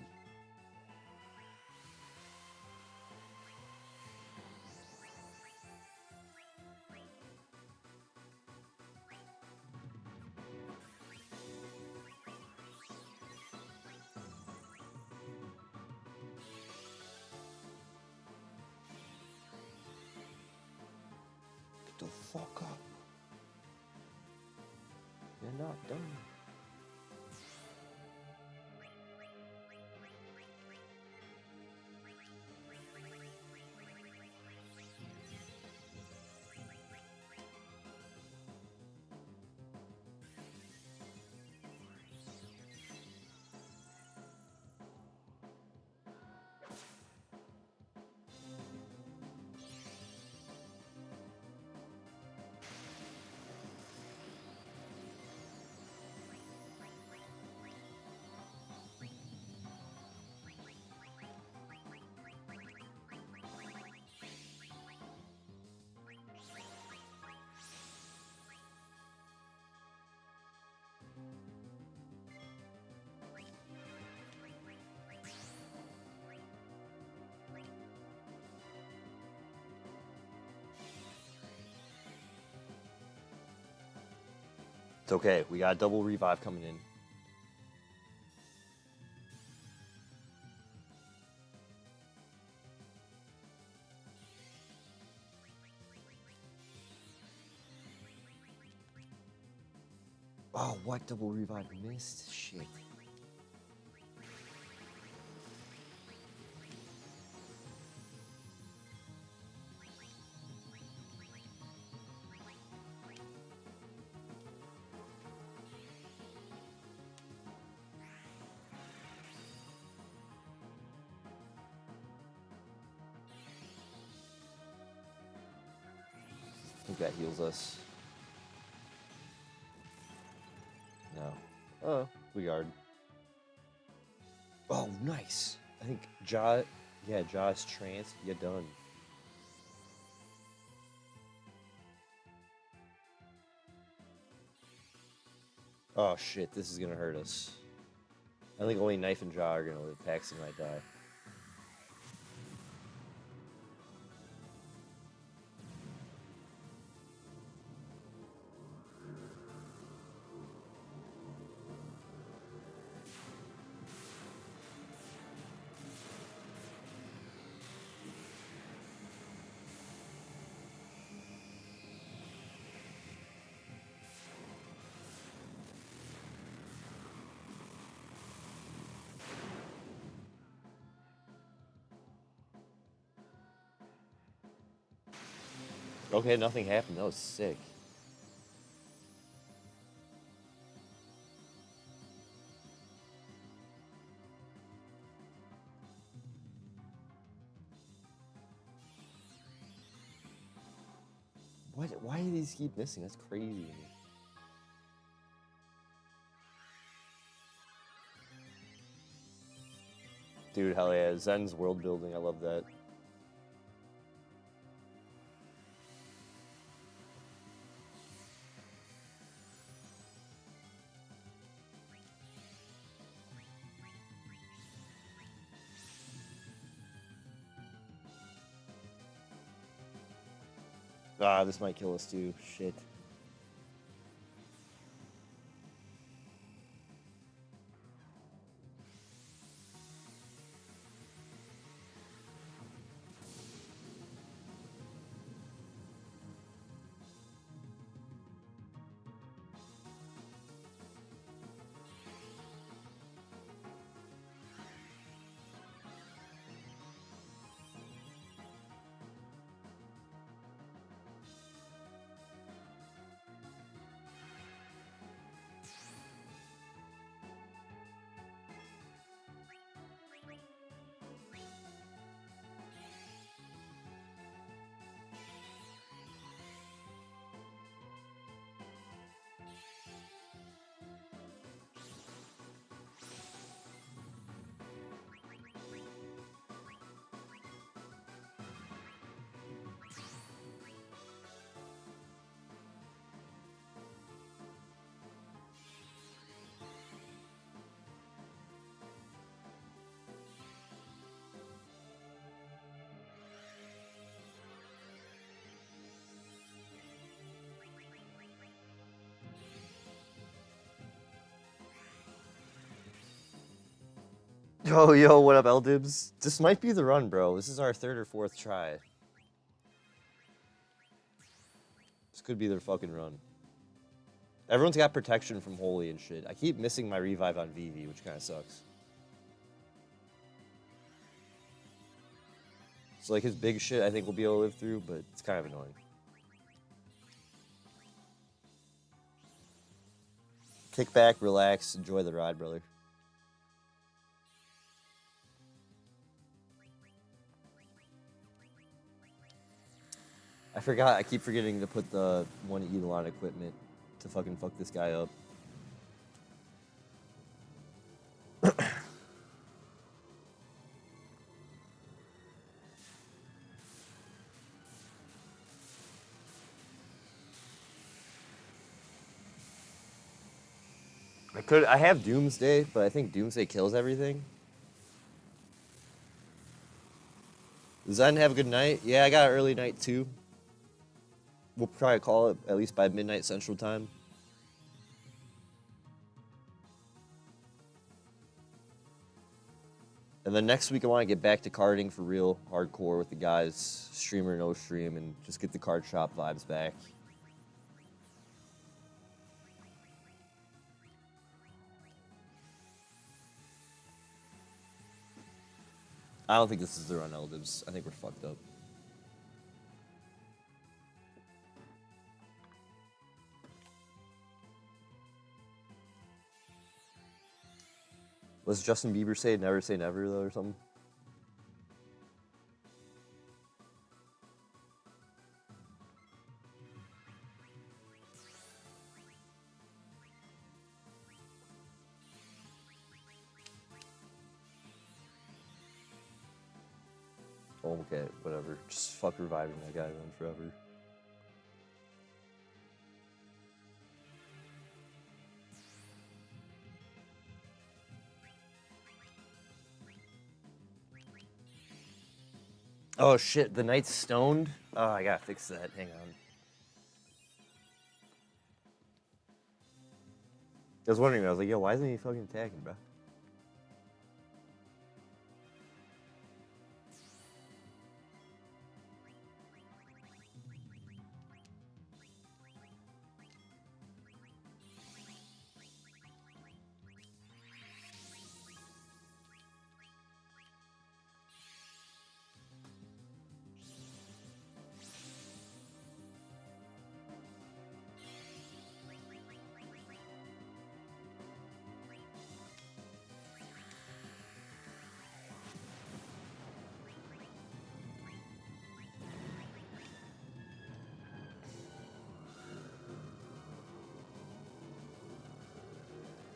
Get the fuck up. You're not done. It's okay. We got a double revive coming in. Oh, what double revive missed? Shit. I think that heals us. No. Oh, we guard. Oh, nice. I think Jaw's trance. You're done. Oh shit, this is gonna hurt us. I think only Knife and Jaw are gonna live. Paxton might die. Okay, nothing happened. That was sick. What? Why do these keep missing? That's crazy to me. Dude, hell yeah. Zen's world building. I love that. Ah, this might kill us too. Shit. Yo, what up, Eldibs? This might be the run, bro. This is our third or fourth try. This could be their fucking run. Everyone's got protection from Holy and shit. I keep missing my revive on Vivi, which kind of sucks. So, like, his big shit I think we'll be able to live through, but it's kind of annoying. Kick back, relax, enjoy the ride, brother. I forgot. I keep forgetting to put the one Eidolon equipment to fucking fuck this guy up. I have Doomsday, but I think Doomsday kills everything. Zen, have a good night. Yeah, I got an early night too. We'll probably call it at least by midnight Central Time. And then next week I want to get back to carding for real, hardcore with the guys, stream or no stream, and just get the card shop vibes back. I don't think this is the run, Eldibs. I think we're fucked up. Was Justin Bieber say never, though, or something? Oh, okay, whatever. Just fuck reviving that guy then forever. Oh shit, the knight's stoned? Oh, I gotta fix that. Hang on. I was wondering, I was like, yo, why isn't he fucking attacking, bro?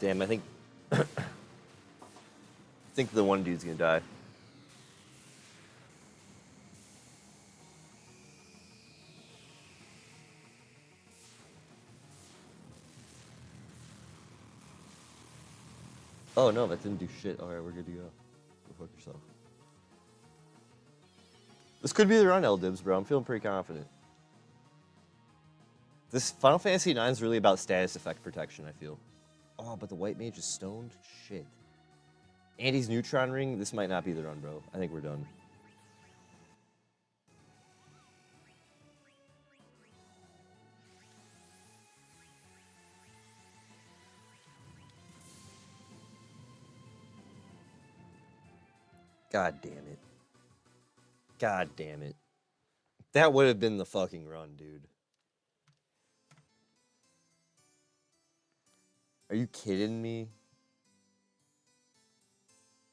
Damn, I think I think the one dude's gonna die. Oh no, that didn't do shit. Alright, we're good to go. Go fuck yourself. This could be the run, L-Dibs, bro. I'm feeling pretty confident. This Final Fantasy IX is really about status effect protection, I feel. Oh, but the white mage is stoned? Shit. Andy's Neutron Ring? This might not be the run, bro. I think we're done. God damn it. God damn it. That would have been the fucking run, dude. Are you kidding me?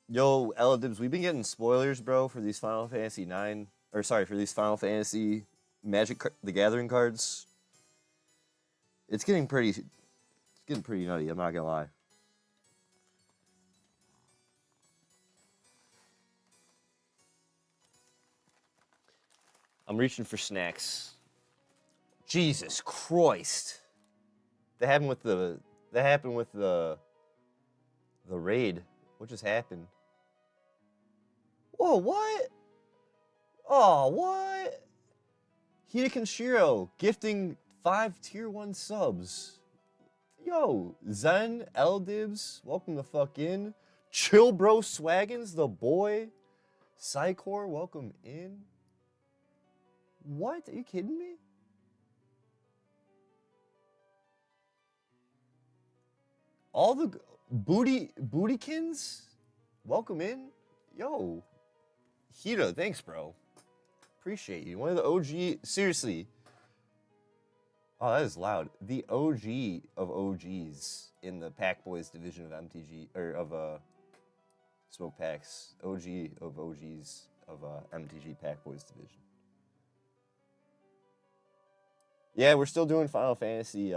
Yo, L-Dibs, we've been getting spoilers, bro, for these Final Fantasy 9, or sorry, for these Final Fantasy the Gathering cards. It's getting pretty nutty, I'm not gonna lie. I'm reaching for snacks. Jesus Christ. That happened with the raid. What just happened? Whoa, what? Oh, what? Hida Kenshiro gifting 5 tier 1 subs. Yo, Zen, L-Dibs, welcome the fuck in. Chill Bro Swaggins, the boy. Psycor, welcome in. What? Are you kidding me? All the bootykins, welcome in. Yo, Hida, thanks, bro. Appreciate you. One of the OG, seriously. Oh, that is loud. The OG of OGs in the Pack Boys division of MTG, or of Smoke Packs. OG of OGs of MTG Pack Boys division. Yeah, we're still doing Final Fantasy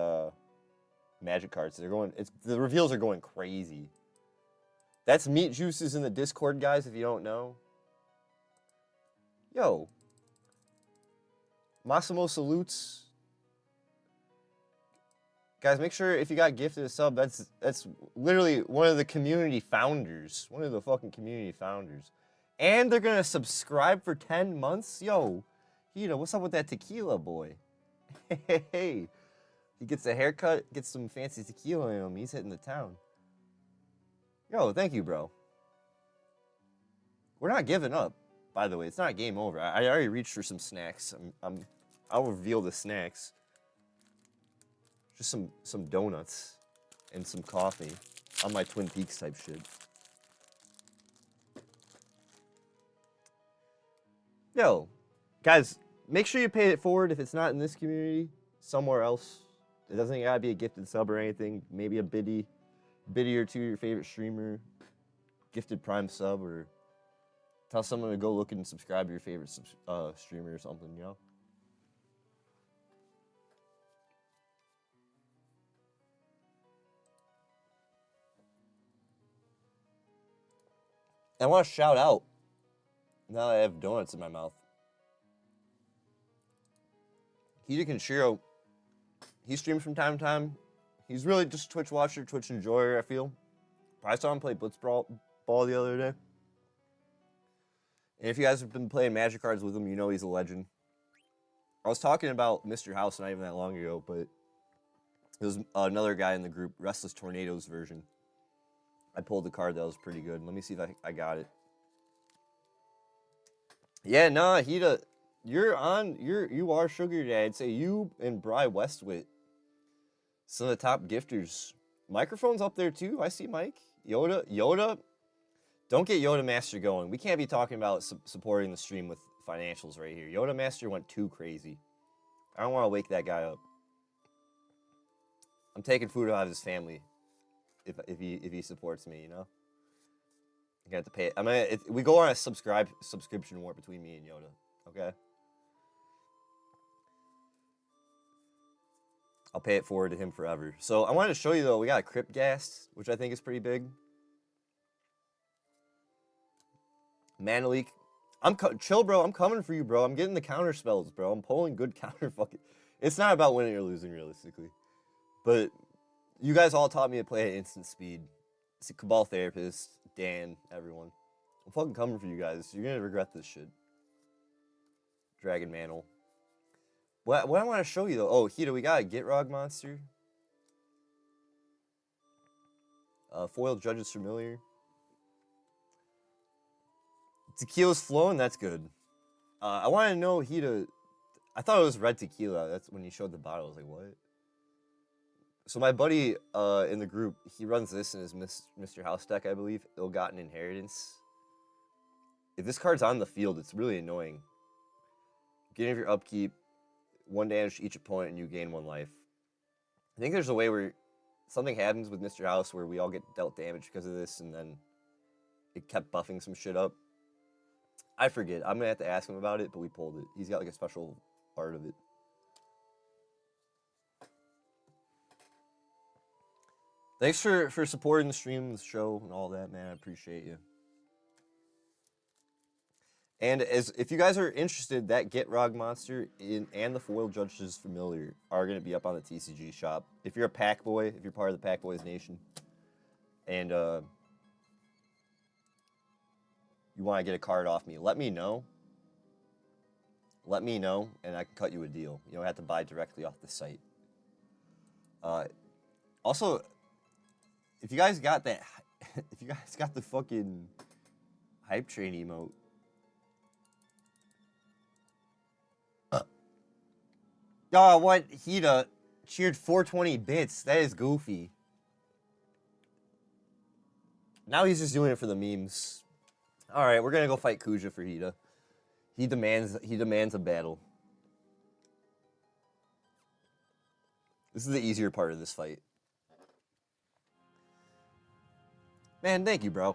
Magic cards. The reveals are going crazy. That's Meat Juices in the Discord, guys, if you don't know. Yo. Massimo salutes. Guys, make sure if you got gifted a sub, that's literally one of the community founders. One of the fucking community founders. And they're gonna subscribe for 10 months? Yo, Hida, what's up with that tequila, boy? Hey. He gets a haircut, gets some fancy tequila in him. He's hitting the town. Yo, thank you, bro. We're not giving up, by the way. It's not game over. I already reached for some snacks. I'll reveal the snacks. Just some donuts and some coffee on my Twin Peaks type shit. Yo, guys, make sure you pay it forward if it's not in this community, somewhere else. It doesn't gotta be a gifted sub or anything. Maybe a biddy or two to your favorite streamer, gifted Prime sub, or tell someone to go look and subscribe to your favorite streamer or something, you know? I want to shout out, now that I have donuts in my mouth. Hida Kenshiro, he streams from time to time. He's really just a Twitch watcher, Twitch enjoyer, I feel. I saw him play Blitzball the other day. And if you guys have been playing Magic cards with him, you know he's a legend. I was talking about Mr. House not even that long ago, but it was another guy in the group, Restless Tornadoes version. I pulled the card that was pretty good. Let me see if I got it. Yeah, nah, Hida, you are Sugar Dad. I'd say you and Bry Westwit, some of the top gifters. Microphone's up there too. I see Mike. Yoda. Don't get Yoda Master going. We can't be talking about supporting the stream with financials right here. Yoda Master went too crazy. I don't want to wake that guy up. I'm taking food out of his family if he supports me, you know. I'm gonna have to pay it. We go on a subscription war between me and Yoda. Okay. I'll pay it forward to him forever. So I wanted to show you, though, we got a Crypt Ghast, which I think is pretty big. Mana Leak. Chill, bro. I'm coming for you, bro. I'm getting the counter spells, bro. I'm pulling good counter fucking... It's not about winning or losing, realistically. But you guys all taught me to play at instant speed. It's a Cabal Therapist, Dan, everyone. I'm fucking coming for you guys. You're going to regret this shit. Dragon Mantle. What I want to show you, though... Oh, Hida, we got a Gitrog monster. Foiled Judge's Familiar. Tequila's flowing, that's good. I want to know, Hida... I thought it was red tequila. That's when you showed the bottle. I was like, what? So my buddy in the group, he runs this in his Mr. House deck, I believe. Ill-Gotten Inheritance. If this card's on the field, it's really annoying. Beginning of your upkeep, 1 damage to each opponent, and you gain 1 life. I think there's a way where something happens with Mr. House where we all get dealt damage because of this, and then it kept buffing some shit up. I forget. I'm going to have to ask him about it, but we pulled it. He's got like a special art of it. Thanks for supporting the stream, the show, and all that, man. I appreciate you. And if you guys are interested, that Gitrog monster and the Foiled Judge's Familiar are going to be up on the TCG shop. If you're a Pack Boy, if you're part of the Pack Boys Nation, and you want to get a card off me, let me know. Let me know, and I can cut you a deal. You don't have to buy directly off the site. Also, if you guys got that, if you guys got the fucking Hype Train emote, oh, what? Hida cheered 420 bits. That is goofy. Now he's just doing it for the memes. All right, we're gonna go fight Kuja for Hida. He demands a battle. This is the easier part of this fight. Man, thank you, bro.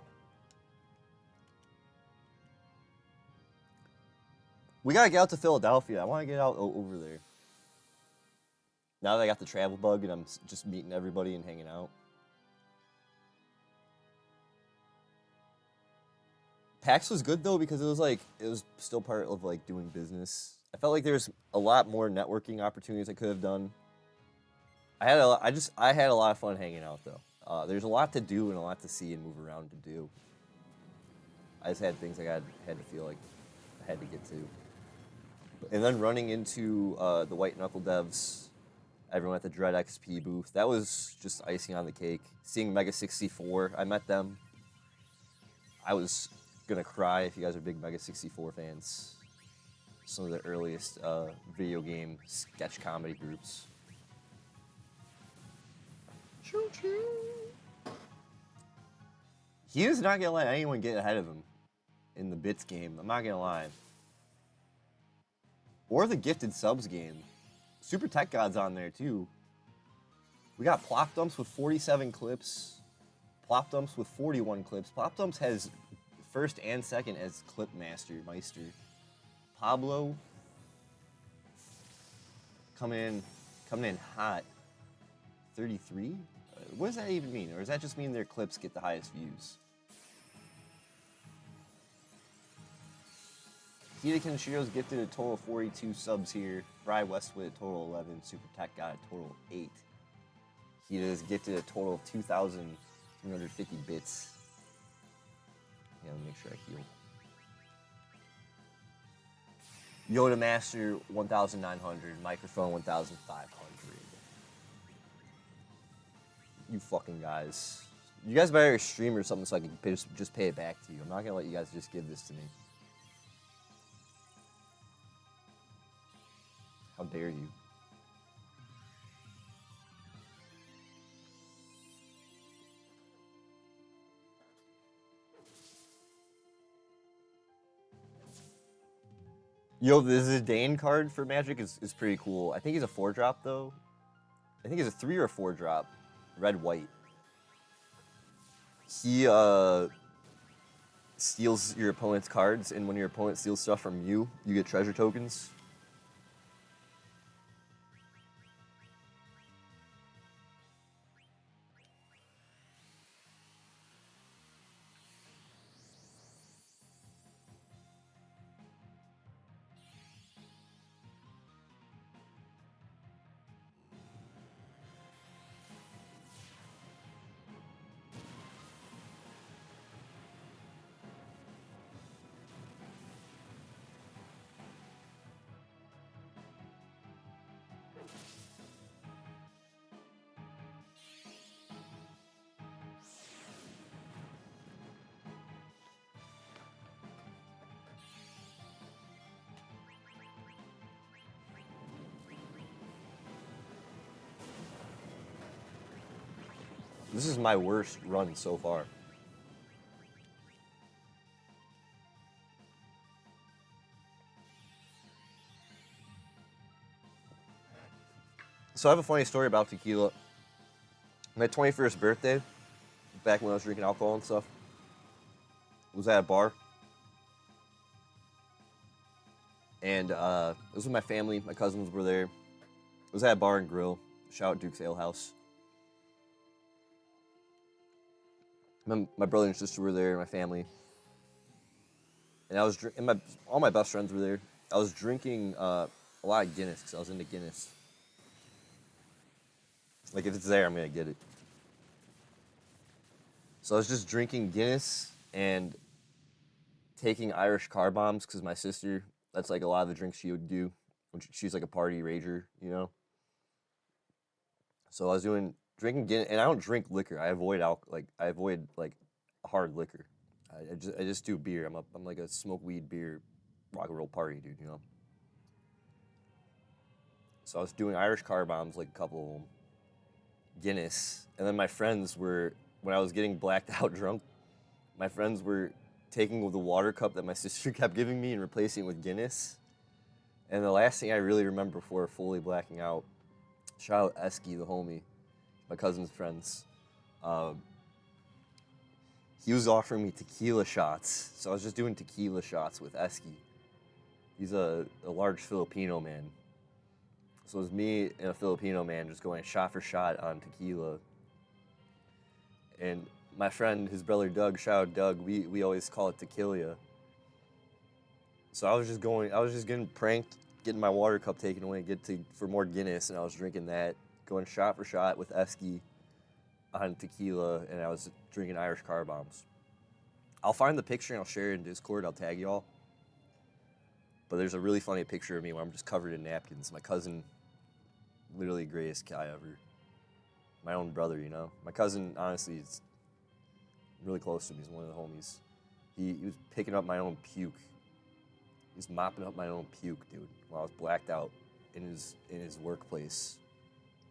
We gotta get out to Philadelphia. I want to get out over there. Now that I got the travel bug and I'm just meeting everybody and hanging out. PAX was good though because it was still part of like doing business. I felt like there's a lot more networking opportunities I could have done. I had a lot of fun hanging out though. There's a lot to do and a lot to see and move around to do. I just had things I had to feel like I had to get to. And then running into the White Knuckle devs, everyone at the Dread XP booth, that was just icing on the cake. Seeing Mega 64, I met them. I was gonna cry if you guys are big Mega 64 fans. Some of the earliest video game sketch comedy groups. Choo-choo. He is not gonna let anyone get ahead of him in the Bits game. I'm not gonna lie. Or the Gifted Subs game. Super Tech God's on there too. We got Plop Dumps with 47 clips. Plop Dumps with 41 clips. Plop Dumps has first and second as Clip Meister. Pablo coming in hot. 33? What does that even mean? Or does that just mean their clips get the highest views? Hida Kenshiro's gifted a total of 42 subs here. Bry Westwood a total of 11. Super Tech got a total of 8. Hida is gifted a total of 2,350 bits. Yeah, let me make sure I heal. Yoda Master 1,900. Microphone 1,500. You fucking guys. You guys better stream or something so I can just pay it back to you. I'm not gonna let you guys just give this to me. How dare you? Yo, the Zidane card for Magic is pretty cool. I think he's a 4-drop though. I think he's a 3 or 4-drop. Red-white. He steals your opponent's cards, and when your opponent steals stuff from you, you get treasure tokens. This is my worst run so far. So I have a funny story about tequila. My 21st birthday, back when I was drinking alcohol and stuff, was at a bar. And it was with my family. My cousins were there. It was at a bar and grill. Shout out Duke's Ale House. My brother and sister were there, my family. And I was all my best friends were there. I was drinking a lot of Guinness because I was into Guinness. Like, if it's there, I'm going to get it. So I was just drinking Guinness and taking Irish car bombs because my sister, that's like a lot of the drinks she would do. She's like a party rager, you know? So I was drinking Guinness, and I don't drink liquor. I avoid hard liquor. I just do beer. I'm like a smoke weed beer rock and roll party dude, you know? So I was doing Irish car bombs, like a couple of them. Guinness, and then my friends were, when I was getting blacked out drunk, my friends were taking the water cup that my sister kept giving me and replacing it with Guinness. And the last thing I really remember before fully blacking out, shout out Esky, the homie, my cousin's friends. He was offering me tequila shots, so I was just doing tequila shots with Esky. He's a large Filipino man. So it was me and a Filipino man just going shot for shot on tequila. And my friend, his brother Doug, shout out Doug, we always call it tequila. So I was just getting pranked, getting my water cup taken away, for more Guinness, and I was drinking that, going shot for shot with Esky on tequila, and I was drinking Irish car bombs. I'll find the picture and I'll share it in Discord, I'll tag y'all. But there's a really funny picture of me where I'm just covered in napkins. My cousin, literally the greatest guy ever. My own brother, you know? My cousin, honestly, is really close to me. He's one of the homies. He was picking up my own puke. He was mopping up my own puke, dude, while I was blacked out in his workplace.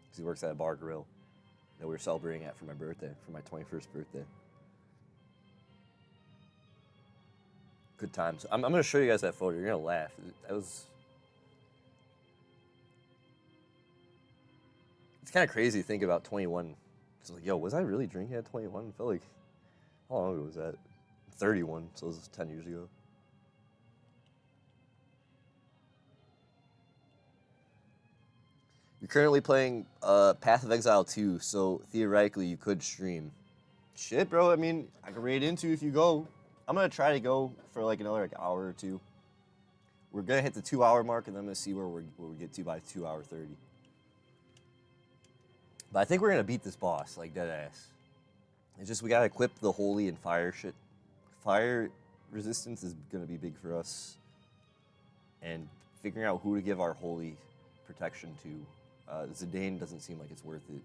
Because he works at a bar grill that we were celebrating at for my birthday, for my 21st birthday. Good times. I'm going to show you guys that photo. You're going to laugh. It's kind of crazy to think about 21. It's like, yo, was I really drinking at 21? I felt like, how long ago was that? 31, so it was 10 years ago. You're currently playing Path of Exile 2, so theoretically you could stream. Shit, bro, I mean, I can raid into if you go. I'm going to try to go for like another hour or two. We're going to hit the 2-hour mark, and then I'm going to see where we get to by 2 hour 30. But I think we're going to beat this boss, like dead ass. It's just we got to equip the holy and fire shit. Fire resistance is going to be big for us. And figuring out who to give our holy protection to. Zidane doesn't seem like it's worth it.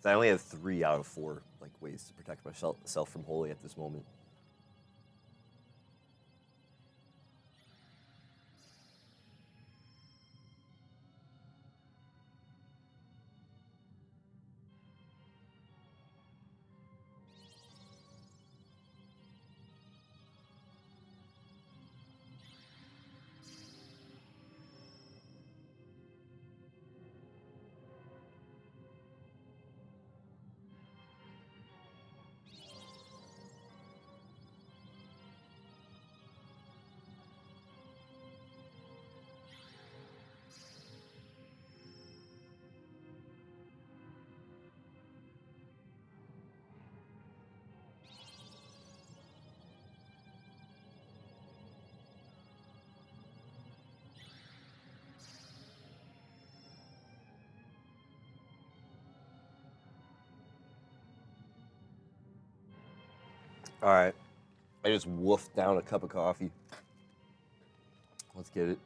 I only have 3 out of 4 ways to protect myself from holy at this moment. All right, I just woofed down a cup of coffee. Let's get it.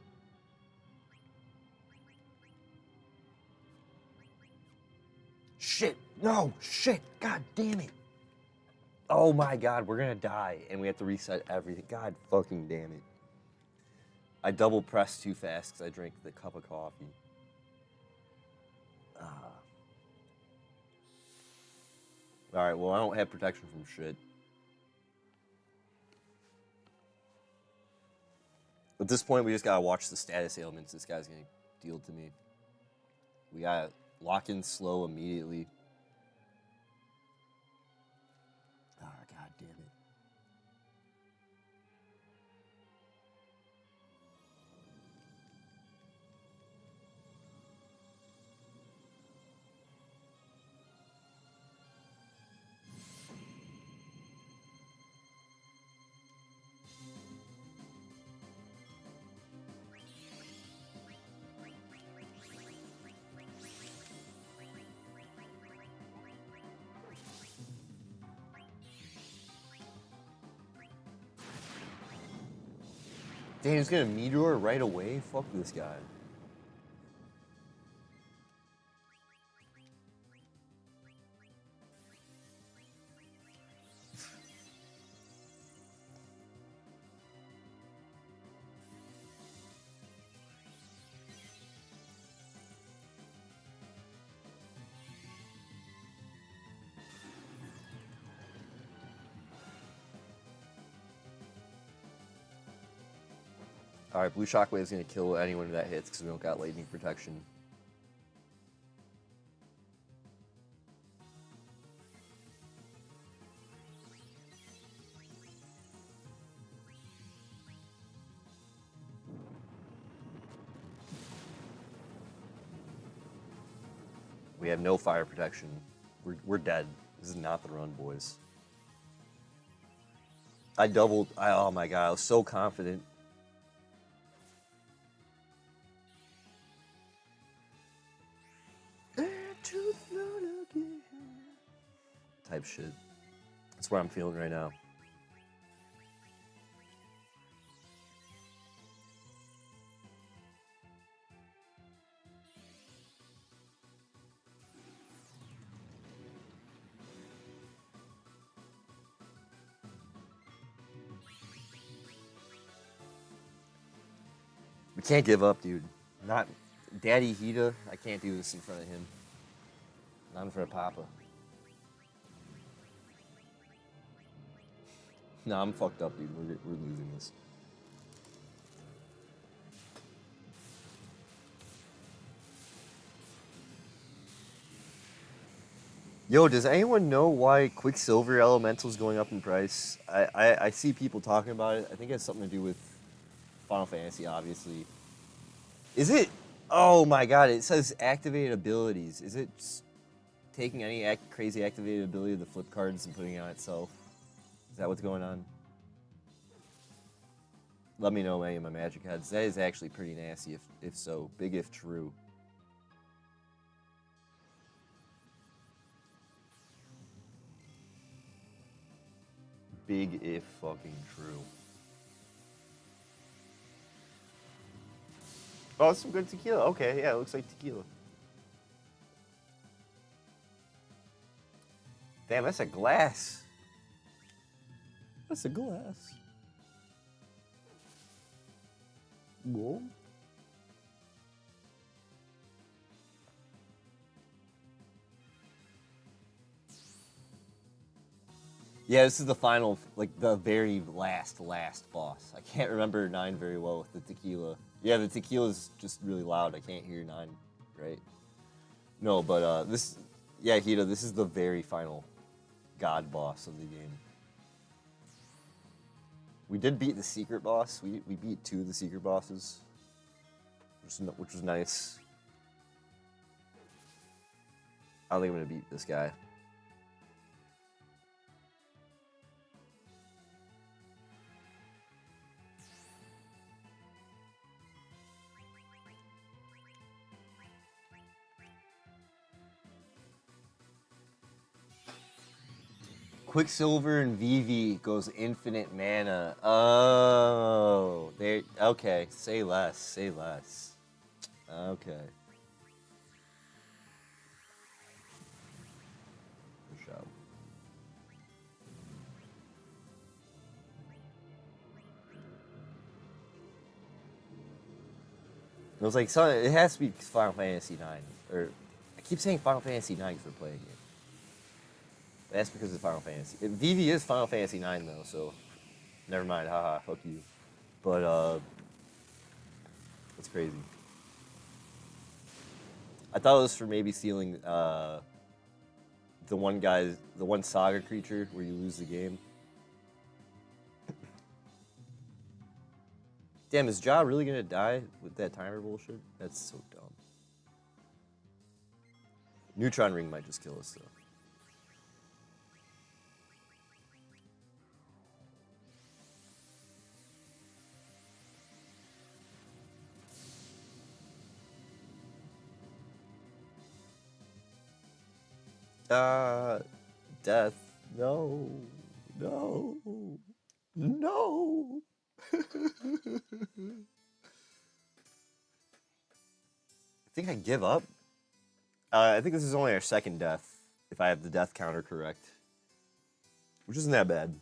Shit, no, shit, god damn it. Oh my god, we're gonna die, and we have to reset everything. God fucking damn it. I double pressed too fast because I drank the cup of coffee. Alright, well, I don't have protection from shit. At this point, we just gotta watch the status ailments this guy's gonna deal to me. We gotta lock in slow immediately. Ah, god damn it. Damn, he's gonna meteor right away? Fuck this guy. Alright, Blue Shockwave is going to kill anyone that hits because we don't got lightning protection. We have no fire protection. We're dead. This is not the run, boys. I doubled. Oh my god, I was so confident. Type shit. That's what I'm feeling right now. We can't give up, dude. Not Daddy Hita. I can't do this in front of him. Not in front of Papa. No, I'm fucked up, dude. We're losing this. Yo, does anyone know why Quicksilver Elemental's going up in price? I see people talking about it. I think it has something to do with Final Fantasy, obviously. Is it? Oh my god, it says activated abilities. Is it just taking any crazy activated ability of the flip cards and putting it on itself? Is that what's going on? Let me know, any of my magic heads. That is actually pretty nasty, if so. Big if true. Big if fucking true. Oh, that's some good tequila. Okay, yeah, it looks like tequila. Damn, that's a glass. That's a glass. Whoa. Yeah, this is the final, like the very last boss. I can't remember 9 very well with the tequila. Yeah, the tequila's just really loud. I can't hear 9, right? No, but this, yeah, Hita, this is the very final god boss of the game. We did beat the secret boss. We beat 2 of the secret bosses, which was nice. I don't think I'm gonna beat this guy. Quicksilver and Vivi goes infinite mana. Oh, they okay. Say less. Say less. Okay. For sure. It was like it has to be Final Fantasy 9, or I keep saying Final Fantasy 9 because we're playing it. That's because it's Final Fantasy. Vivi is Final Fantasy 9 though, so never mind. Haha, fuck you. But that's crazy. I thought it was for maybe stealing the one saga creature where you lose the game. Damn, is Ja really gonna die with that timer bullshit? That's so dumb. Neutron Ring might just kill us though. Death. No. No. No. I think I give up. I think this is only our second death, if I have the death counter correct. Which isn't that bad.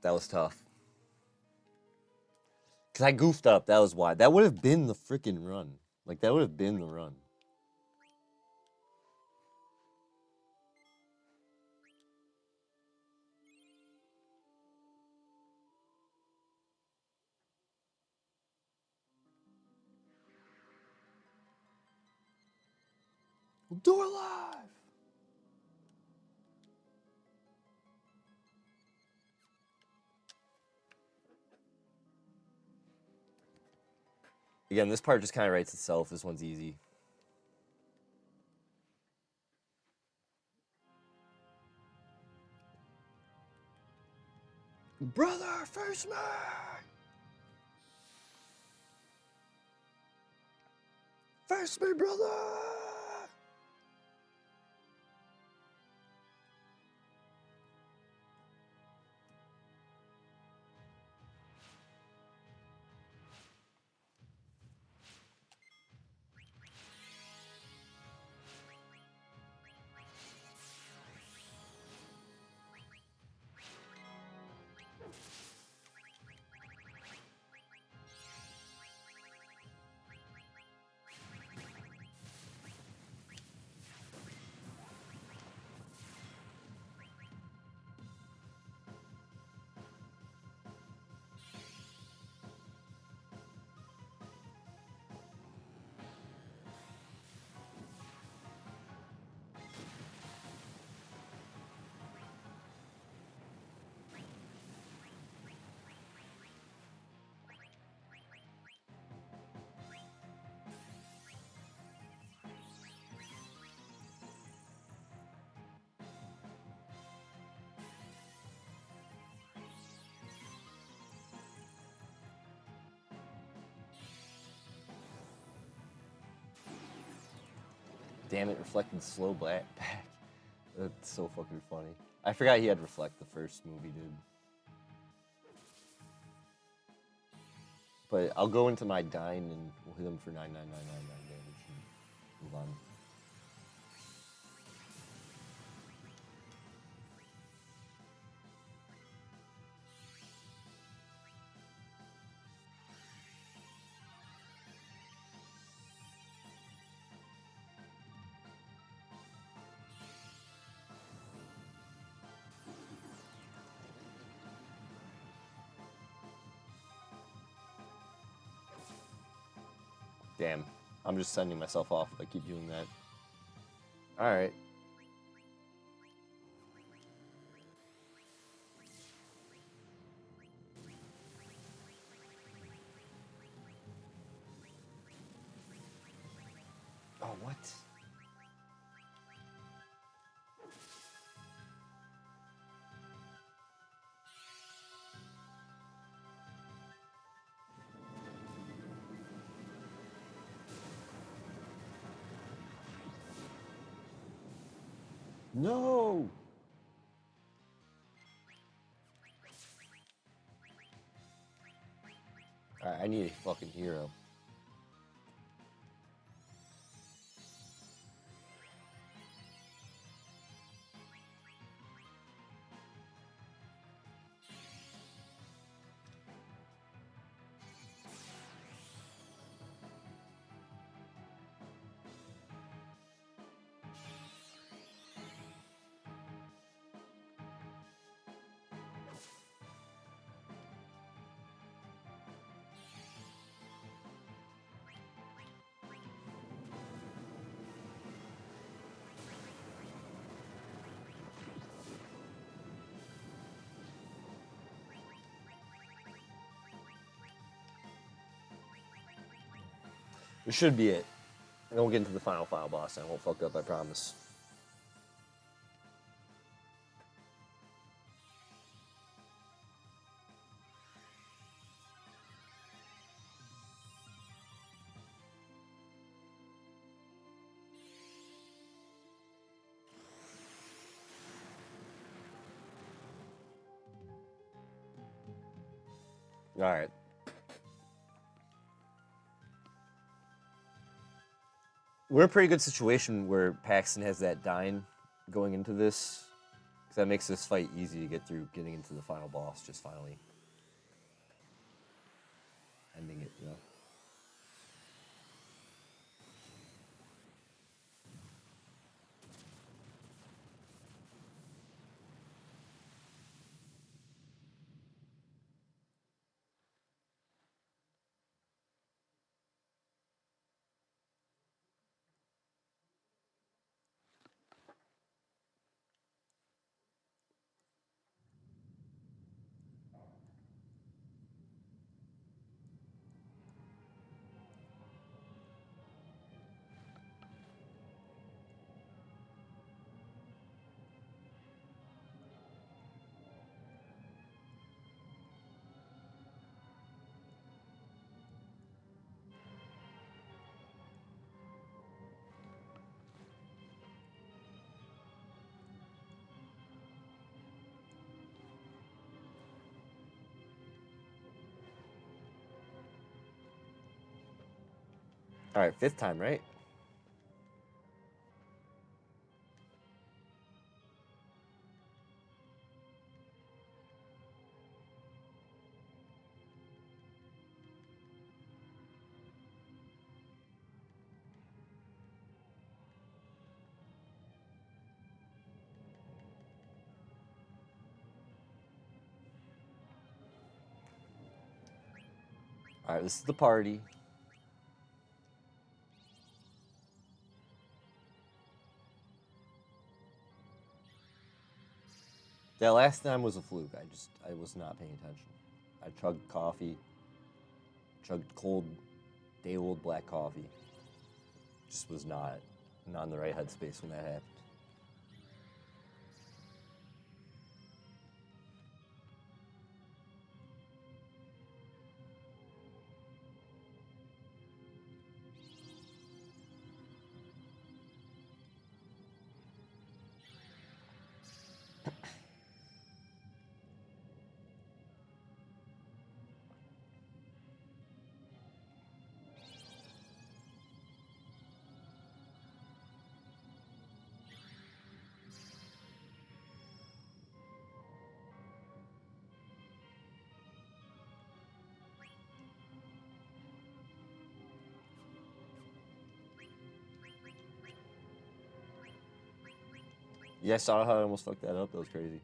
That was tough. Because I goofed up, that was why. That would have been the freaking run. Like, that would have been the run. We'll do it live! Again, this part just kind of writes itself. This one's easy. Brother, face me! Face me, brother! Damn it, reflected slow back. That's so fucking funny. I forgot he had reflect the first movie, dude. But I'll go into my dine and we'll hit him for 99999 damage and move on. Damn, I'm just sending myself off if I keep doing that. Alright. Oh, what? No! Alright, I need a fucking hero. It should be it. And then we'll get into the final boss. I won't fuck up, I promise. All right. We're in a pretty good situation where Paxton has that Dine going into this, because that makes this fight easy to get through, getting into the final boss, just finally ending it, you know. All right, 5th time, right? All right, this is the party. That last time was a fluke. I was not paying attention. I chugged coffee, chugged cold, day-old black coffee. Just was not in the right headspace when that happened. You guys saw how I almost fucked that up? That was crazy.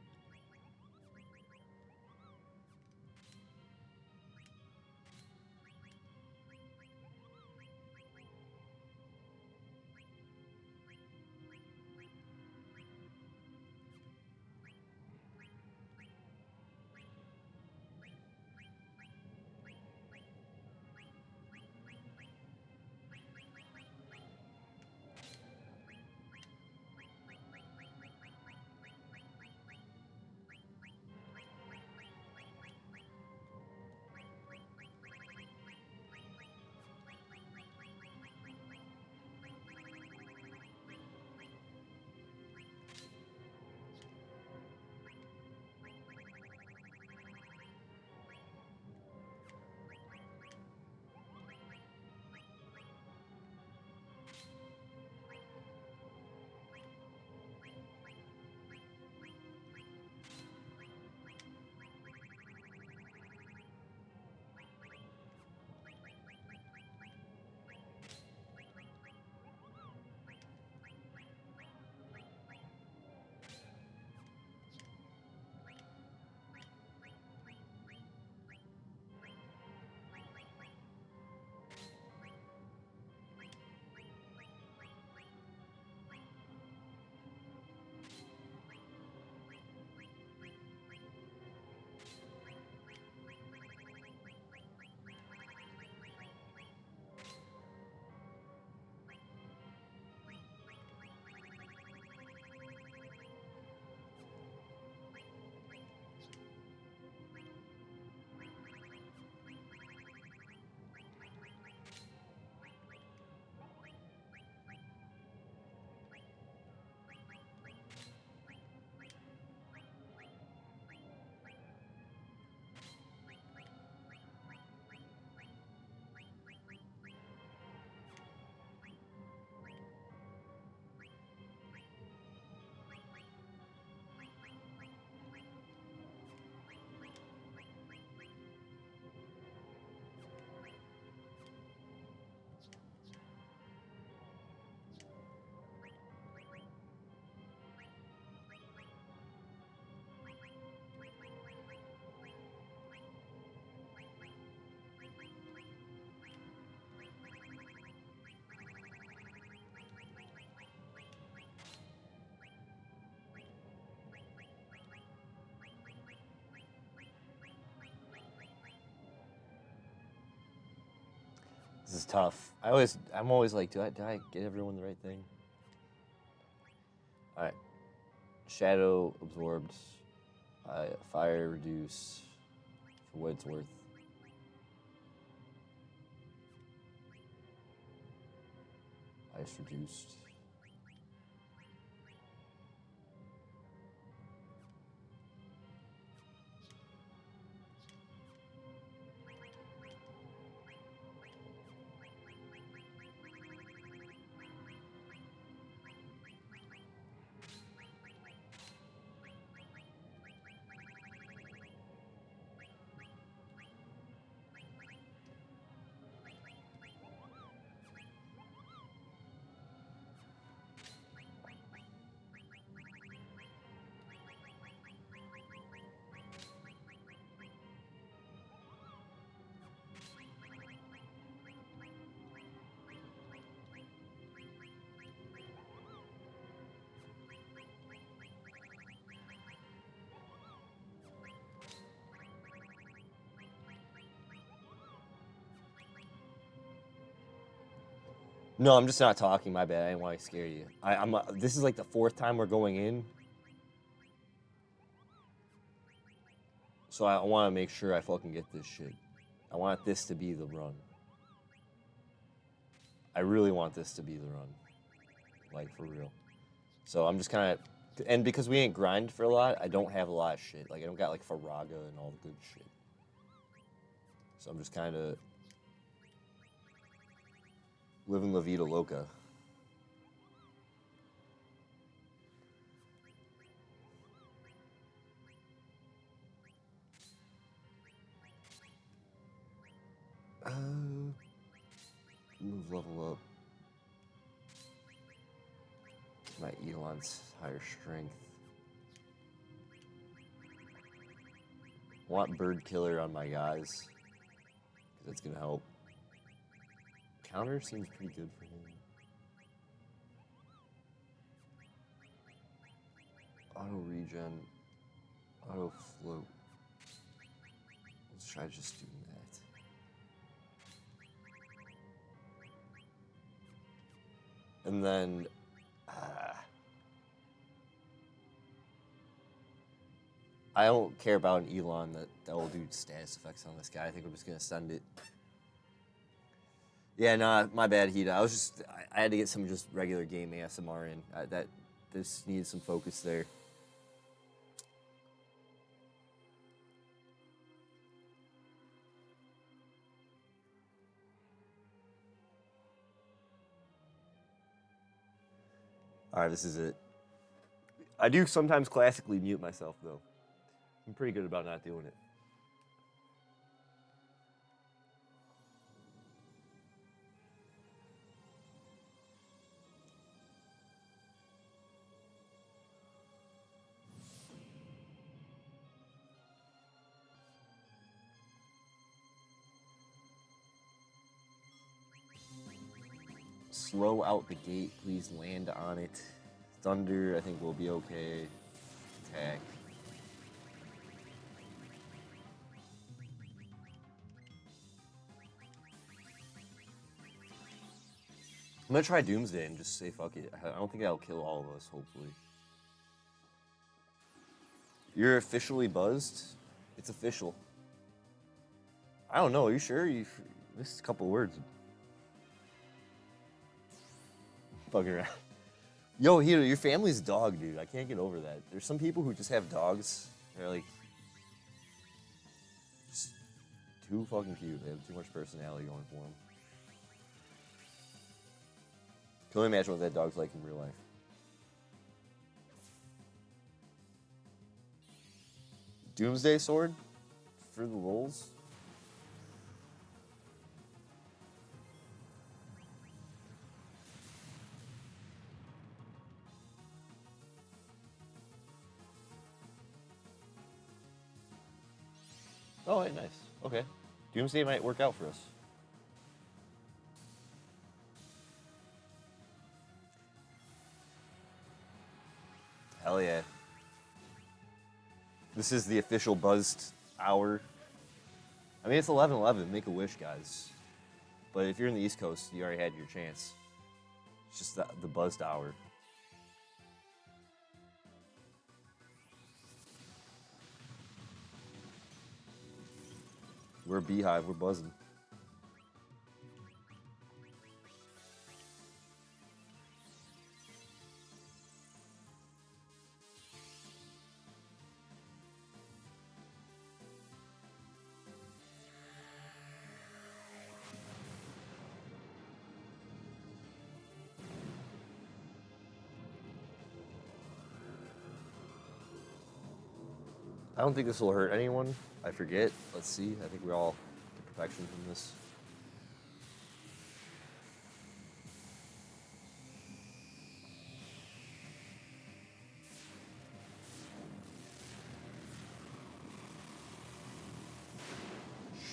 This is tough. I'm always like, did I get everyone the right thing? All right. Shadow absorbed. Fire reduce for what it's worth. Ice reduced. No, I'm just not talking. My bad. I didn't want to scare you. This is like the 4th time we're going in, so I want to make sure I fucking get this shit. I want this to be the run. I really want this to be the run, like for real. So I'm just kind of, and because we ain't grind for a lot, I don't have a lot of shit. Like I don't got like Faraga and all the good shit. So I'm just kind of living La Vida Loca. Move level up. My Elon's higher strength. Want Bird Killer on my guys. That's gonna help. Counter seems pretty good for him. Auto regen. Auto float. Let's try just doing that. And then I don't care about an Elon that will do status effects on this guy. I think I'm just gonna send it. Yeah, nah, my bad, Hida. I had to get some just regular game ASMR in. This needed some focus there. All right, this is it. I do sometimes classically mute myself, though. I'm pretty good about not doing it. Slow out the gate, please land on it. Thunder, I think we'll be okay. Attack. I'm gonna try Doomsday and just say fuck it. I don't think that'll kill all of us, hopefully. You're officially buzzed? It's official. I don't know, are you sure? You missed a couple words. Fucking around. Yo, Hito, your family's dog, dude. I can't get over that. There's some people who just have dogs. They're like, just too fucking cute. They have too much personality going for them. Can only imagine what that dog's like in real life. Doomsday Sword for the lulz. Oh, hey, nice. Okay. Doomsday might work out for us. Hell yeah. This is the official buzzed hour. I mean, it's 11:11. Make a wish, guys. But if you're in the East Coast, you already had your chance. It's just the buzzed hour. We're a beehive, we're buzzing. I don't think this will hurt anyone. I forget. Let's see. I think we all get protection from this.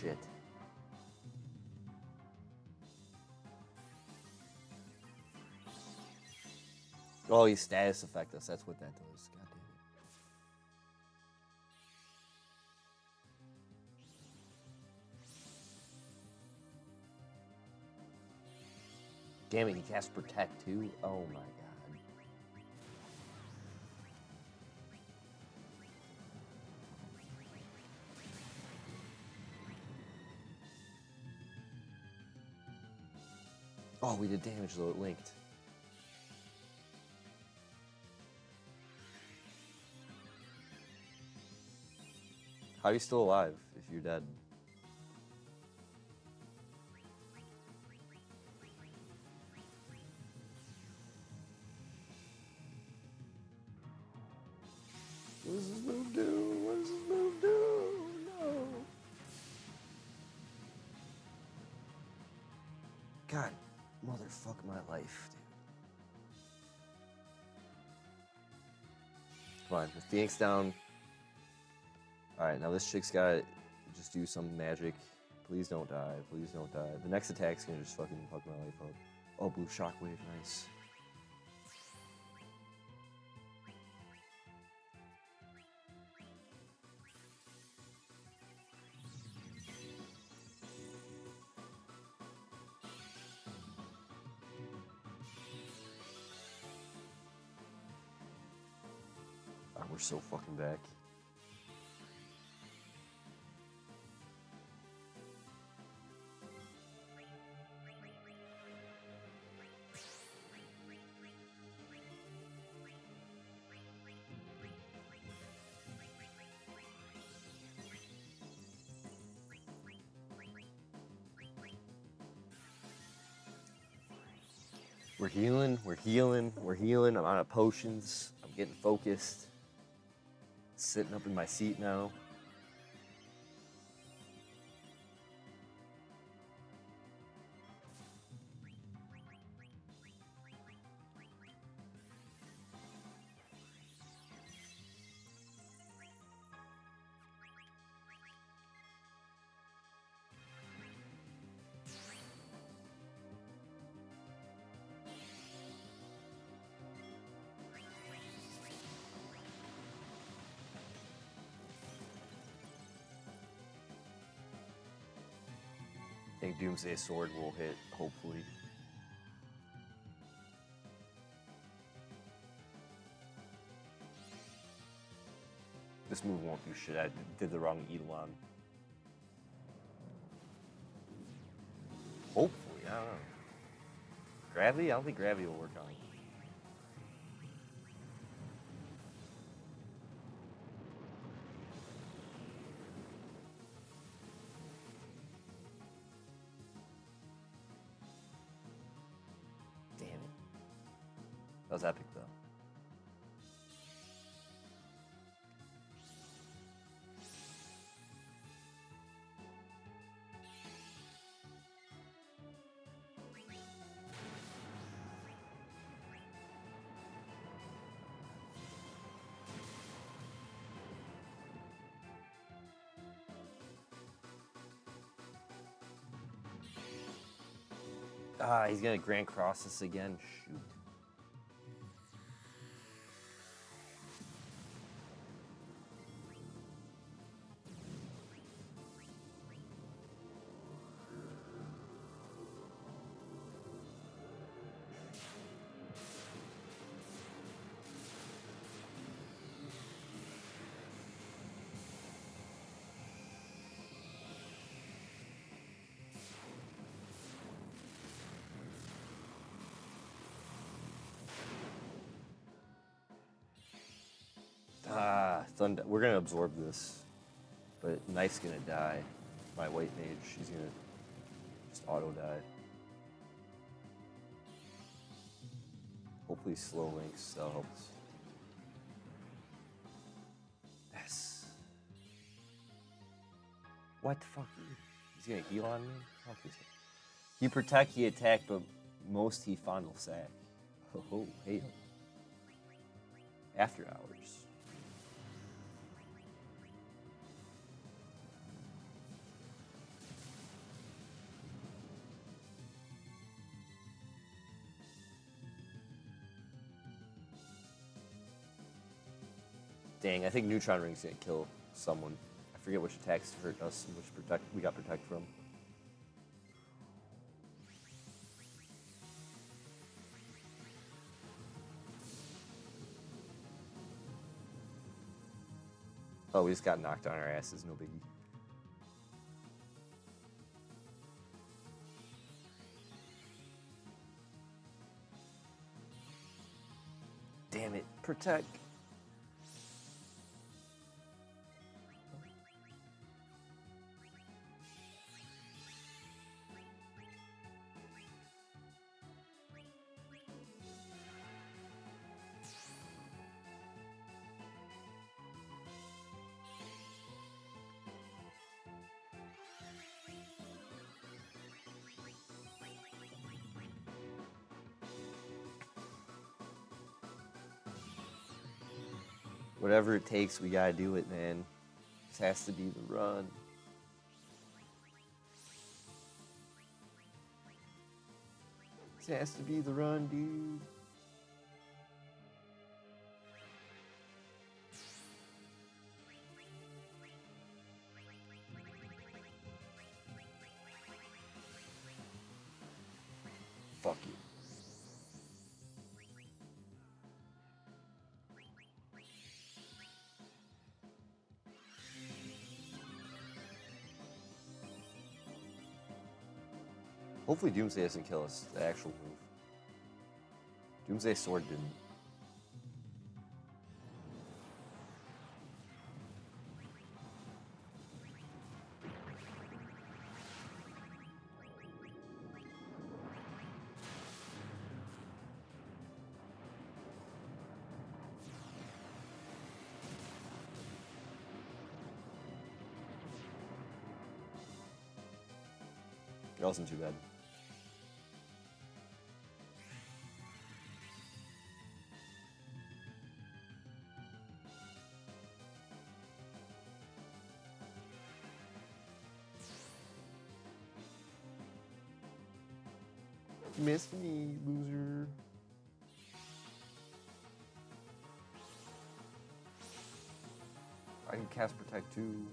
Shit. Oh, he status affect us. That's what that does. God damn it. Damn it, he casts protect too? Oh my god. Oh, we did damage though, it linked. How are you still alive if you're dead? What does this move do? What does this move do? No. God, motherfuck my life, dude. Come on, the Phoenix down. Alright, now this chick's gotta just do some magic. Please don't die, please don't die. The next attack's gonna just fucking fuck my life up. Oh, blue shockwave, nice. Ah, we're so fucking back. We're healing, we're healing, we're healing. I'm out of potions. I'm getting focused. Sitting up in my seat now. I think Doomsday Sword will hit, hopefully. This move won't do shit. I did the wrong Eidolon. Hopefully, I don't know. Gravity? I don't think gravity will work on it. Damn it. That was epic, though. Ah, he's gonna Grand Cross us again. Shoot. We're gonna absorb this, but Knight's gonna die. My white mage, she's gonna just auto die. Hopefully slow links, that helps. Yes. What the fuck? He's gonna heal on me? Fuck this guy. He protect, he attack, but most he final sack. Oh, hey. After hours. Dang, I think Neutron Ring's gonna kill someone. I forget which attacks hurt us and which we got protect from. Oh, we just got knocked on our asses, no biggie. Damn it, protect. Whatever it takes, we gotta do it, man. This has to be the run. This has to be the run, dude. Fuck you. Hopefully Doomsday doesn't kill us, the actual move. Doomsday Sword didn't. It wasn't too bad. Missed me, loser. I can cast Protect too.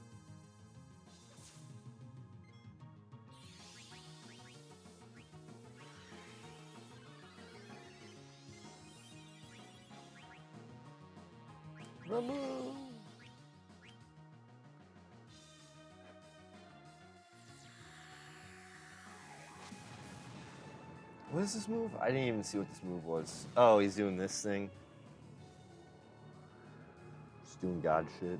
Rumble! What is this move? I didn't even see what this move was. Oh, he's doing this thing. Just doing God shit.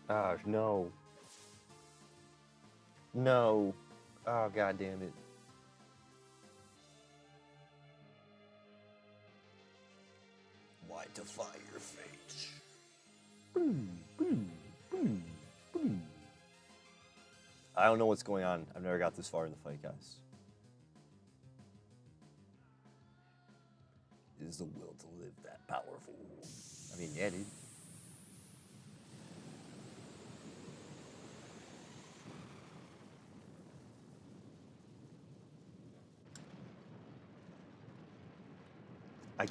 Gosh, no. No. Oh, god damn it. Why defy your fate? Boom, boom, boom, boom. I don't know what's going on. I've never got this far in the fight, guys. Is the will to live that powerful? I mean, yeah, dude.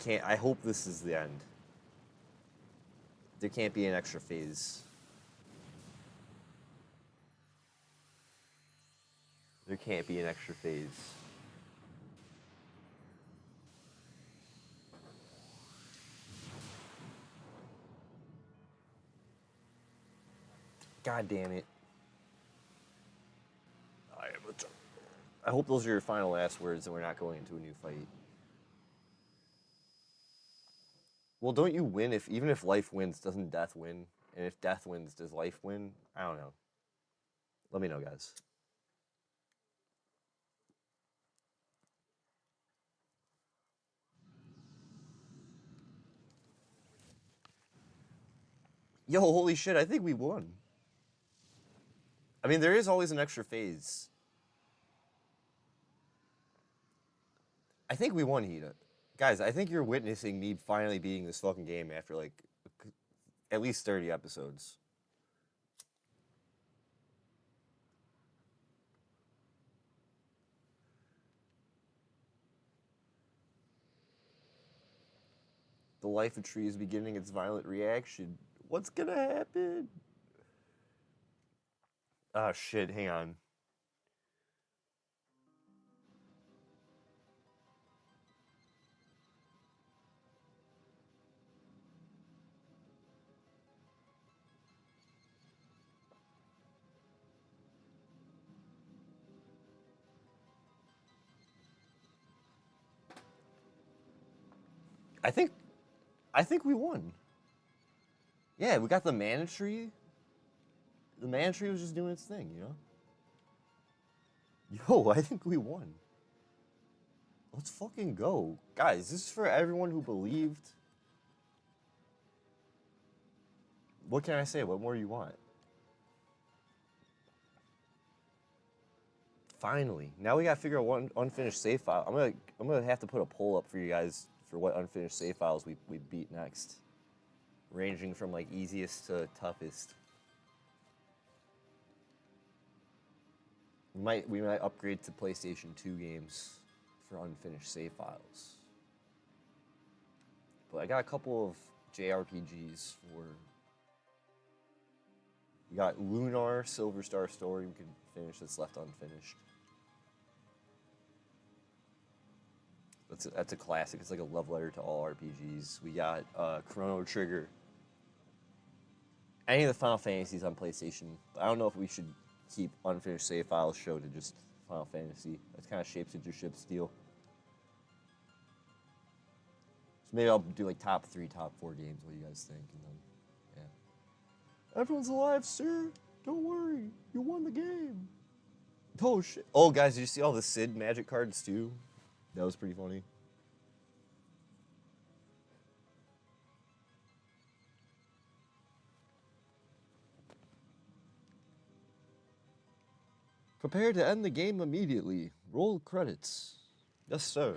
I hope this is the end. There can't be an extra phase. There can't be an extra phase. God damn it. I hope those are your final last words and we're not going into a new fight. Well, don't you win if even if life wins, doesn't death win? And if death wins, does life win? I don't know. Let me know, guys. Yo, holy shit, I think we won. I mean, there is always an extra phase. I think we won, Hida. Guys, I think you're witnessing me finally beating this fucking game after, like, at least 30 episodes. The life of tree is beginning its violent reaction. What's gonna happen? Ah, shit, hang on. I think we won. Yeah, we got the mana tree. The mana tree was just doing its thing, you know? Yo, I think we won. Let's fucking go. Guys, this is for everyone who believed. What can I say? What more do you want? Finally. Now we gotta figure out what unfinished save file. I'm gonna have to put a poll up for you guys for what unfinished save files we beat next. Ranging from like easiest to toughest. We might upgrade to PlayStation 2 games for unfinished save files. But I got a couple of JRPGs for. We got Lunar Silver Star Story we can finish that's left unfinished. That's a classic. It's like a love letter to all RPGs. We got Chrono Trigger. Any of the Final Fantasies on PlayStation. I don't know if we should keep unfinished save files show to just Final Fantasy. That's kind of shapes into ship steel. So maybe I'll do like top 3, top 4 games. What do you guys think? And then, yeah. Everyone's alive, sir. Don't worry. You won the game. Oh shit. Oh guys, did you see all the Sid magic cards too? That was pretty funny. Prepare to end the game immediately. Roll credits. Yes, sir.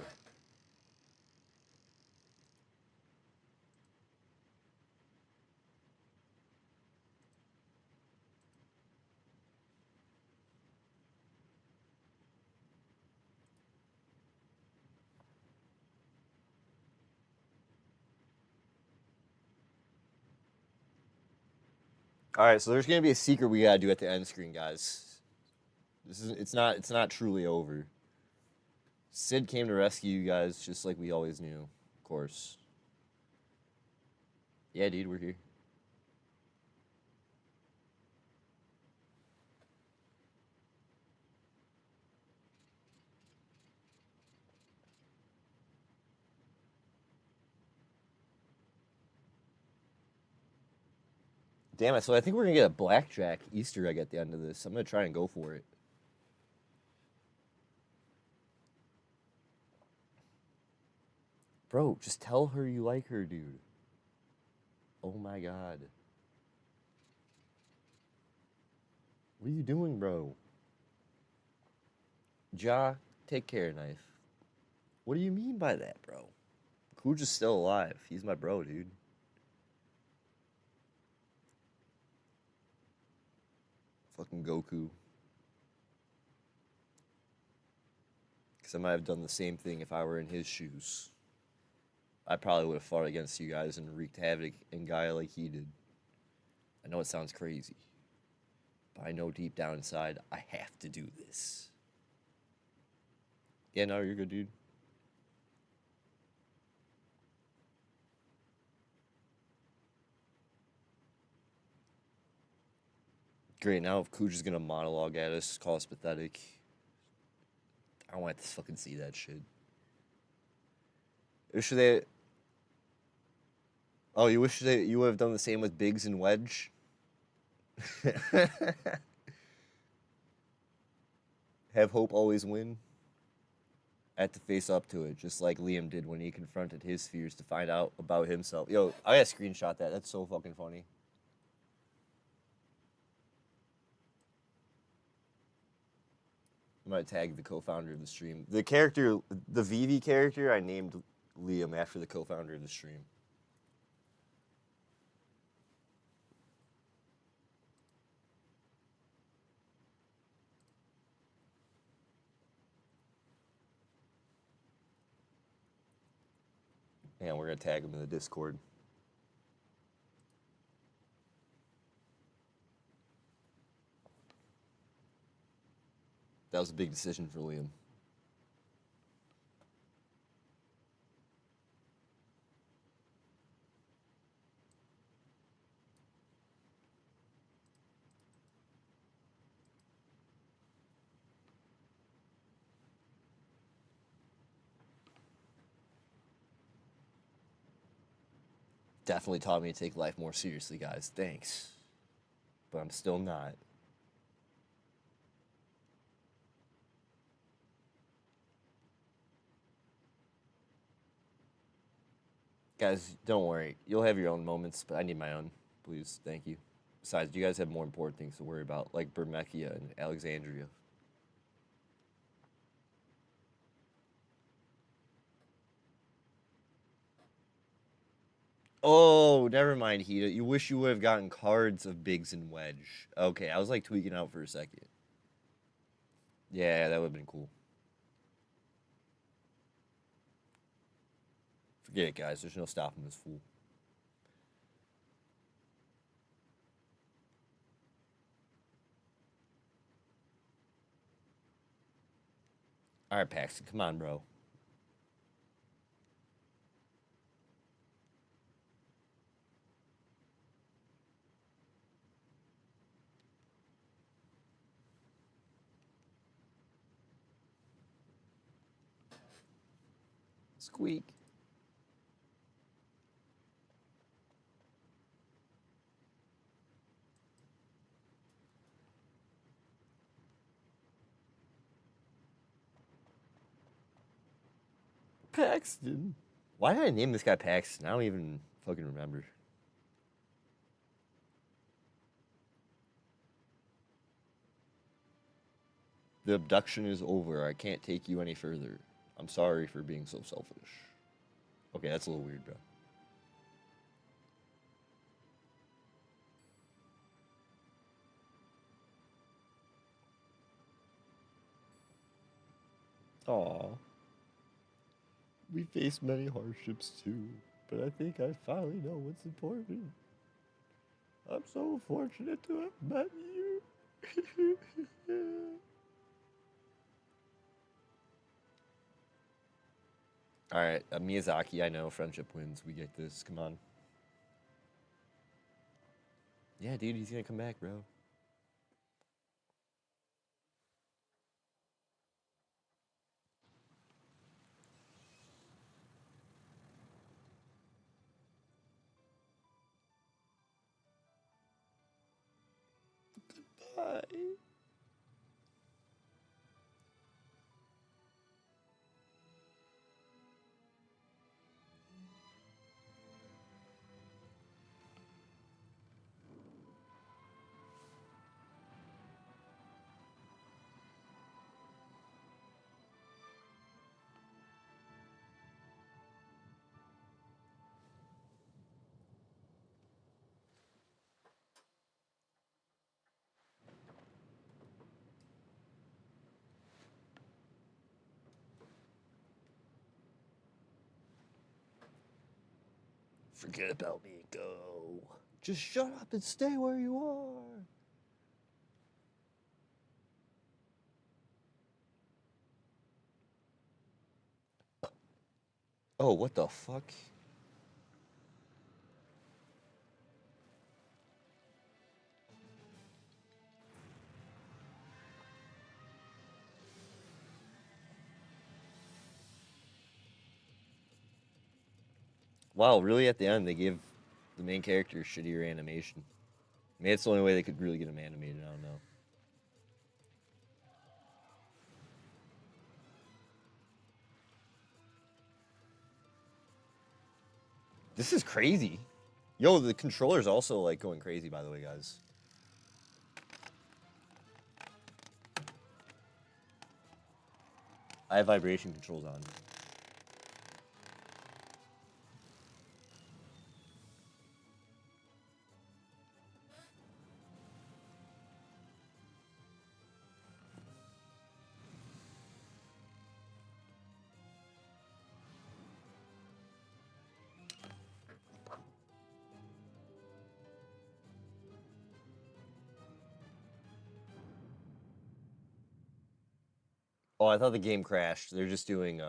All right, so there's gonna be a secret we gotta do at the end screen, guys. It's not truly over. Sid came to rescue you guys, just like we always knew, of course. Yeah, dude, we're here. Damn it, so I think we're gonna get a blackjack Easter egg at the end of this. I'm gonna try and go for it. Bro, just tell her you like her, dude. Oh my god. What are you doing, bro? Ja, take care, knife. What do you mean by that, bro? Kuj is still alive. He's my bro, dude. Fucking Goku. Because I might have done the same thing if I were in his shoes. I probably would have fought against you guys and wreaked havoc in Gaia like he did. I know it sounds crazy, but I know deep down inside I have to do this. Yeah, no, you're good, dude. Great, now if Cooch is gonna monologue at us, call us pathetic. I don't want to fucking see that shit. Wish they... Oh, you wish that you would have done the same with Biggs and Wedge? Have hope always win? I had to face up to it, just like Liam did when he confronted his fears to find out about himself. Yo, I gotta screenshot that. That's so fucking funny. I might tag the co-founder of the stream. The character, the Vivi character, I named Liam after the co-founder of the stream. Yeah, we're gonna tag him in the Discord. That was a big decision for Liam. Definitely taught me to take life more seriously, guys. Thanks. But I'm still not. Guys, don't worry. You'll have your own moments, but I need my own. Please, thank you. Besides, you guys have more important things to worry about, like Bermechia and Alexandria. Oh, never mind, Hita. You wish you would have gotten cards of Biggs and Wedge. Okay, I was like tweaking out for a second. Yeah, that would have been cool. Forget it, guys. There's no stopping this fool. All right, Paxton, come on, bro. Squeak. Paxton. Why did I name this guy Paxton? I don't even fucking remember. The abduction is over. I can't take you any further. I'm sorry for being so selfish. Okay, that's a little weird, bro. Aw. We face many hardships too, but I think I finally know what's important. I'm so fortunate to have met you. All right, Miyazaki, I know friendship wins. We get this. Come on. Yeah, dude, he's gonna come back, bro. Goodbye. Forget about me. Go. Just shut up and stay where you are. Oh, what the fuck? Wow, really at the end they gave the main character shittier animation. Maybe it's the only way they could really get him animated, I don't know. This is crazy. Yo, the controller's also like going crazy, by the way, guys. I have vibration controls on. Oh, I thought the game crashed. They're just doing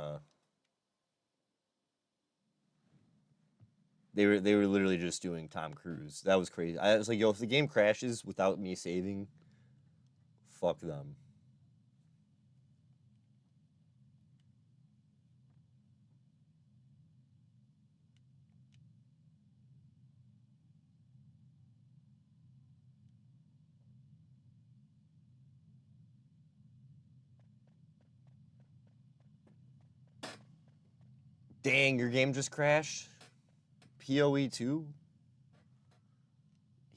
they were literally just doing Tom Cruise. That was crazy. I was like, yo, if the game crashes without me saving, fuck them. Dang, your game just crashed? PoE 2?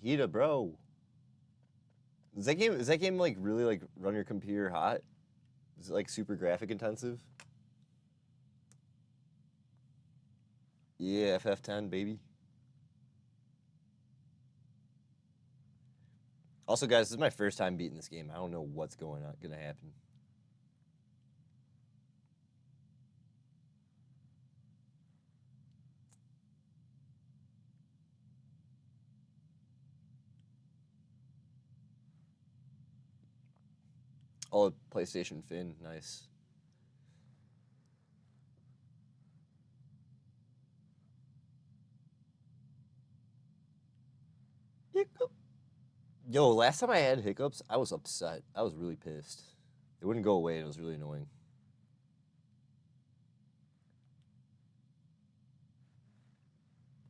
Hita, bro. Is that game like really like run your computer hot? Is it like super graphic intensive? Yeah, FF10, baby. Also, guys, this is my first time beating this game. I don't know what's gonna happen. Oh, PlayStation Fin, nice. Hiccup. Yo, last time I had hiccups, I was upset. I was really pissed. It wouldn't go away. It was really annoying.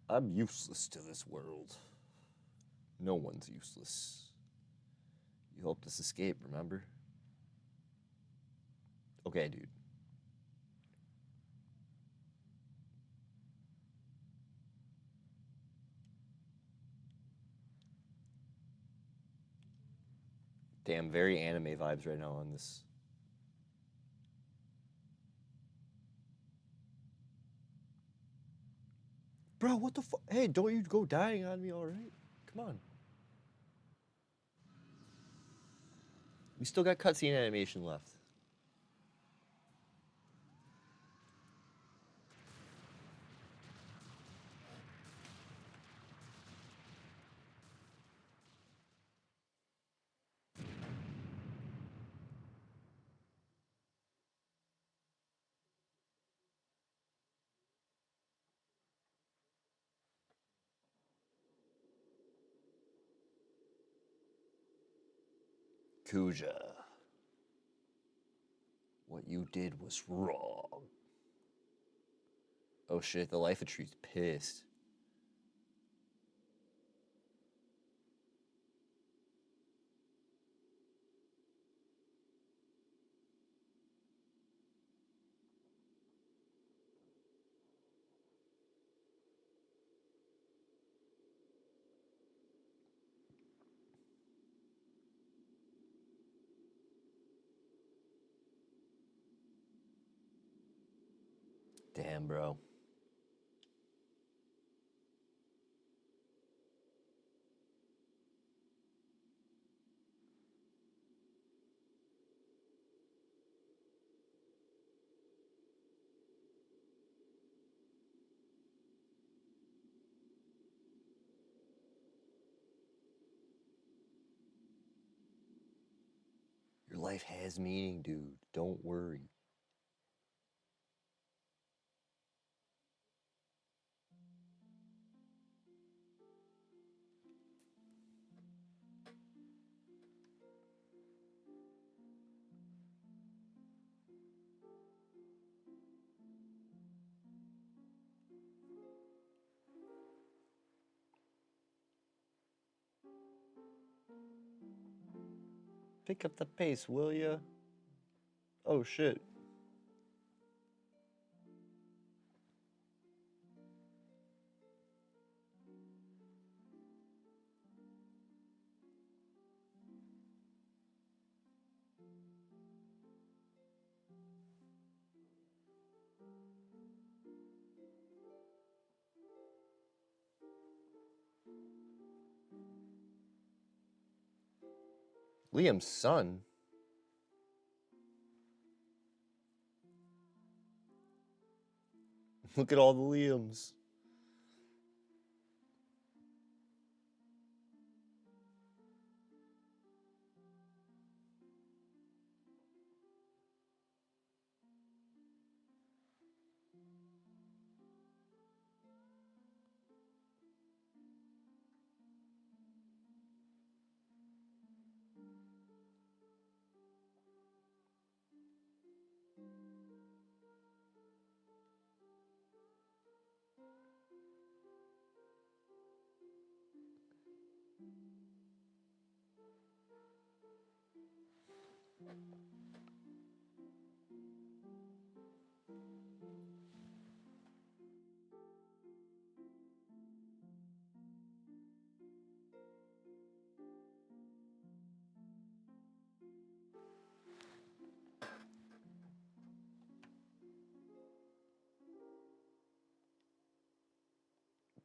I'm useless to this world. No one's useless. You helped us escape, remember? Okay, dude. Damn, very anime vibes right now on this. Bro, what the fuck? Hey, don't you go dying on me, all right? Come on. We still got cutscene animation left. Kuja. What you did was wrong. Oh shit, the Life of Tree's pissed. Damn, bro. Your life has meaning, dude. Don't worry. Pick up the pace, will ya? Oh shit. Liam's son. Look at all the Liams.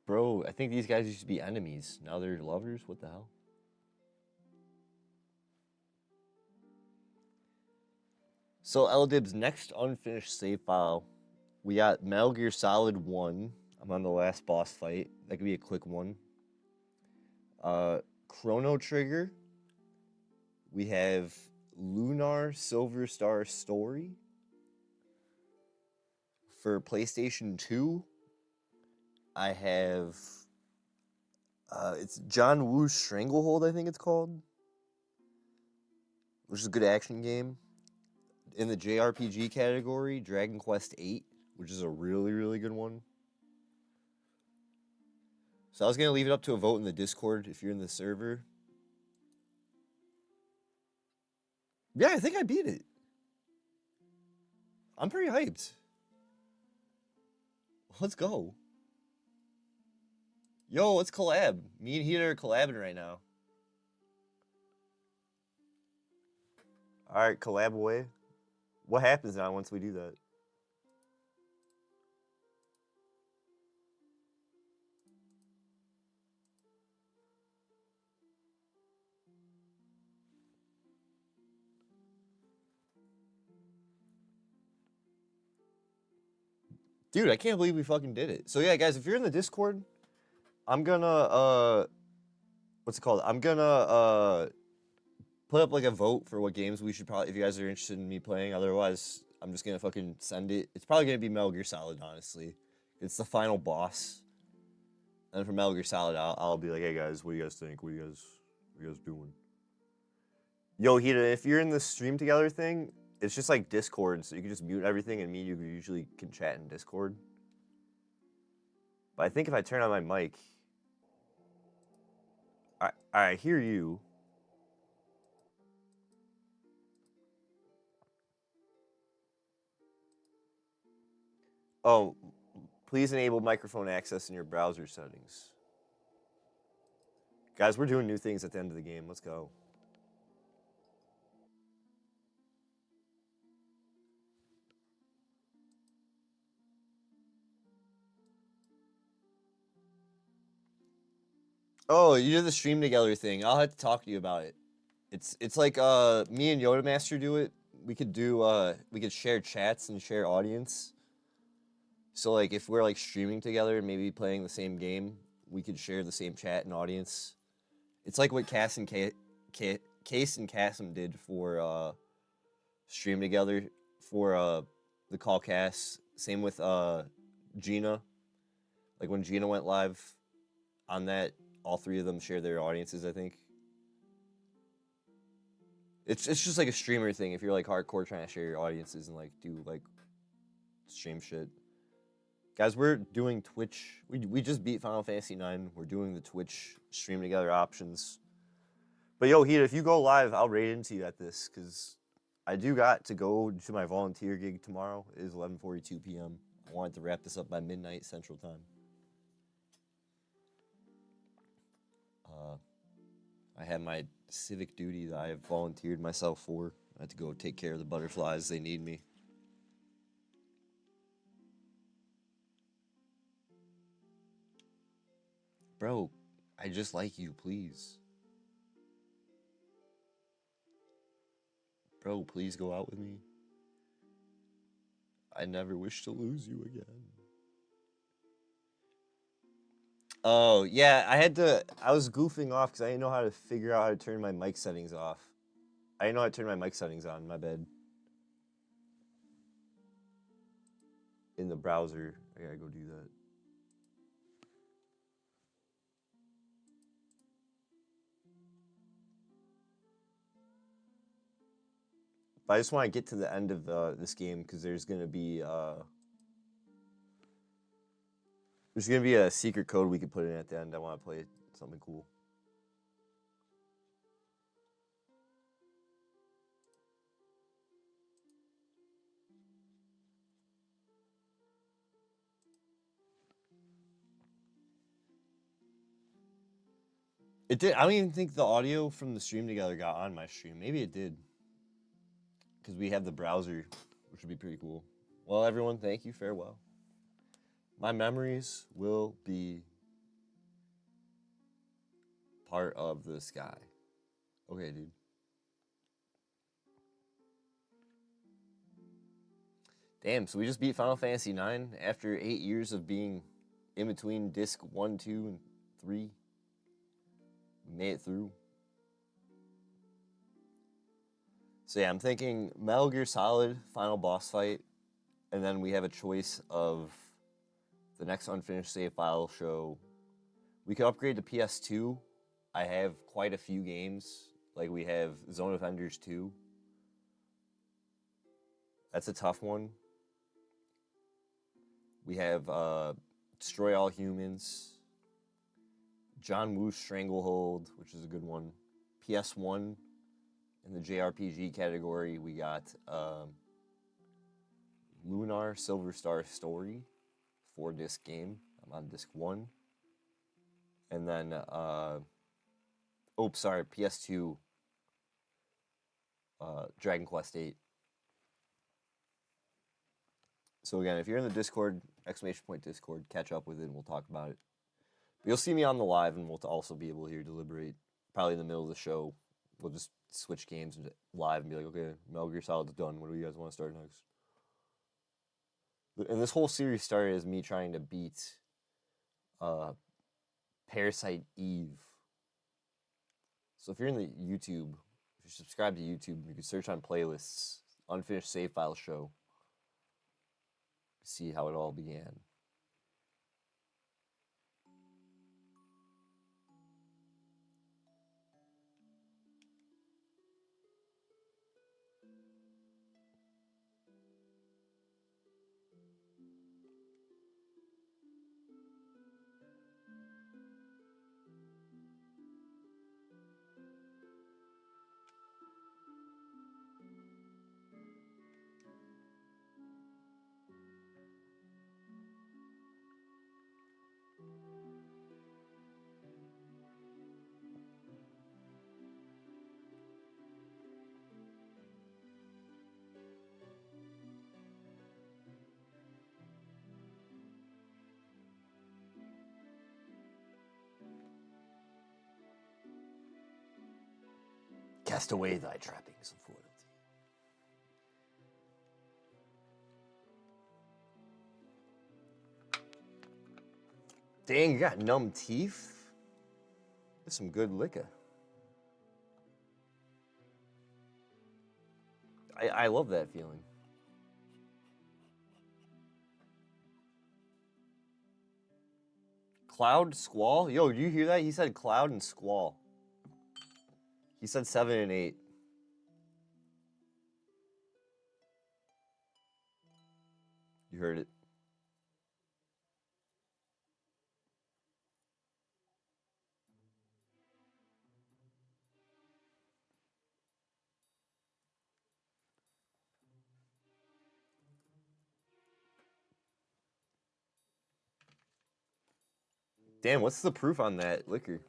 Bro, I think these guys used to be enemies. Now they're lovers? What the hell? So LDib's next unfinished save file. We got Metal Gear Solid 1. I'm on the last boss fight. That could be a quick one. Chrono Trigger. We have Lunar Silver Star Story. For PlayStation 2, I have it's John Woo's Stranglehold, I think it's called, which is a good action game. In the JRPG category, Dragon Quest VIII, which is a really, really good one. So I was going to leave it up to a vote in the Discord if you're in the server. Yeah, I think I beat it. I'm pretty hyped. Let's go. Yo, let's collab. Me and Heater are collabing right now. Alright, collab away. What happens now once we do that? Dude, I can't believe we fucking did it. So yeah, guys, if you're in the Discord, I'm gonna what's it called? I'm gonna put up like a vote for what games we should probably, if you guys are interested in me playing. Otherwise, I'm just gonna fucking send it. It's probably gonna be Metal Gear Solid, honestly. It's the final boss. And for Metal Gear Solid, I'll be like, hey guys, what do you guys think? What are you guys doing? Yo, Hita, if you're in the stream together thing, it's just like Discord, so you can just mute everything, and me and you usually can chat in Discord. But I think if I turn on my mic, I hear you. Oh, please enable microphone access in your browser settings. Guys, we're doing new things at the end of the game. Let's go. Oh, you did the stream together thing. I'll have to talk to you about it. It's like me and Yoda Master do it. We could do we could share chats and share audience. So like if we're like streaming together and maybe playing the same game, we could share the same chat and audience. It's like what Case and Cassim did for stream together for the call cast. Same with Gina. Like when Gina went live on that, all three of them share their audiences, I think. It's just like a streamer thing if you're like hardcore trying to share your audiences and like do like stream shit. Guys, we're doing Twitch. We just beat Final Fantasy IX. We're doing the Twitch stream together options. But yo, Heat, if you go live, I'll raid into you at this because I do got to go to my volunteer gig tomorrow. It is 11:42 p.m. I wanted to wrap this up by midnight Central Time. I have my civic duty that I have volunteered myself for. I have to go take care of the butterflies. They need me. Bro, I just like you, please. Bro, please go out with me. I never wish to lose you again. Oh, yeah, I was goofing off because I didn't know how to figure out how to turn my mic settings off. I didn't know how to turn my mic settings on, my bad. In the browser, I gotta go do that. But I just want to get to the end of this game because there's gonna be a secret code we could put in at the end. I want to play something cool. It did. I don't even think the audio from the stream together got on my stream. Maybe it did. Because we have the browser, which would be pretty cool. Well, everyone, thank you. Farewell. My memories will be part of the sky. Okay, dude. Damn, so we just beat Final Fantasy IX after 8 years of being in between disc 1, 2, and 3. We made it through. So yeah, I'm thinking Metal Gear Solid, final boss fight, and then we have a choice of the next unfinished save file show. We could upgrade to PS2. I have quite a few games. Like we have Zone of Enders 2. That's a tough one. We have Destroy All Humans, John Woo's Stranglehold, which is a good one. PS1 in the JRPG category, we got Lunar Silver Star Story, 4-disc game. I'm on disc 1. And then, PS2, Dragon Quest VIII. So again, if you're in the Discord, !Discord, catch up with it and we'll talk about it. But you'll see me on the live and we'll also be able to hear deliberate. Probably in the middle of the show, we'll just switch games live and be like, okay, Metal Gear Solid's done. What do you guys want to start next? And this whole series started as me trying to beat Parasite Eve. So if you're in the YouTube, if you subscribe to YouTube, you can search on playlists, Unfinished Save File Show. See how it all began. Cast away thy trappings of loyalty. Dang, you got numb teeth? That's some good liquor. I love that feeling. Cloud, Squall? Yo, did you hear that? He said Cloud and Squall. He said 7 and 8. You heard it. Damn, what's the proof on that liquor?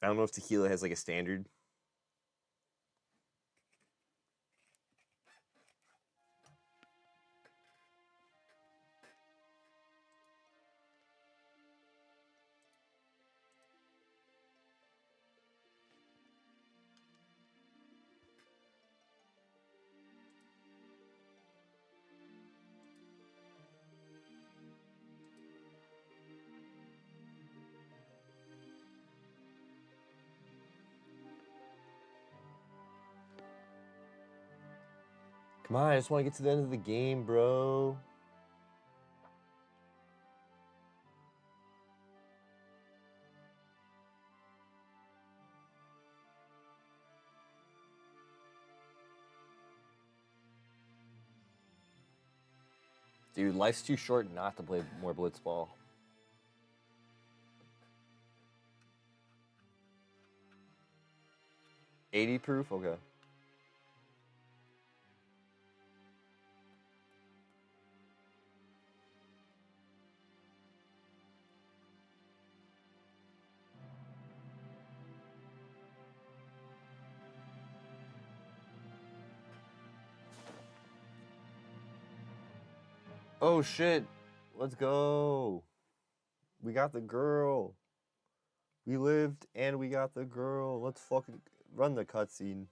I don't know if tequila has like a standard. Come on, I just want to get to the end of the game, bro. Dude, life's too short not to play more blitzball. 80 proof? Okay. Oh shit. Let's go. We got the girl. We lived and we got the girl. Let's fucking run the cutscene.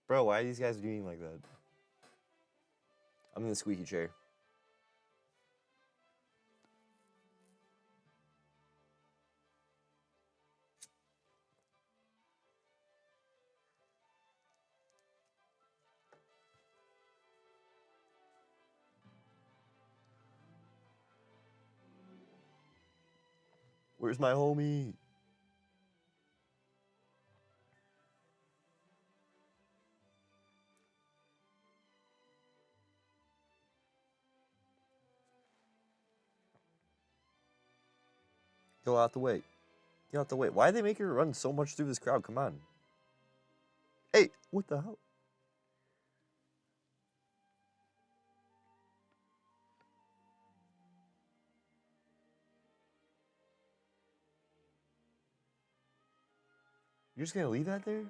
Bro, why are these guys doing like that? I'm in the squeaky chair. Where's my homie? Go out the way. Get out the way. Why did they make her run so much through this crowd? Come on. Hey, what the hell? You're just gonna leave that there?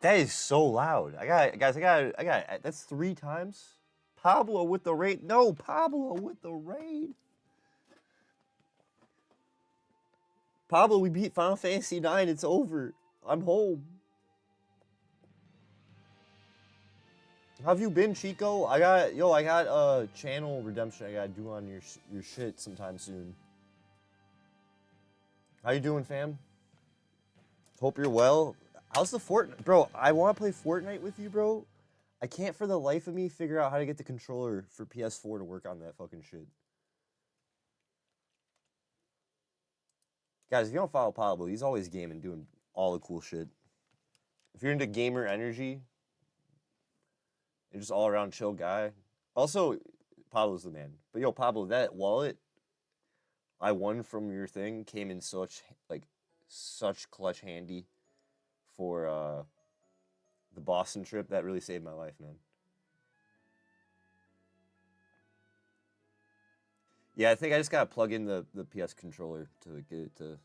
That is so loud. Guys, that's 3 times. Pablo with the raid. No, Pablo with the raid. Pablo, we beat Final Fantasy IX. It's over. I'm home. How have you been, Chico? I got channel redemption I gotta do on your shit sometime soon. How you doing, fam? Hope you're well. How's the Fortnite? Bro, I want to play Fortnite with you, bro. I can't for the life of me figure out how to get the controller for PS4 to work on that fucking shit. Guys, if you don't follow Pablo, he's always gaming, doing all the cool shit. If you're into gamer energy, you're just all around chill guy. Also, Pablo's the man. But yo, Pablo, that wallet I won from your thing came in such clutch handy for the Boston trip. That really saved my life, man. Yeah, I think I just gotta plug in the PS controller to get it to.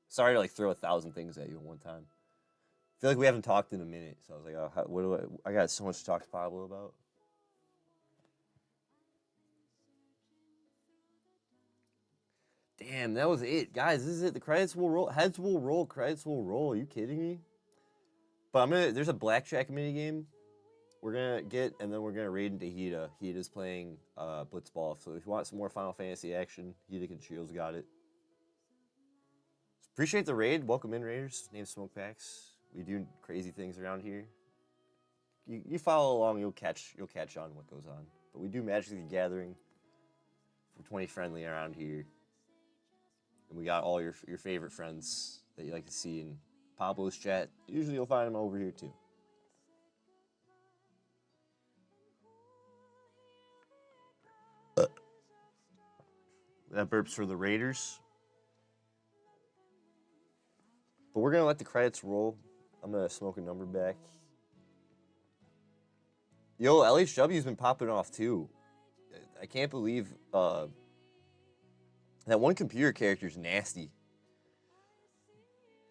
Sorry to like throw 1,000 things at you at one time. I feel like we haven't talked in a minute, so I was like, oh, what do I got so much to talk to Pablo about. Damn, that was it, guys. This is it. The credits will roll. Heads will roll. Credits will roll. Are you kidding me? But there's a blackjack mini game we're gonna get, and then we're gonna raid into Hida. Hida's playing Blitzball. So if you want some more Final Fantasy action, Hida Conchio's got it. Appreciate the raid. Welcome in, Raiders. Name's Smoke Packs. We do crazy things around here. You follow along, you'll catch on what goes on. But we do Magic the Gathering 20 friendly around here. And we got all your favorite friends that you like to see in Pablo's chat. Usually you'll find them over here too. That burps for the Raiders. But we're going to let the credits roll. I'm going to smoke a number back. Yo, LHW's been popping off too. I can't believe that one computer character's nasty.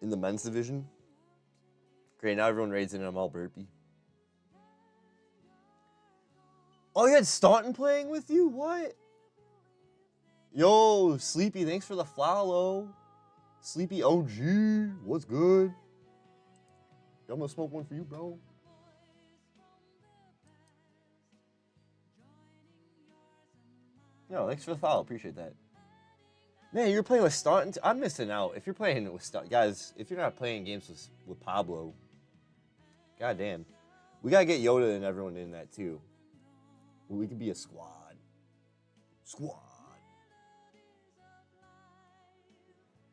In the men's division. Great, now everyone raids in and I'm all burpy. Oh, you had Staunton playing with you? What? Yo, Sleepy, thanks for the follow. Sleepy OG, what's good? I'm gonna smoke one for you, bro. Yo, thanks for the follow, appreciate that. Man, you're playing with Staunton? I'm missing out. If you're playing with Staunton, guys, if you're not playing games with Pablo, goddamn. We gotta get Yoda and everyone in that too. We could be a squad. Squad.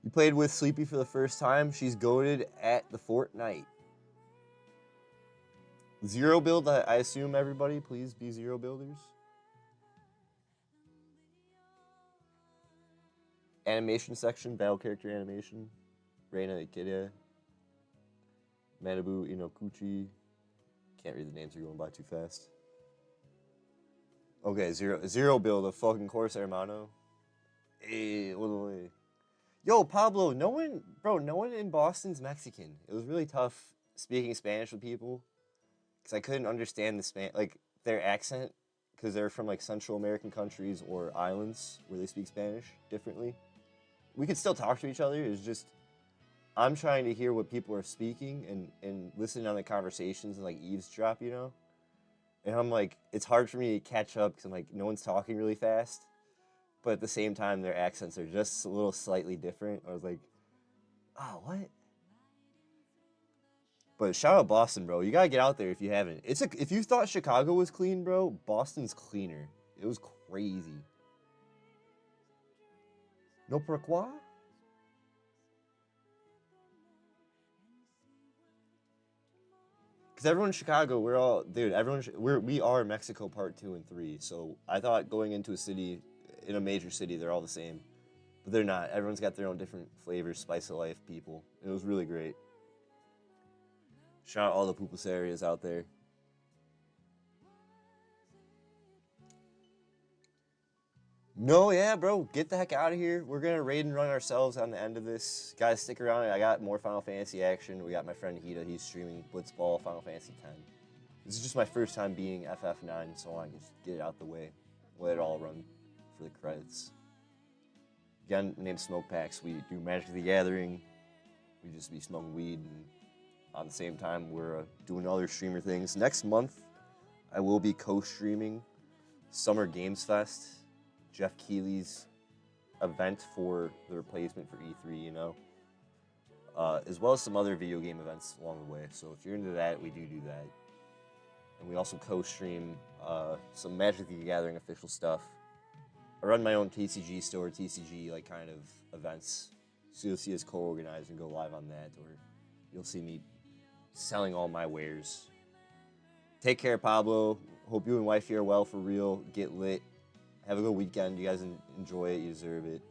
You played with Sleepy for the first time. She's goated at the Fortnite. Zero build, I assume, everybody. Please be zero builders. Animation section, battle character animation. Reina Ikeda. Manabu Inokuchi. Can't read the names, you're going by too fast. Okay, zero build, of fucking course, hermano. Hey, way. Yo, Pablo, no one in Boston's Mexican. It was really tough speaking Spanish with people because I couldn't understand their accent because they're from like Central American countries or islands where they speak Spanish differently. We could still talk to each other. It's just I'm trying to hear what people are speaking and listening on the conversations and like eavesdrop, you know? And I'm like, it's hard for me to catch up because I'm like, no one's talking really fast. But at the same time, their accents are just a little slightly different. I was like, oh, what? But shout out Boston, bro. You gotta get out there if you haven't. If you thought Chicago was clean, bro, Boston's cleaner. It was crazy. No pourquoi? Because everyone in Chicago, we're all, dude, we are Mexico part 2 and 3. So I thought going into a city, in a major city, they're all the same. But they're not. Everyone's got their own different flavors, spice of life people. It was really great. Shout out all the Pupus areas out there. No, yeah, bro. Get the heck out of here. We're going to raid and run ourselves on the end of this. Guys, stick around. I got more Final Fantasy action. We got my friend Hida. He's streaming Blitzball Final Fantasy X. This is just my first time being FF9, so I want to just get it out the way. Let it all run for the credits. Again, named Smoke Packs. We do Magic the Gathering. We just be smoking weed, and at the same time, we're doing other streamer things. Next month, I will be co-streaming Summer Games Fest, Jeff Keighley's event for the replacement for E3, you know, as well as some other video game events along the way. So if you're into that, we do that. And we also co-stream some Magic the Gathering official stuff. I run my own TCG store, TCG like kind of events. So you'll see us co-organize and go live on that, or you'll see me selling all my wares. Take care, Pablo. Hope you and wifey are well for real. Get lit. Have a good weekend. You guys enjoy it. You deserve it.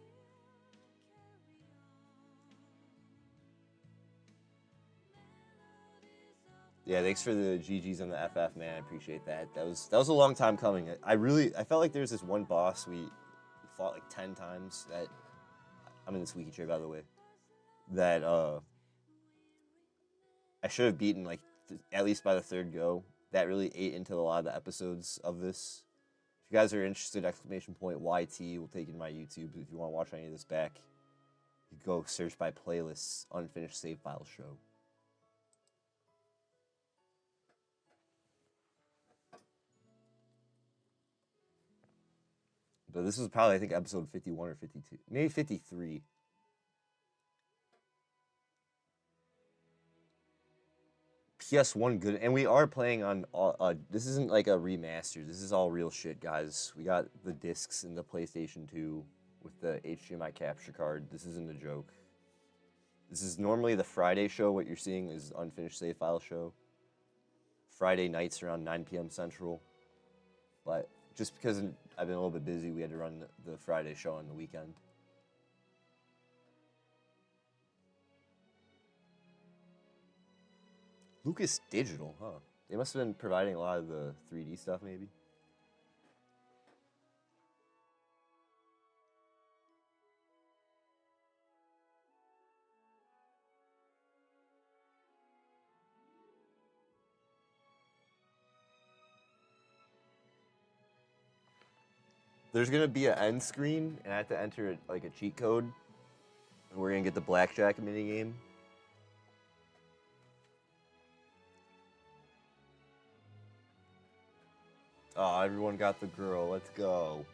Yeah, thanks for the GGs on the FF, man. I appreciate that. That was a long time coming. I felt like there's this one boss we fought like 10 times that I'm in the squeaky chair, by the way. That I should have beaten like at least by the third go. That really ate into a lot of the episodes of this. If you guys are interested, !YT will take you to my YouTube. If you want to watch any of this back, you can go search by playlists, Unfinished Save File Show. But this was probably, I think, episode 51 or 52. Maybe 53. PS1 good, and we are playing on all, this isn't like a remaster. This is all real shit, guys. We got the discs in the PlayStation 2 with the HDMI capture card. This isn't a joke. This is normally the Friday show. What you're seeing is unfinished save file show. Friday nights around 9 p.m. Central. But just because I've been a little bit busy, we had to run the Friday show on the weekend. Lucas Digital, huh? They must have been providing a lot of the 3D stuff, maybe. There's gonna be an end screen, and I have to enter like a cheat code. And we're gonna get the blackjack minigame. Oh, everyone got the girl. Let's go.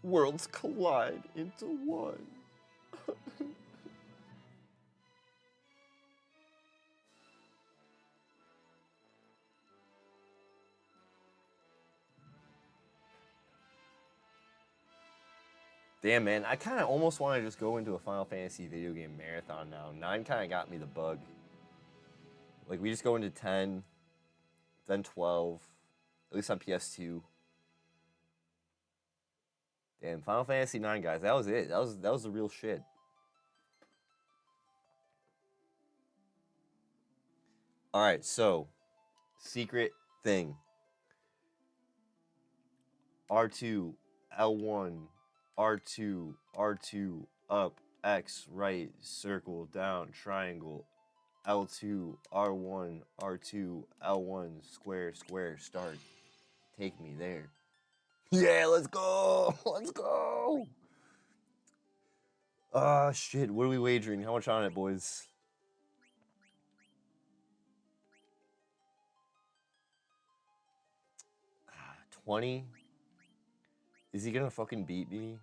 Worlds collide into one. Damn, man, I kind of almost want to just go into a Final Fantasy video game marathon now. 9 kind of got me the bug. Like, we just go into 10, then 12, at least on PS2. Damn, Final Fantasy 9, guys, that was it. That was the real shit. All right, so, secret thing. R2, L1, R2, R2, up, X, right, circle, down, triangle, L2, R1, R2, L1, square, square, start. Take me there. Yeah, let's go! Let's go! Ah, shit, what are we wagering? How much on it, boys? Ah, 20? Is he gonna fucking beat me?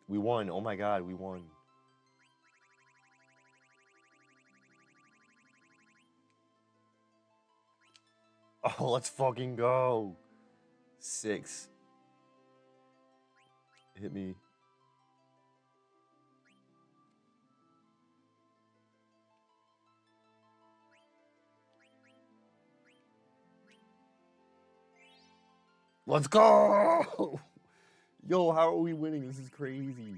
We won. Oh my god, we won. Oh, let's fucking go. 6. Hit me. Let's go! Yo, how are we winning? This is crazy.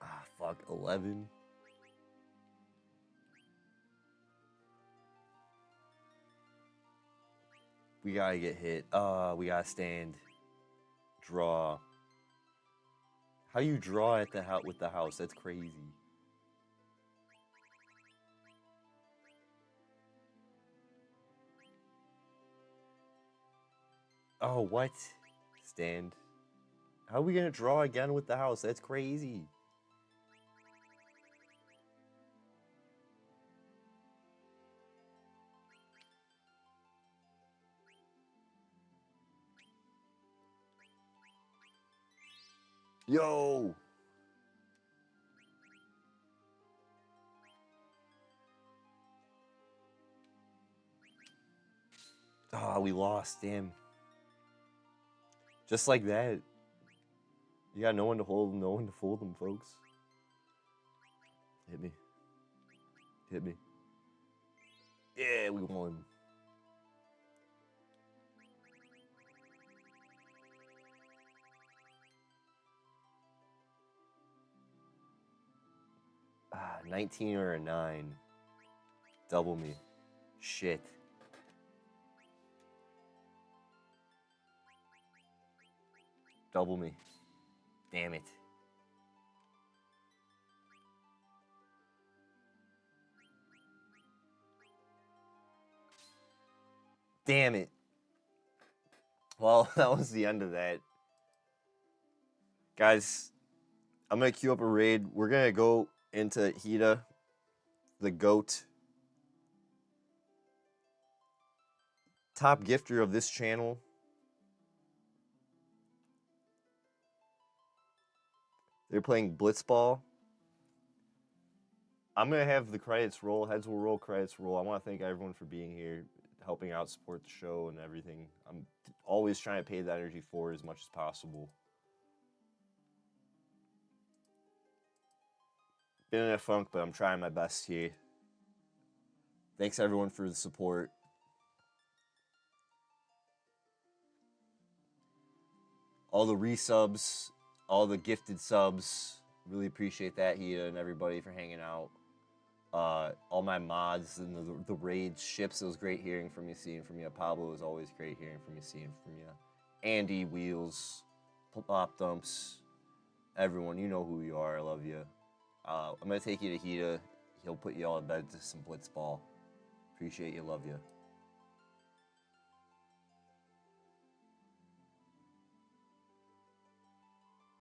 Ah, fuck. 11. We gotta get hit. We gotta stand. Draw. How you draw at the house with the house? That's crazy. Oh, what? Stand. How are we gonna draw again with the house? That's crazy. Yo! Ah, we lost, damn. Just like that. You got no one to hold, no one to fold them, folks. Hit me. Hit me. Yeah, we won. Ah, 19 or a 9. Double me. Shit. Double me. Damn it. Damn it. Well, that was the end of that. Guys, I'm going to queue up a raid. We're going to go into Hida, the GOAT. top gifter of this channel. They're playing Blitzball. I'm going to have the credits roll. Heads will roll, credits roll. I want to thank everyone for being here, helping out, support the show and everything. I'm always trying to pay that energy forward as much as possible. Been in a funk, but I'm trying my best here. Thanks everyone for the support. All the resubs, all the gifted subs. Really appreciate that, Hida, and everybody for hanging out. All my mods and the raids, Ships, it was great hearing from you, seeing from you. Pablo, it was always great hearing from you, seeing from you. Andy, Wheels, Pop Dumps, everyone, you know who you are. I love you. I'm going to take you to Hida. He'll put you all in bed to some Blitzball. Appreciate you, love you.